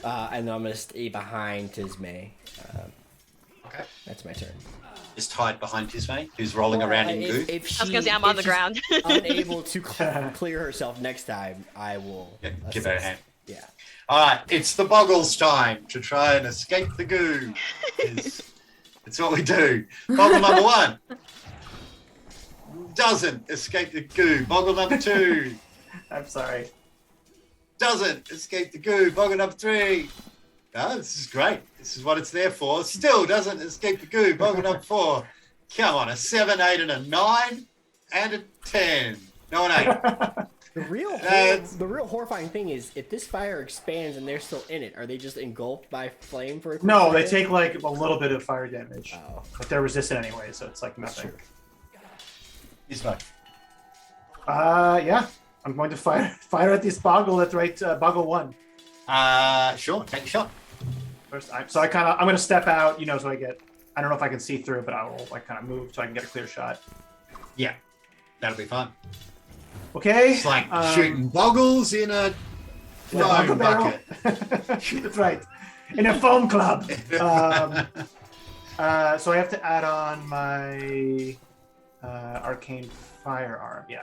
And then I'm gonna stay behind Tismay. Okay. That's my turn. Just hide behind Tismay, who's rolling around in goo. If I was gonna say I'm on the ground. unable to clear herself next time, I will Yeah, give her a hand. Yeah. All right, it's the boggle's time to try and escape the goo. It's what we do. Boggle number 1 doesn't escape the goo. Boggle number 2 I'm sorry. doesn't escape the goo. Boggle number 3. Oh, this is great. This is what it's there for. Still doesn't escape the goo. Boggle number 4. Come on, a 7, 8, and a 9, and a 10. No, an 8. The real horrifying thing is if this fire expands and they're still in it, are they just engulfed by flame for a quick No, they second? take like a little bit of fire damage. Oh. But they're resistant anyway, so it's like nothing. He's fine. Yeah. I'm going to fire at this boggle at right boggle 1. Sure, take a shot. First, I'm gonna step out, so I don't know if I can see through, but I will like kind of move so I can get a clear shot. Yeah, that'll be fun. Okay. It's like shooting boggles in a boggle foam barrel. bucket. That's right. In a foam club. So I have to add on my arcane firearm. Yeah.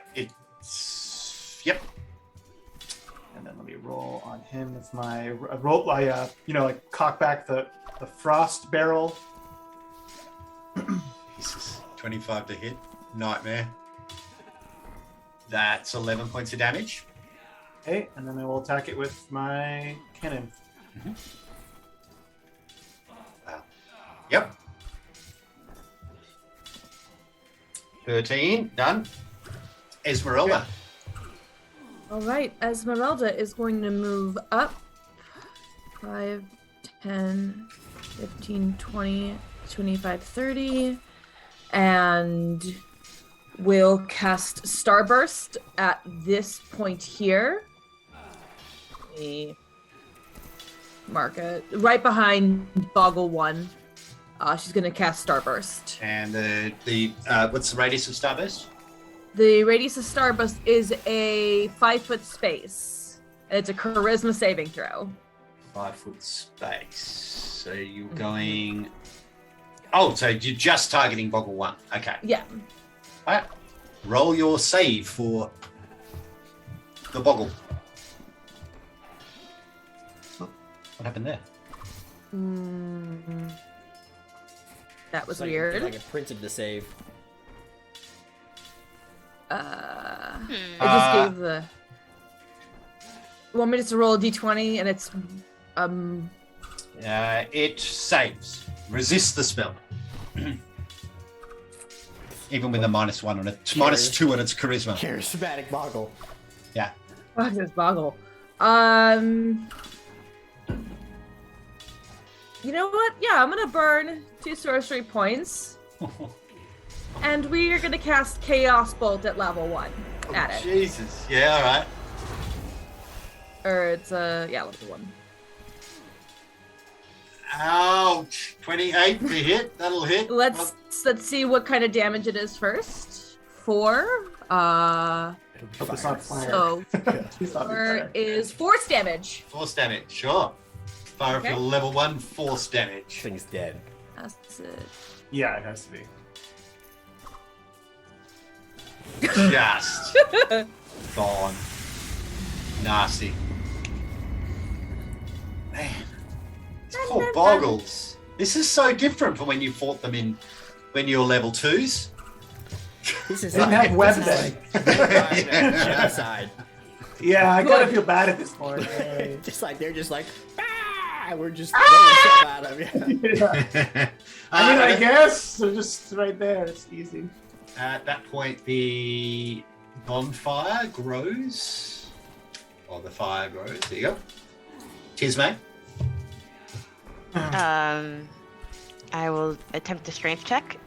Yep. And then let me roll on him with my roll. I like cock back the frost barrel. Jesus. 25 to hit. Nightmare. That's 11 points of damage. Okay, and then I will attack it with my cannon. Wow. Yep. 13. Done. Esmeralda. All right, Esmeralda is going to move up 5, 10, 15, 20, 25, 30, and will cast Starburst at this point here. Let me mark it. Right behind Boggle 1. She's going to cast Starburst. And the what's the radius of Starburst? The radius of Starburst is a 5-foot space. It's a charisma saving throw. 5-foot space. So you're going... Oh, so you're just targeting Boggle 1. Okay. Yeah. All right. Roll your save for the Boggle. Oh, what happened there? That was Like- weird. Like it printed the save. I just gave the. You want me just to roll a d20 and it's It saves. Resist the spell. Even with a -1 on it. -2 on its charisma. Charismatic boggle. Yeah. fuck this boggle. You know what? Yeah, I'm gonna burn 2 sorcery points. And we are gonna cast Chaos Bolt at level 1 at it. Jesus. Yeah, all right. Or it's level 1. Ouch! 28 to hit. That'll hit. Let's see what kind of damage it is first. 4. Hope it's not fire. So Please not be 4 fire. is force damage. Force damage. Sure. Fire Okay. for level 1 force damage. Thing's dead. That's it. Yeah, it has to be. Just gone. Nasty. Man, these poor boggles. This is so different from when you fought them when you're level 2s. This is They didn't have web this is day. genocide. Yeah, I gotta feel bad at this point. Just like they're just like, ah! We're just throwing stuff at them. Yeah. I mean, I guess they're just right there. It's easy. At that point, the bonfire grows. Or the fire grows. There you go. Tismay. I will attempt a strength check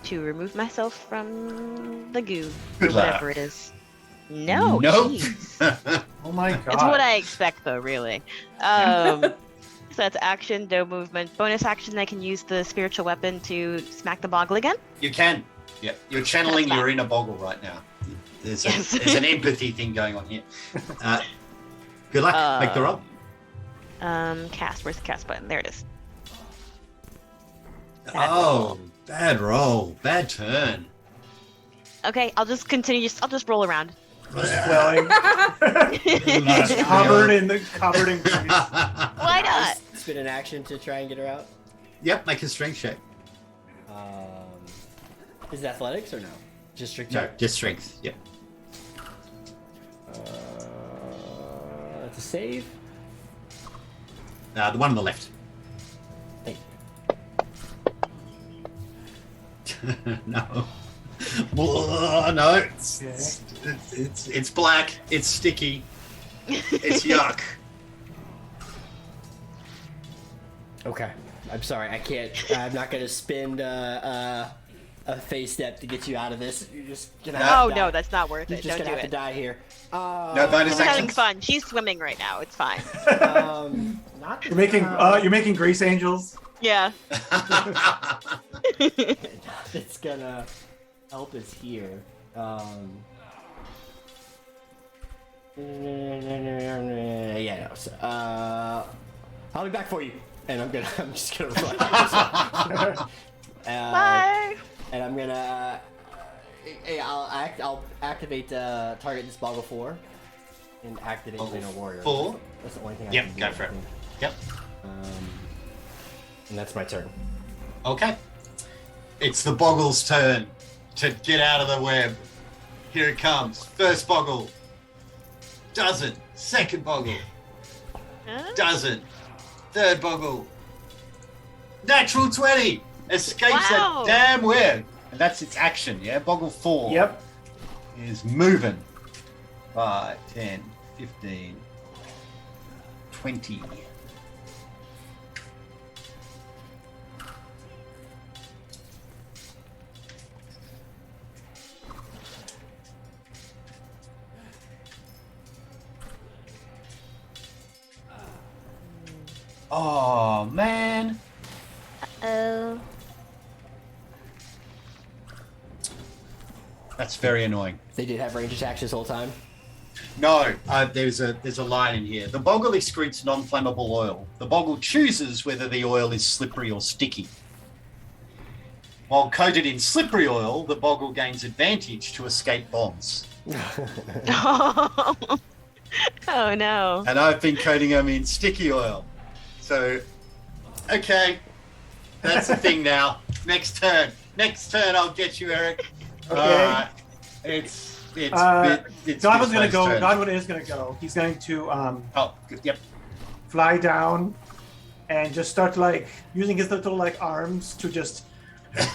to remove myself from the goo, Good or whatever luck. it is. No, Nope. jeez. Oh my god. It's what I expect, though, really. So that's action, no movement. Bonus action, I can use the spiritual weapon to smack the boggle again. You can. Yeah, you're channeling That's your fine. inner boggle right now. There's, Yes. there's an empathy thing going on here. Good luck. Make the roll. Cast. Where's the cast button? There it is. Oh, bad roll. Bad turn. Okay, I'll just continue. I'll just roll around. Swelling. Just covered in grease. Why not? Spin an action to try and get her out. Yep, make a strength check. Is it athletics or no? Just strict No, check? just strength. Yep. That's a save. The one on the left. Thank No. No, it's black. It's sticky. It's yuck. Okay. I'm sorry. I can't. I'm not gonna spend a phase step to get you out of this. You're just gonna. Have Oh to no, die. that's not worth You're it. just Don't gonna do have it. to die here. No bonus She's having actions. fun. She's swimming right now. It's fine. Not You're making grease angels. Yeah. It's gonna help us here. Yeah, no. So, I'll be back for you, and I'm just gonna run. Bye. And I'm gonna. I'll activate target this boggle 4, and activate Boggle Inner Warrior. 4? That's the only thing I Yep, can do. go for it. Yep. And that's my turn. Okay. It's the boggle's turn to get out of the web. Here it comes. First boggle. Doesn't. Second boggle. Huh? Doesn't. Third boggle. Natural 20. Escapes Wow. that damn web. And that's its action, yeah? Boggle 4 Yep. is moving. 5, 10, 15, 20. Oh, man. Oh. That's very annoying. They did have range attacks this whole time. No, there's a line in here. The boggle excretes non-flammable oil. The boggle chooses whether the oil is slippery or sticky. While coated in slippery oil, the boggle gains advantage to escape bombs. Oh no. And I've been coating them in sticky oil. So, okay, that's the thing now. Next turn, I'll get you, Eric. Okay. It's Godwin's gonna Bismay's go. turn. Godwin is gonna go. He's going to Oh, good, yep. fly down and just start like using his little like arms to just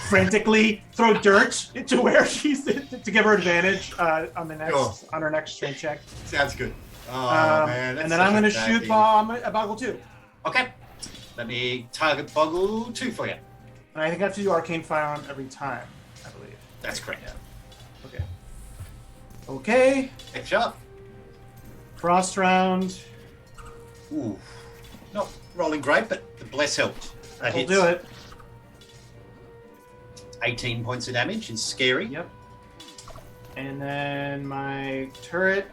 frantically throw dirt into where she's to give her advantage on the next Sure. on her next strength check. Sounds good. Oh man, that's and then I'm such gonna a bad shoot feeling. a Boggle 2. Okay, let me target Boggle 2 for you. And I think I have to do Arcane Firearm every time, I believe. That's correct. Okay. Okay. Next shot. Frost round. Ooh. Not rolling great, but the bless helped. That We'll hits. do it. 18 points of damage is scary. Yep. And then my turret.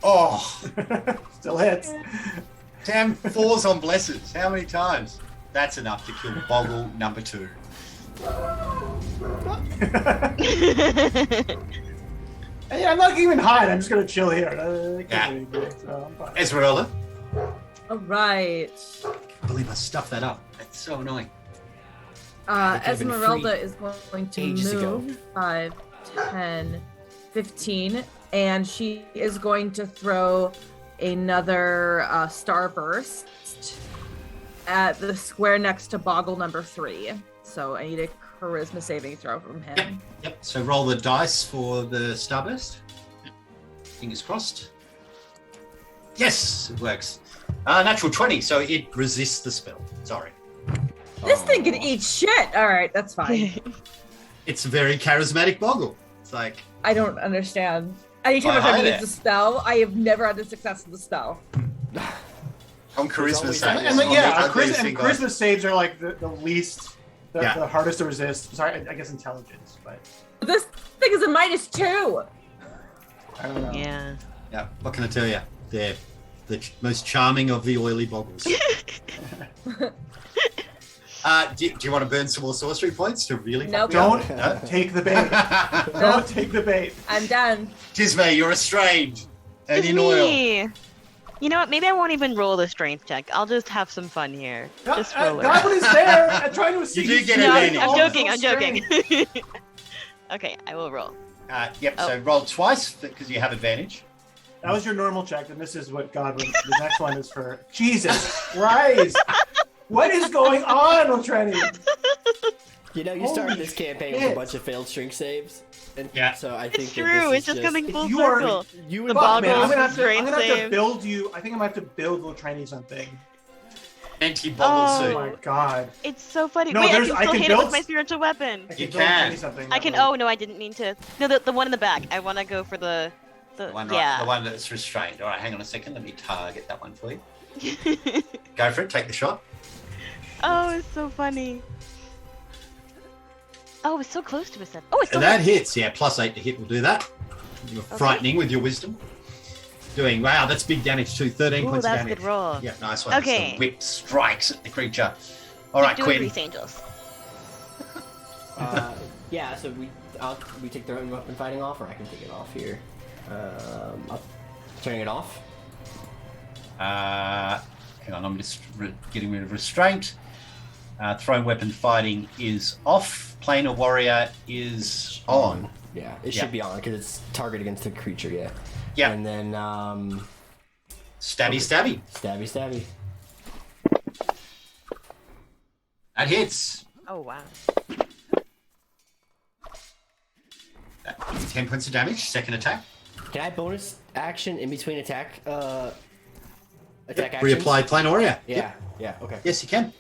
Oh, Still hits. damn 4s on blesses. How many times? That's enough to kill Boggle number 2. Hey, I'm not even hide. I'm just gonna chill here. I can't Yeah. do anything, so I'm fine. Esmeralda. All right. I believe I stuffed that up. That's so annoying. It could've been Esmeralda free is going to ages ago. move 5, 10, 15, and she is going to throw another starburst at the square next to Boggle number 3. So I need a charisma saving throw from him. Yep. So roll the dice for the starburst. Fingers crossed. Yes, it works. Natural 20, so it resists the spell. Sorry. This thing can eat shit. All right, that's fine. It's a very charismatic Boggle. It's like, I don't understand. Anytime I've Why ever hide used a spell, I have never had a success with the spell. on charisma always- saves. And on yeah, the ugliest thing going. charisma saves are like the least, Yeah. the hardest to resist. Sorry, I guess intelligence, but But this thing is a -2. I don't know. Yeah. Yeah, what can I tell you? They're the most charming of the oily Boggles. Do you want to burn some more sorcery points to really? Nope. Don't No? take the bait. Don't take the bait. I'm done. Tisme, you're restrained. And It's in oil. me. You know what? Maybe I won't even roll the strength check. I'll just have some fun here. Just roll it. Goblin is there. I'm trying to see. You do get No, advantage. I'm all joking. so I'm joking. strange. Okay, I will roll. Yep, Oh. so roll twice because you have advantage. That was your normal check, and this is what Godwin. The next one is for Jesus Christ. What is going on, Otreni? You know, you Holy started this campaign with shit. a bunch of failed strength saves, and Yeah. so I think It's that true. This It's is just coming full you are- circle. You The and Fuck, man, I'm Boggles, gonna have to, strength I'm gonna have to save. build you. I think I'm gonna have to build Otreni something. Anti-Boggle Oh. Oh suit. my god. It's so funny. No, Wait, I there's- can I still can hit it with build- my spiritual weapon. I You build can. Otreni something. I can. Oh no, I didn't mean to. No, the one in the back. I want to go for the. The one, Yeah. the one that's restrained. All right, hang on a second. Let me target that one for you. Go for it. Take the shot. Oh, it's so funny. Oh, it's so close to a 7. Oh, it's so And that hits. Yeah, +8 to hit will do that. You're frightening with your wisdom. Doing, wow, that's big damage too. 13 Ooh, points of that's a damage. good roll. Yeah, nice one. Okay. So the whip strikes at the creature. All right, Keep doing Quinn. Grease Angels. Yeah, so we take the weapon fighting off, or I can take it off here. I'm turning it off. Hang on, I'm just getting rid of restraint. Thrown weapon fighting is off. Planar warrior is on. Yeah, it Yeah. should be on because it's target against the creature. Yeah. Yeah. And then Stabby, stabby. stabby, stabby. That hits. Oh wow. 10 points of damage. Second attack. Can I bonus action in between attack? Attack actions? Reapply planar warrior. Yeah. Yep. Yeah. Okay. Yes, you can.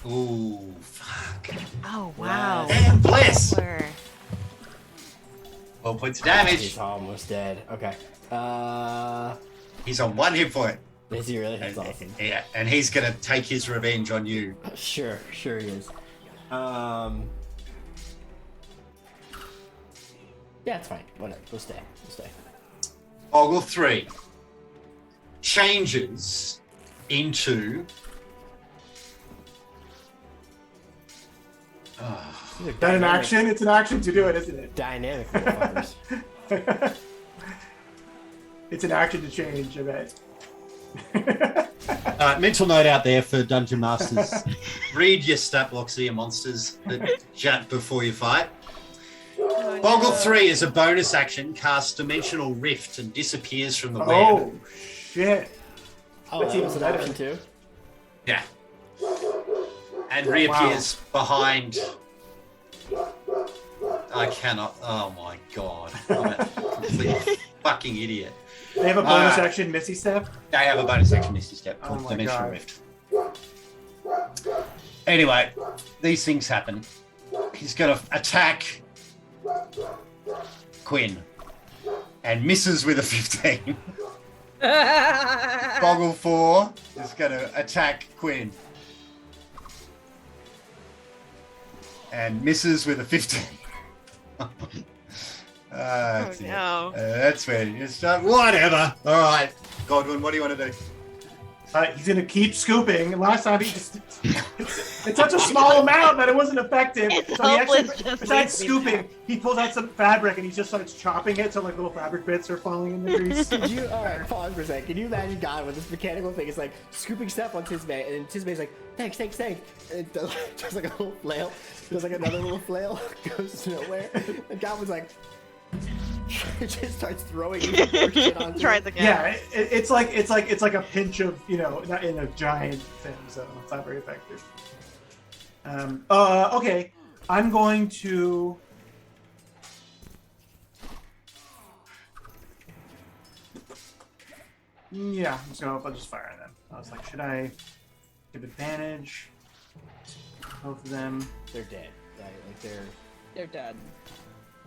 Ooh, fuck. Oh wow. And bless. Blur. 12 points of He's damage. almost dead. Okay. He's on 1 hit point. Is he really? And, That's awesome. yeah, and he's gonna take his revenge on you. Sure he is. Yeah, it's fine. Whatever. We'll stay. Ogle 3 changes into These are Is that an dynamic- action? It's an action to do it, isn't it? Dynamic modifiers. It's an action to change, I bet. mental note out there for Dungeon Masters. Read your stat blocks of your monsters that before you fight. Oh, Boggle no. 3 is a bonus action, casts Dimensional Rift and disappears from the web. Oh, shit. Oh, That's that even was an better. option too. Yeah. And reappears behind. I cannot. Oh my god. I'm a complete fucking idiot. They have a bonus action Misty Step? They have a bonus action Misty Step Oh called my Dimensional God. Rift. Anyway, these things happen. He's going to attack Quinn and misses with a 15. Boggle 4 is going to attack Quinn and misses with a 15. Oh That's no. that's where you start. Whatever. All right, Godwin, what do you want to do? He's gonna keep scooping. Last time he just it's such a small amount that it wasn't effective. It's So he hopeless, actually, just besides leave me scooping, he pulls out some fabric and he just starts chopping it so like little fabric bits are falling in the grease. All right, pause for a second. Can you imagine God with this mechanical thing? It's like scooping stuff on Tismay, and then Tismay's like, thanks. And it does like a little flail. Does like another little flail, goes nowhere. And God was like, it just starts throwing shit on. Tries again. Yeah, it's like a pinch of not in a giant thing, so it's not very effective. Okay, I'm going to. Yeah, I'll just fire them. I was like, should I give advantage? Both of them. They're dead. Right? Like They're dead.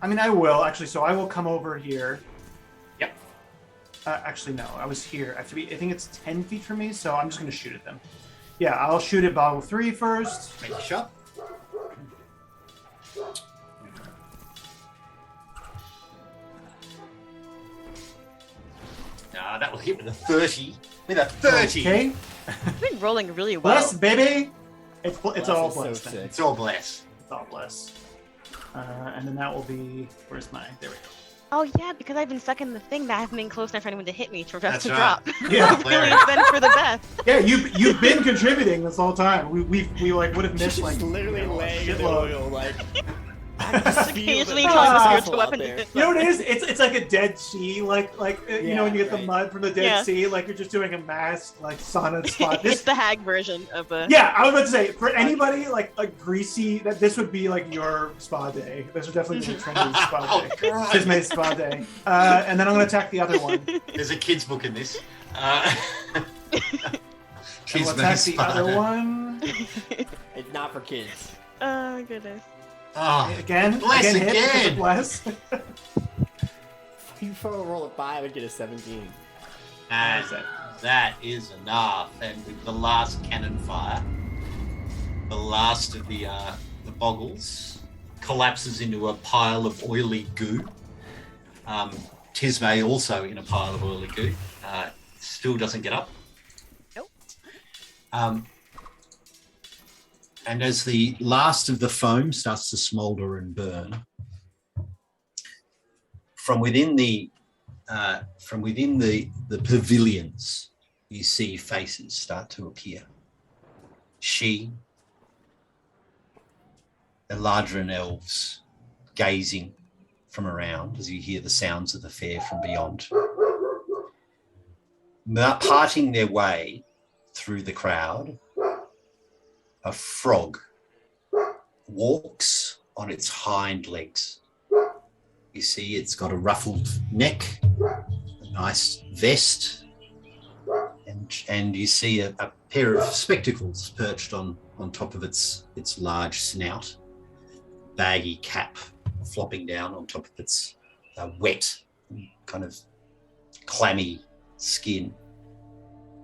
I mean, I will actually. So I will come over here. Yep. Actually, no. I was here. I think it's 10 feet from me, so I'm just going to shoot at them. Yeah, I'll shoot at Boggle 3 first. Make a shot. That will hit with a 30. With a 30. Okay. You've been rolling really well. Bless, baby. It's all is so bless. sick. It's all bless. It's all bless. And then that will be. Where's mine? There we go. Oh yeah, because I've been stuck in the thing that hasn't been close enough for anyone to hit me for us That's to right. drop. Yeah. Really, it's been for the best. Yeah, you've been contributing this whole time. We like would have missed She's like literally a laying in the shitload. oil, like. Occasionally the telling the awful spiritual weapon to hit You know what it is? It's like a dead sea, like you know when you get the right. mud from the dead Yeah. sea, like you're just doing a mass like sauna spot. It's the hag version of a. Yeah, I was about to say for anybody like a greasy that this would be like your spa day. This would definitely be Trinity's spa day. Tismay's spa day. And then I'm gonna attack the other one. There's a kid's book in this. And we'll attack the other one. It's not for kids. Oh my goodness. Oh, Again, Bless hit because again. of bless. You roll a 5 and get a 17. and that is enough. And with the last cannon fire, the last of the boggles collapses into a pile of oily goo. Tismay also in a pile of oily goo. Still doesn't get up. Nope. And as the last of the foam starts to smoulder and burn, from within the pavilions, you see faces start to appear. She, Eladrin elves, gazing from around as you hear the sounds of the fair from beyond. Parting their way through the crowd, a frog walks on its hind legs. You see it's got a ruffled neck, a nice vest, and you see a pair of spectacles perched on top of its large snout, baggy cap flopping down on top of its wet, kind of clammy skin.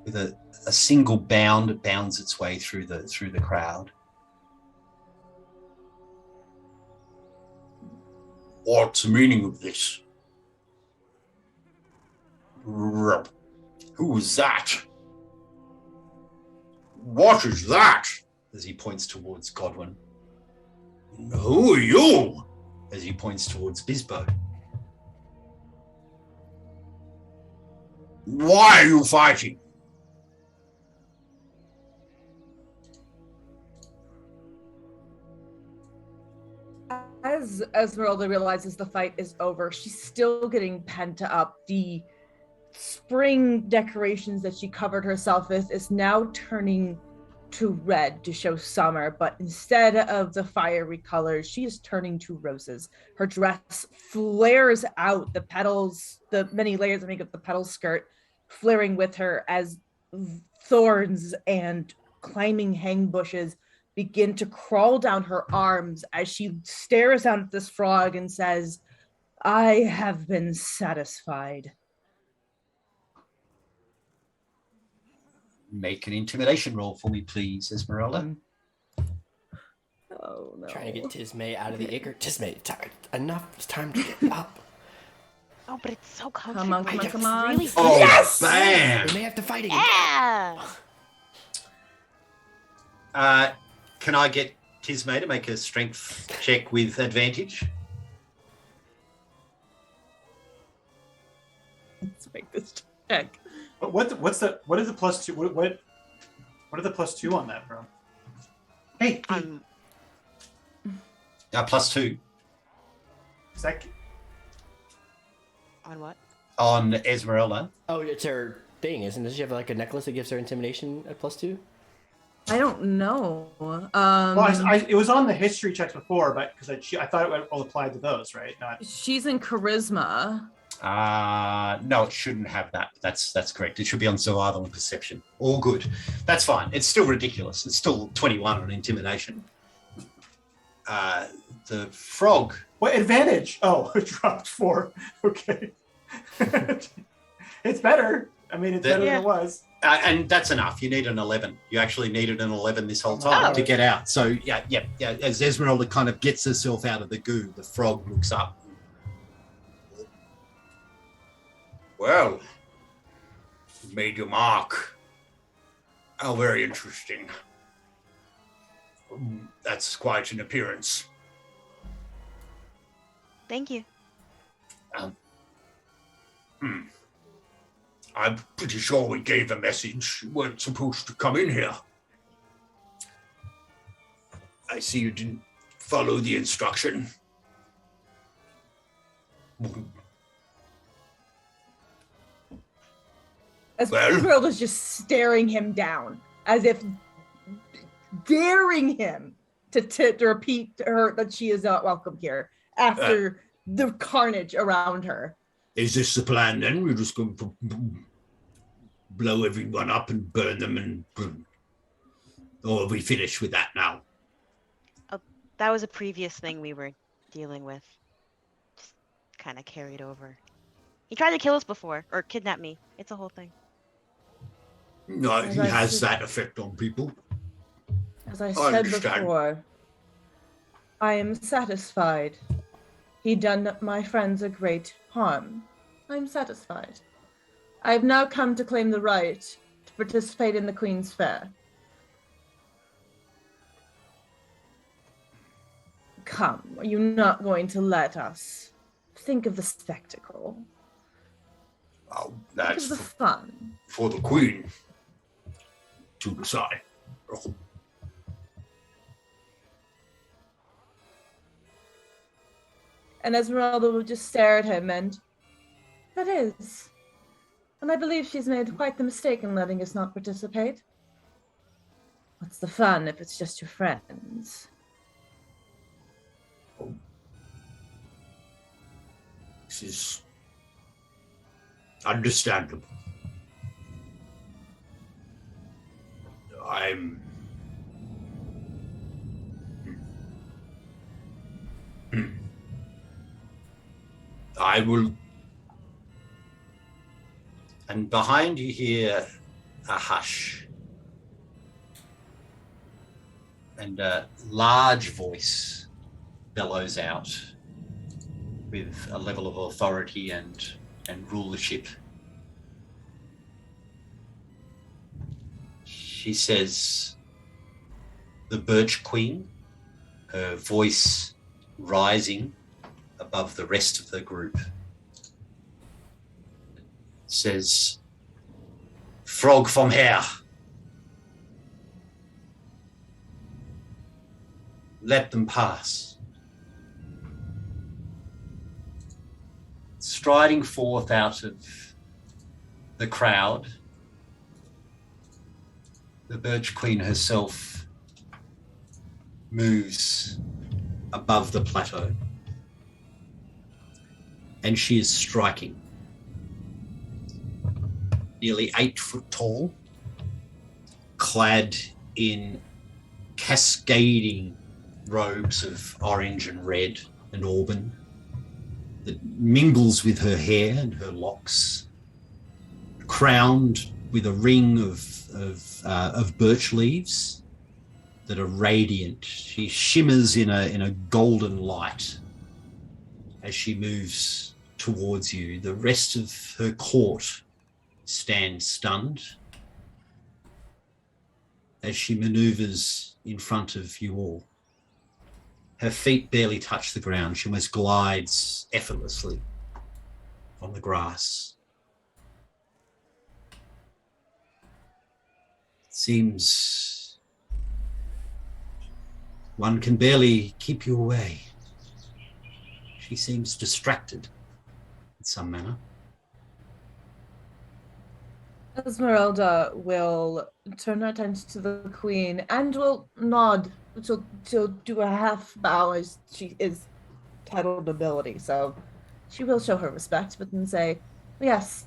With a single bound, it bounds its way through the crowd. What's the meaning of this? Who is that? What is that? As he points towards Godwin. Who are you? As he points towards Bisbo. Why are you fighting? As Esmeralda realizes the fight is over, she's still getting pent up. The spring decorations that she covered herself with is now turning to red to show summer, but instead of the fiery colors, she is turning to roses. Her dress flares out, the petals, the many layers that make up the petal skirt flaring with her as thorns and climbing hang bushes begin to crawl down her arms as she stares down at this frog and says, I have been satisfied. Make an intimidation roll for me, please, Esmeralda. Oh, no. Trying to get Tismay out of the acre. Tismay, enough. It's time to get up. Oh, but it's so Come comfortable. on, come on, It's come on. really Oh, Yes! bam! We may have to fight again. Yeah. Can I get Tismay to make a strength check with advantage? Let's make this check. What is the +2? What are the +2 on that, bro? Hey, +2 Is that On what? on Esmeralda. Oh, it's her thing, isn't it? Does she have like a necklace that gives her intimidation at +2? I don't know. it was on the history checks before, but because I thought it all applied to those, right? Not She's in charisma. No, it shouldn't have that. That's correct. It should be on survival and perception. All good. That's fine. It's still ridiculous. It's still 21 on intimidation. The frog. what advantage? Oh, it dropped 4. Okay, it's better. I mean, it's better than it was. And that's enough. You need an 11. You actually needed an 11 this whole time to get out. So, yeah. As Esmeralda kind of gets herself out of the goo, the frog looks up. Well, you made your mark. How very interesting. That's quite an appearance. Thank you. I'm pretty sure we gave a message. You weren't supposed to come in here. I see you didn't follow the instruction. Esmeralda's just staring him down as if daring him to repeat to her that she is not welcome here after the carnage around her. Is this the plan then? We're just going to blow everyone up and burn them or are we finished with that now? That was a previous thing we were dealing with. Just kind of carried over. He tried to kill us before, or kidnap me. It's a whole thing. No, he has that effect on people. As I said before, I am satisfied. He done my friends a great harm. I'm satisfied. I have now come to claim the right to participate in the Queen's Fair. Come, are you not going to let us think of the spectacle? Oh, Think that's of the fun. for the Queen to decide. And Esmeralda will just stare at him and... That is. And I believe she's made quite the mistake in letting us not participate. What's the fun if it's just your friends? This is understandable. I will. And behind you hear a hush. And a large voice bellows out with a level of authority and rulership. She says, the Birch Queen, her voice rising above the rest of the group, says, Frog from Faire. Let them pass. Striding forth out of the crowd, the Birch Queen herself moves above the plateau. And she is striking. Nearly 8 foot tall, clad in cascading robes of orange and red and auburn that mingles with her hair and her locks, crowned with a ring of birch leaves that are radiant. She shimmers in a golden light as she moves towards you. The rest of her court stands stunned as she maneuvers in front of you all. Her feet barely touch the ground. She almost glides effortlessly on the grass. It seems one can barely keep you away. She seems distracted in some manner. Esmeralda will turn her attention to the queen and will nod. She'll do a half bow as she is titled nobility, so she will show her respect, but then say, yes,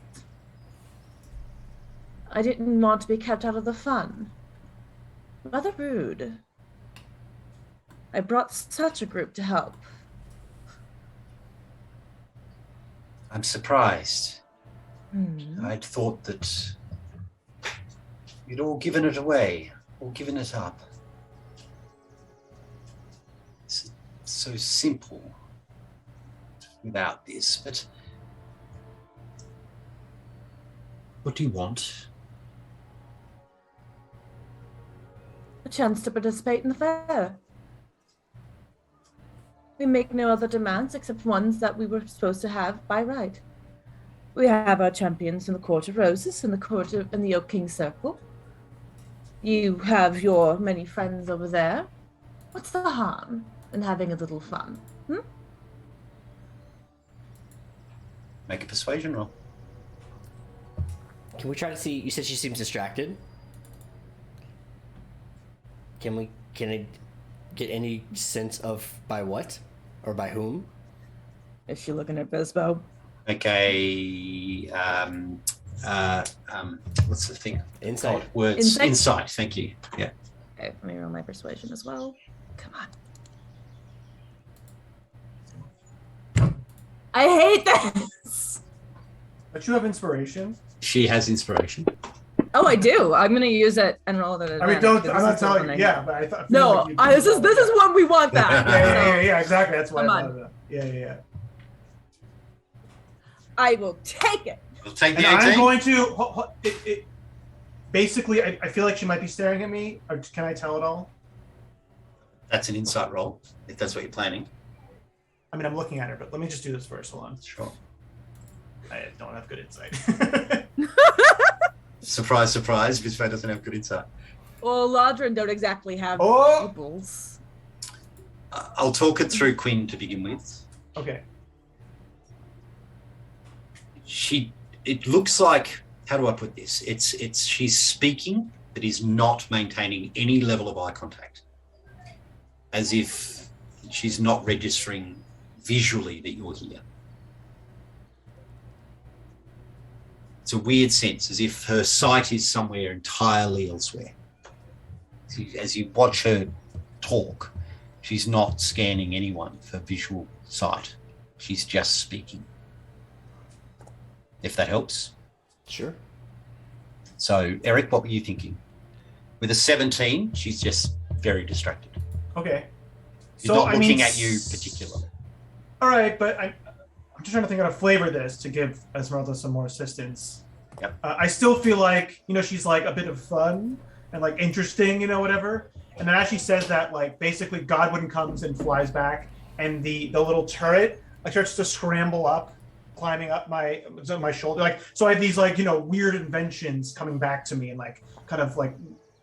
I didn't want to be kept out of the fun. Rather rude. I brought such a group to help. I'm surprised. I'd thought that you'd all given it away, all given it up. It's so simple without this, but what do you want? A chance to participate in the fair. We make no other demands except ones that we were supposed to have by right. We have our champions in the Court of Roses and in the Oak King Circle. You have your many friends over there. What's the harm in having a little fun? Make a persuasion roll. Can we try to see? You said she seems distracted. Can I get any sense of by what or by whom? Is she looking at Bispo? Okay. What's the thing? Insight. Words. Insight. Thank you. Yeah. Okay, let me roll my persuasion as well. Come on. I hate this. But you have inspiration. She has inspiration. Oh, I do. I'm gonna use it and roll it. I mean, don't. I'm not telling you. Yeah, but I thought. No, this is what we want. That. Yeah. Exactly. That's why. Come on. Yeah. I will take it. We'll take the and 18. I'm going to. Basically, I feel like she might be staring at me. Or can I tell it all? That's an insight roll, if that's what you're planning. I mean, I'm looking at her, but let me just do this first. Hold on. Sure. I don't have good insight. Surprise, surprise, Bispo doesn't have good insight. Well, Ladrin don't exactly have pupils. I'll talk it through Quinn to begin with. Okay. It looks like, how do I put this? She's speaking, but is not maintaining any level of eye contact. As if she's not registering visually that you're here. It's a weird sense, as if her sight is somewhere entirely elsewhere. As you watch her talk, she's not scanning anyone for visual sight. She's just speaking. If that helps. Sure. So, Eric, what were you thinking? With a 17, she's just very distracted. Okay. She's not looking at you particularly. All right, but I'm just trying to think how to flavor this to give Esmeralda some more assistance. Yep. I still feel like, she's like a bit of fun and like interesting, whatever. And then as she says that, like basically Godwin comes and flies back, and the little turret like starts to scramble up, climbing up my shoulder. Like, so I have these like, weird inventions coming back to me and like kind of like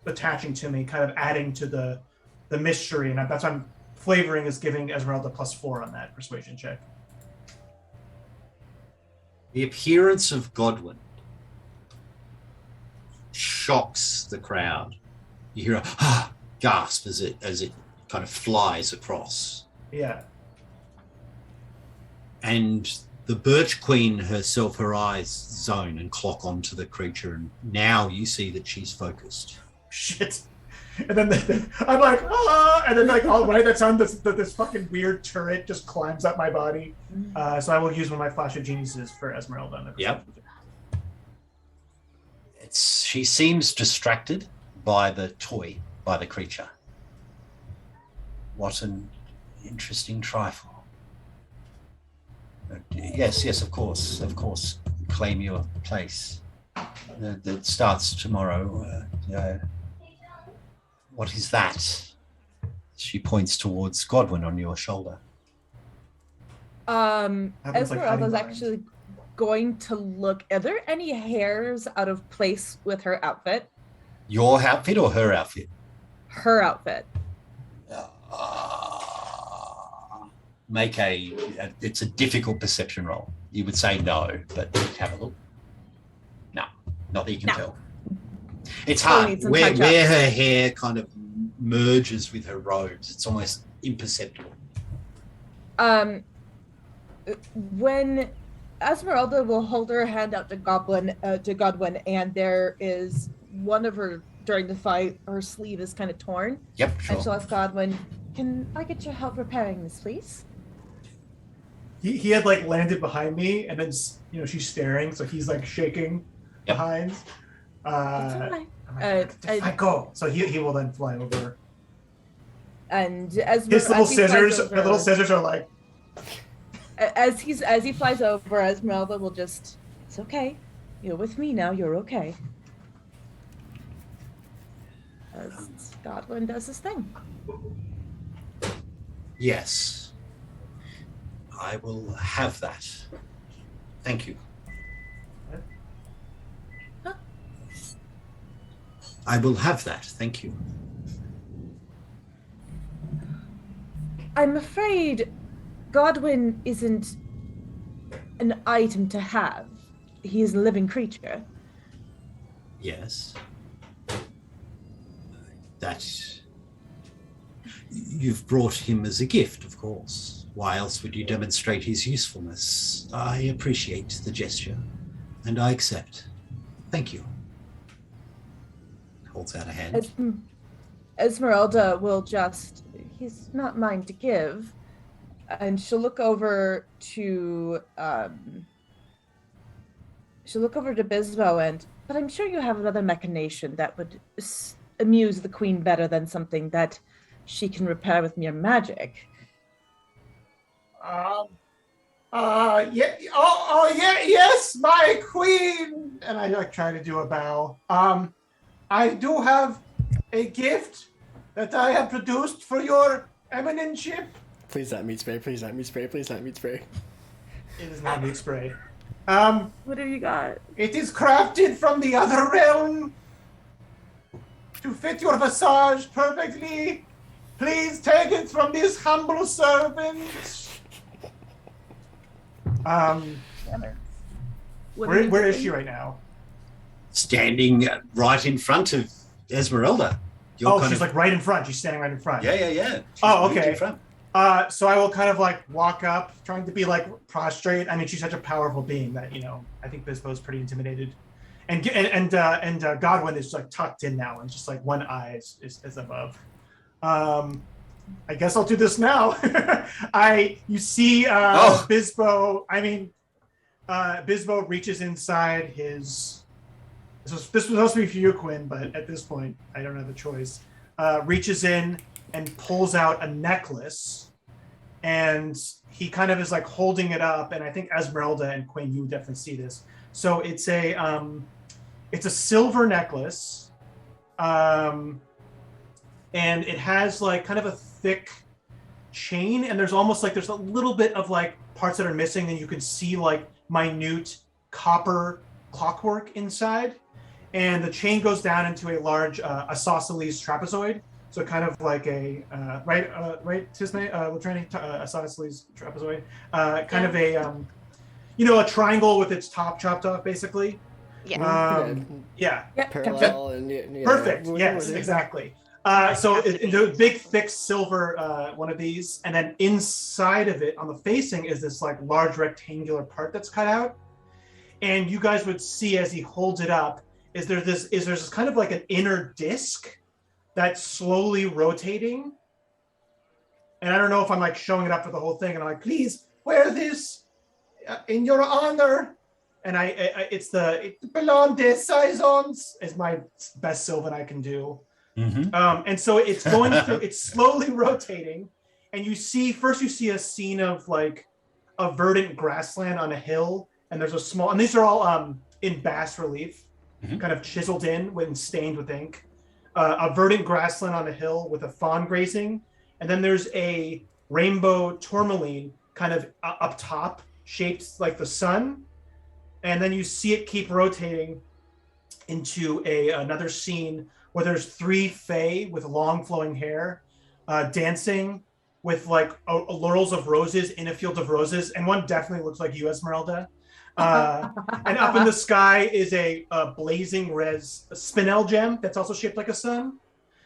attaching to me, kind of adding to the mystery. And that's what I'm flavoring is giving Esmeralda +4 on that persuasion check. The appearance of Godwin shocks the crowd. You hear a gasp as it kind of flies across. Yeah. And the Birch Queen herself, her eyes zone and clock onto the creature, and now you see that she's focused. Shit. And then I'm like, ah, and then like all right, that's on this fucking weird turret just climbs up my body. So I will use one of my flash of geniuses for Esmeralda. Yep. She seems distracted by the toy, by the creature. What an interesting trifle. Yes, of course. Claim your place. That starts tomorrow. What is that? She points towards Godwin on your shoulder. Esmeralda's actually going to look. Are there any hairs out of place with her outfit? Your outfit or her outfit? Her outfit. It's a difficult perception roll. You would say no, but have a look. No, not that you can tell. It's hard. Where her hair kind of merges with her robes, it's almost imperceptible. When Esmeralda will hold her hand out to Godwin, and there is one of her during the fight. Her sleeve is kind of torn. Yep, sure. And she'll ask Godwin, "Can I get your help repairing this, please?" He had like landed behind me, and then she's staring, so he's like shaking behind. I go. So he will then fly over. And as his little scissors, the little scissors are like. As he flies over, Esmeralda will just, "It's okay. You're with me now. You're okay." As Godwin does his thing. Yes. I will have that. Thank you. Huh? I will have that. Thank you. I'm afraid Godwin isn't an item to have. He is a living creature. Yes. You've brought him as a gift, of course. Why else would you demonstrate his usefulness? I appreciate the gesture, and I accept. Thank you. Holds out a hand. Esmeralda will just, "He's not mine to give." And she'll look over to Bisbo but I'm sure you have another machination that would amuse the queen better than something that she can repair with mere magic. Yes, my queen. And I like try to do a bow. I do have a gift that I have produced for your eminentship. Please not meat spray. Please not meat spray. Please not meat spray. It is not meat spray. What have you got? It is crafted from the other realm to fit your visage perfectly. Please take it from this humble servant. Where is she right now? Standing right in front of Esmeralda. She's like right in front. She's standing right in front. Yeah. She's okay. In front. So I will kind of like walk up, trying to be like prostrate. I mean, she's such a powerful being that I think Bisbo's pretty intimidated, and Godwin is like tucked in now, and just like one eye is above. I guess I'll do this now. You see Bisbo. I mean, Bisbo reaches inside his. This was supposed to be for you, Quinn, but at this point, I don't have a choice. Reaches in and pulls out a necklace, and he kind of is like holding it up. And I think Esmeralda and Quinn, you definitely see this. So it's a silver necklace, and it has like kind of a thick chain, and there's a little bit of like parts that are missing, and you can see like minute copper clockwork inside, and the chain goes down into a large isosceles trapezoid. So kind of like a right, Tisme, Latrani, isosceles trapezoid, kind of a a triangle with its top chopped off, basically. Yeah. Parallel and perfect. Yes, exactly. So a big, thick silver one of these, and then inside of it, on the facing, is this like large rectangular part that's cut out. And you guys would see as he holds it up, there's this kind of like an inner disc, that's slowly rotating. And I don't know if I'm like showing it up for the whole thing. And I'm like, please wear this in your honor. And it's the Belonde Saisons is my best Sylvan I can do. And so it's going through, it's slowly rotating. And you see a scene of like a verdant grassland on a hill. And there's a small, and these are all in bas relief, kind of chiseled in when stained with ink. A verdant grassland on a hill with a fawn grazing. And then there's a rainbow tourmaline kind of up top, shaped like the sun. And then you see it keep rotating into another scene where there's 3 fae with long flowing hair dancing with like laurels of roses in a field of roses. And one definitely looks like you, Esmeralda. And up in the sky is a blazing res spinel gem that's also shaped like a sun.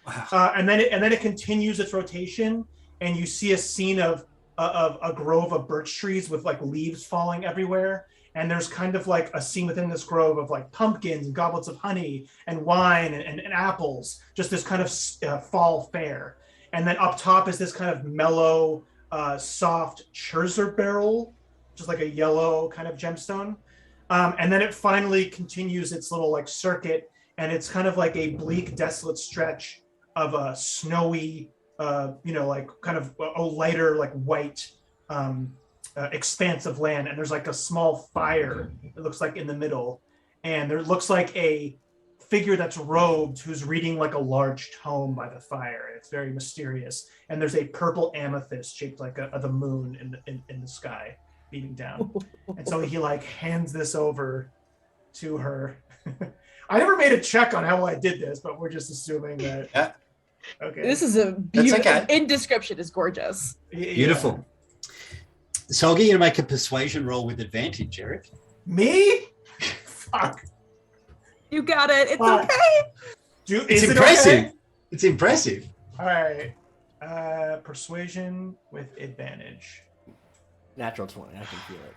Wow. And then it continues its rotation, and you see a scene of a grove of birch trees with like leaves falling everywhere. And there's kind of like a scene within this grove of like pumpkins and goblets of honey and wine and apples, just this kind of fall fair. And then up top is this kind of mellow, soft Cherzer beryl, just like a yellow kind of gemstone. And then it finally continues its little like circuit, and it's kind of like a bleak, desolate stretch of a snowy, like kind of a lighter, like white expanse of land. And there's like a small fire, it looks like in the middle. And there looks like a figure that's robed who's reading like a large tome by the fire. It's very mysterious. And there's a purple amethyst shaped like the moon in the sky beating down. And so he like hands this over to her. I never made a check on how I did this, but we're just assuming that. Yeah. Okay. This is a beautiful. Okay. In description is gorgeous. Beautiful. So I'll get you to make a persuasion roll with advantage, Eric. Me? Fuck. You got it. It's Fuck. okay. It's impressive. Okay? It's impressive. All right. Persuasion with advantage. Natural 20. I can feel it.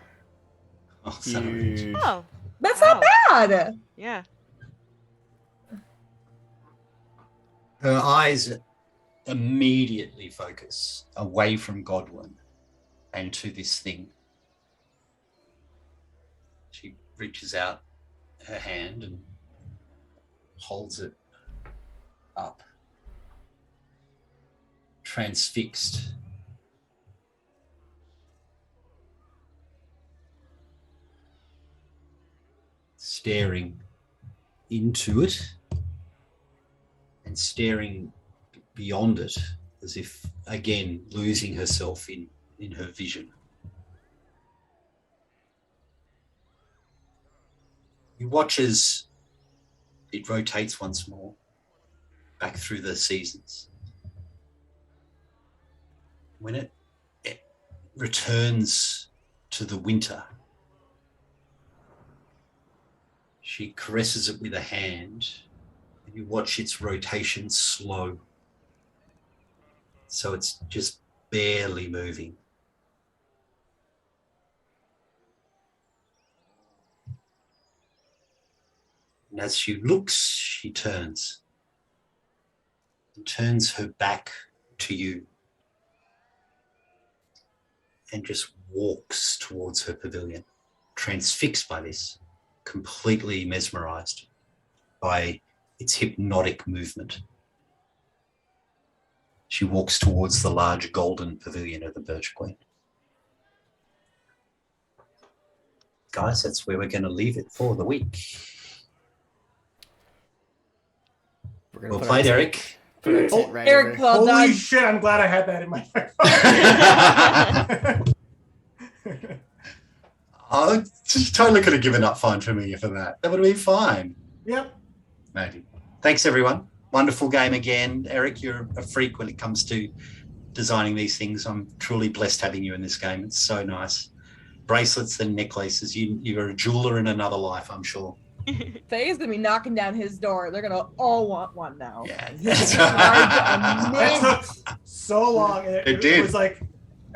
Oh, huge. Oh, that's not bad. Yeah. Her eyes immediately focus away from Godwin and to this thing. She reaches out her hand and holds it up, transfixed. Staring into it and staring beyond it, as if again losing herself in her vision. You watch as it rotates once more back through the seasons. When it returns to the winter, she caresses it with a hand, and you watch its rotation slow. So it's just barely moving. And as she looks, she turns. And turns her back to you. And just walks towards her pavilion, transfixed by this. Completely mesmerized by its hypnotic movement. She walks towards the large golden pavilion of the Birch Queen. Guys, that's where we're going to leave it for the week. Well played, Eric. Right Eric, well Holy done. shit, I'm glad I had that in my phone. I just totally could have given up fine for me for that. That would have been fine. Yep. Maybe. Thanks, everyone. Wonderful game again. Eric, you're a freak when it comes to designing these things. I'm truly blessed having you in this game. It's so nice. Bracelets and necklaces. You're a jeweler in another life, I'm sure. Faye's gonna be knocking down his door. They're gonna all want one now. Yeah. That took so long. It did. It was like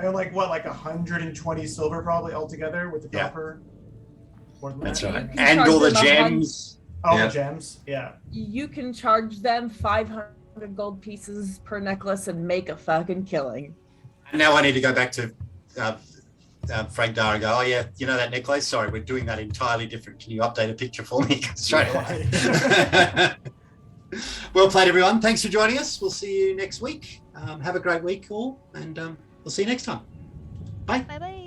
120 silver probably altogether with the copper. More than That's that. right. You And charge all the them gems. All Yeah. the gems. Yeah. You can charge them 500 100 gold pieces per necklace and make a fucking killing. And now I need to go back to Frank Dar and go, oh yeah, you know that necklace? Sorry, we're doing that entirely different. Can you update a picture for me straight away? Well played, everyone. Thanks for joining us. We'll see you next week. Have a great week all, and we'll see you next time. Bye. Bye bye.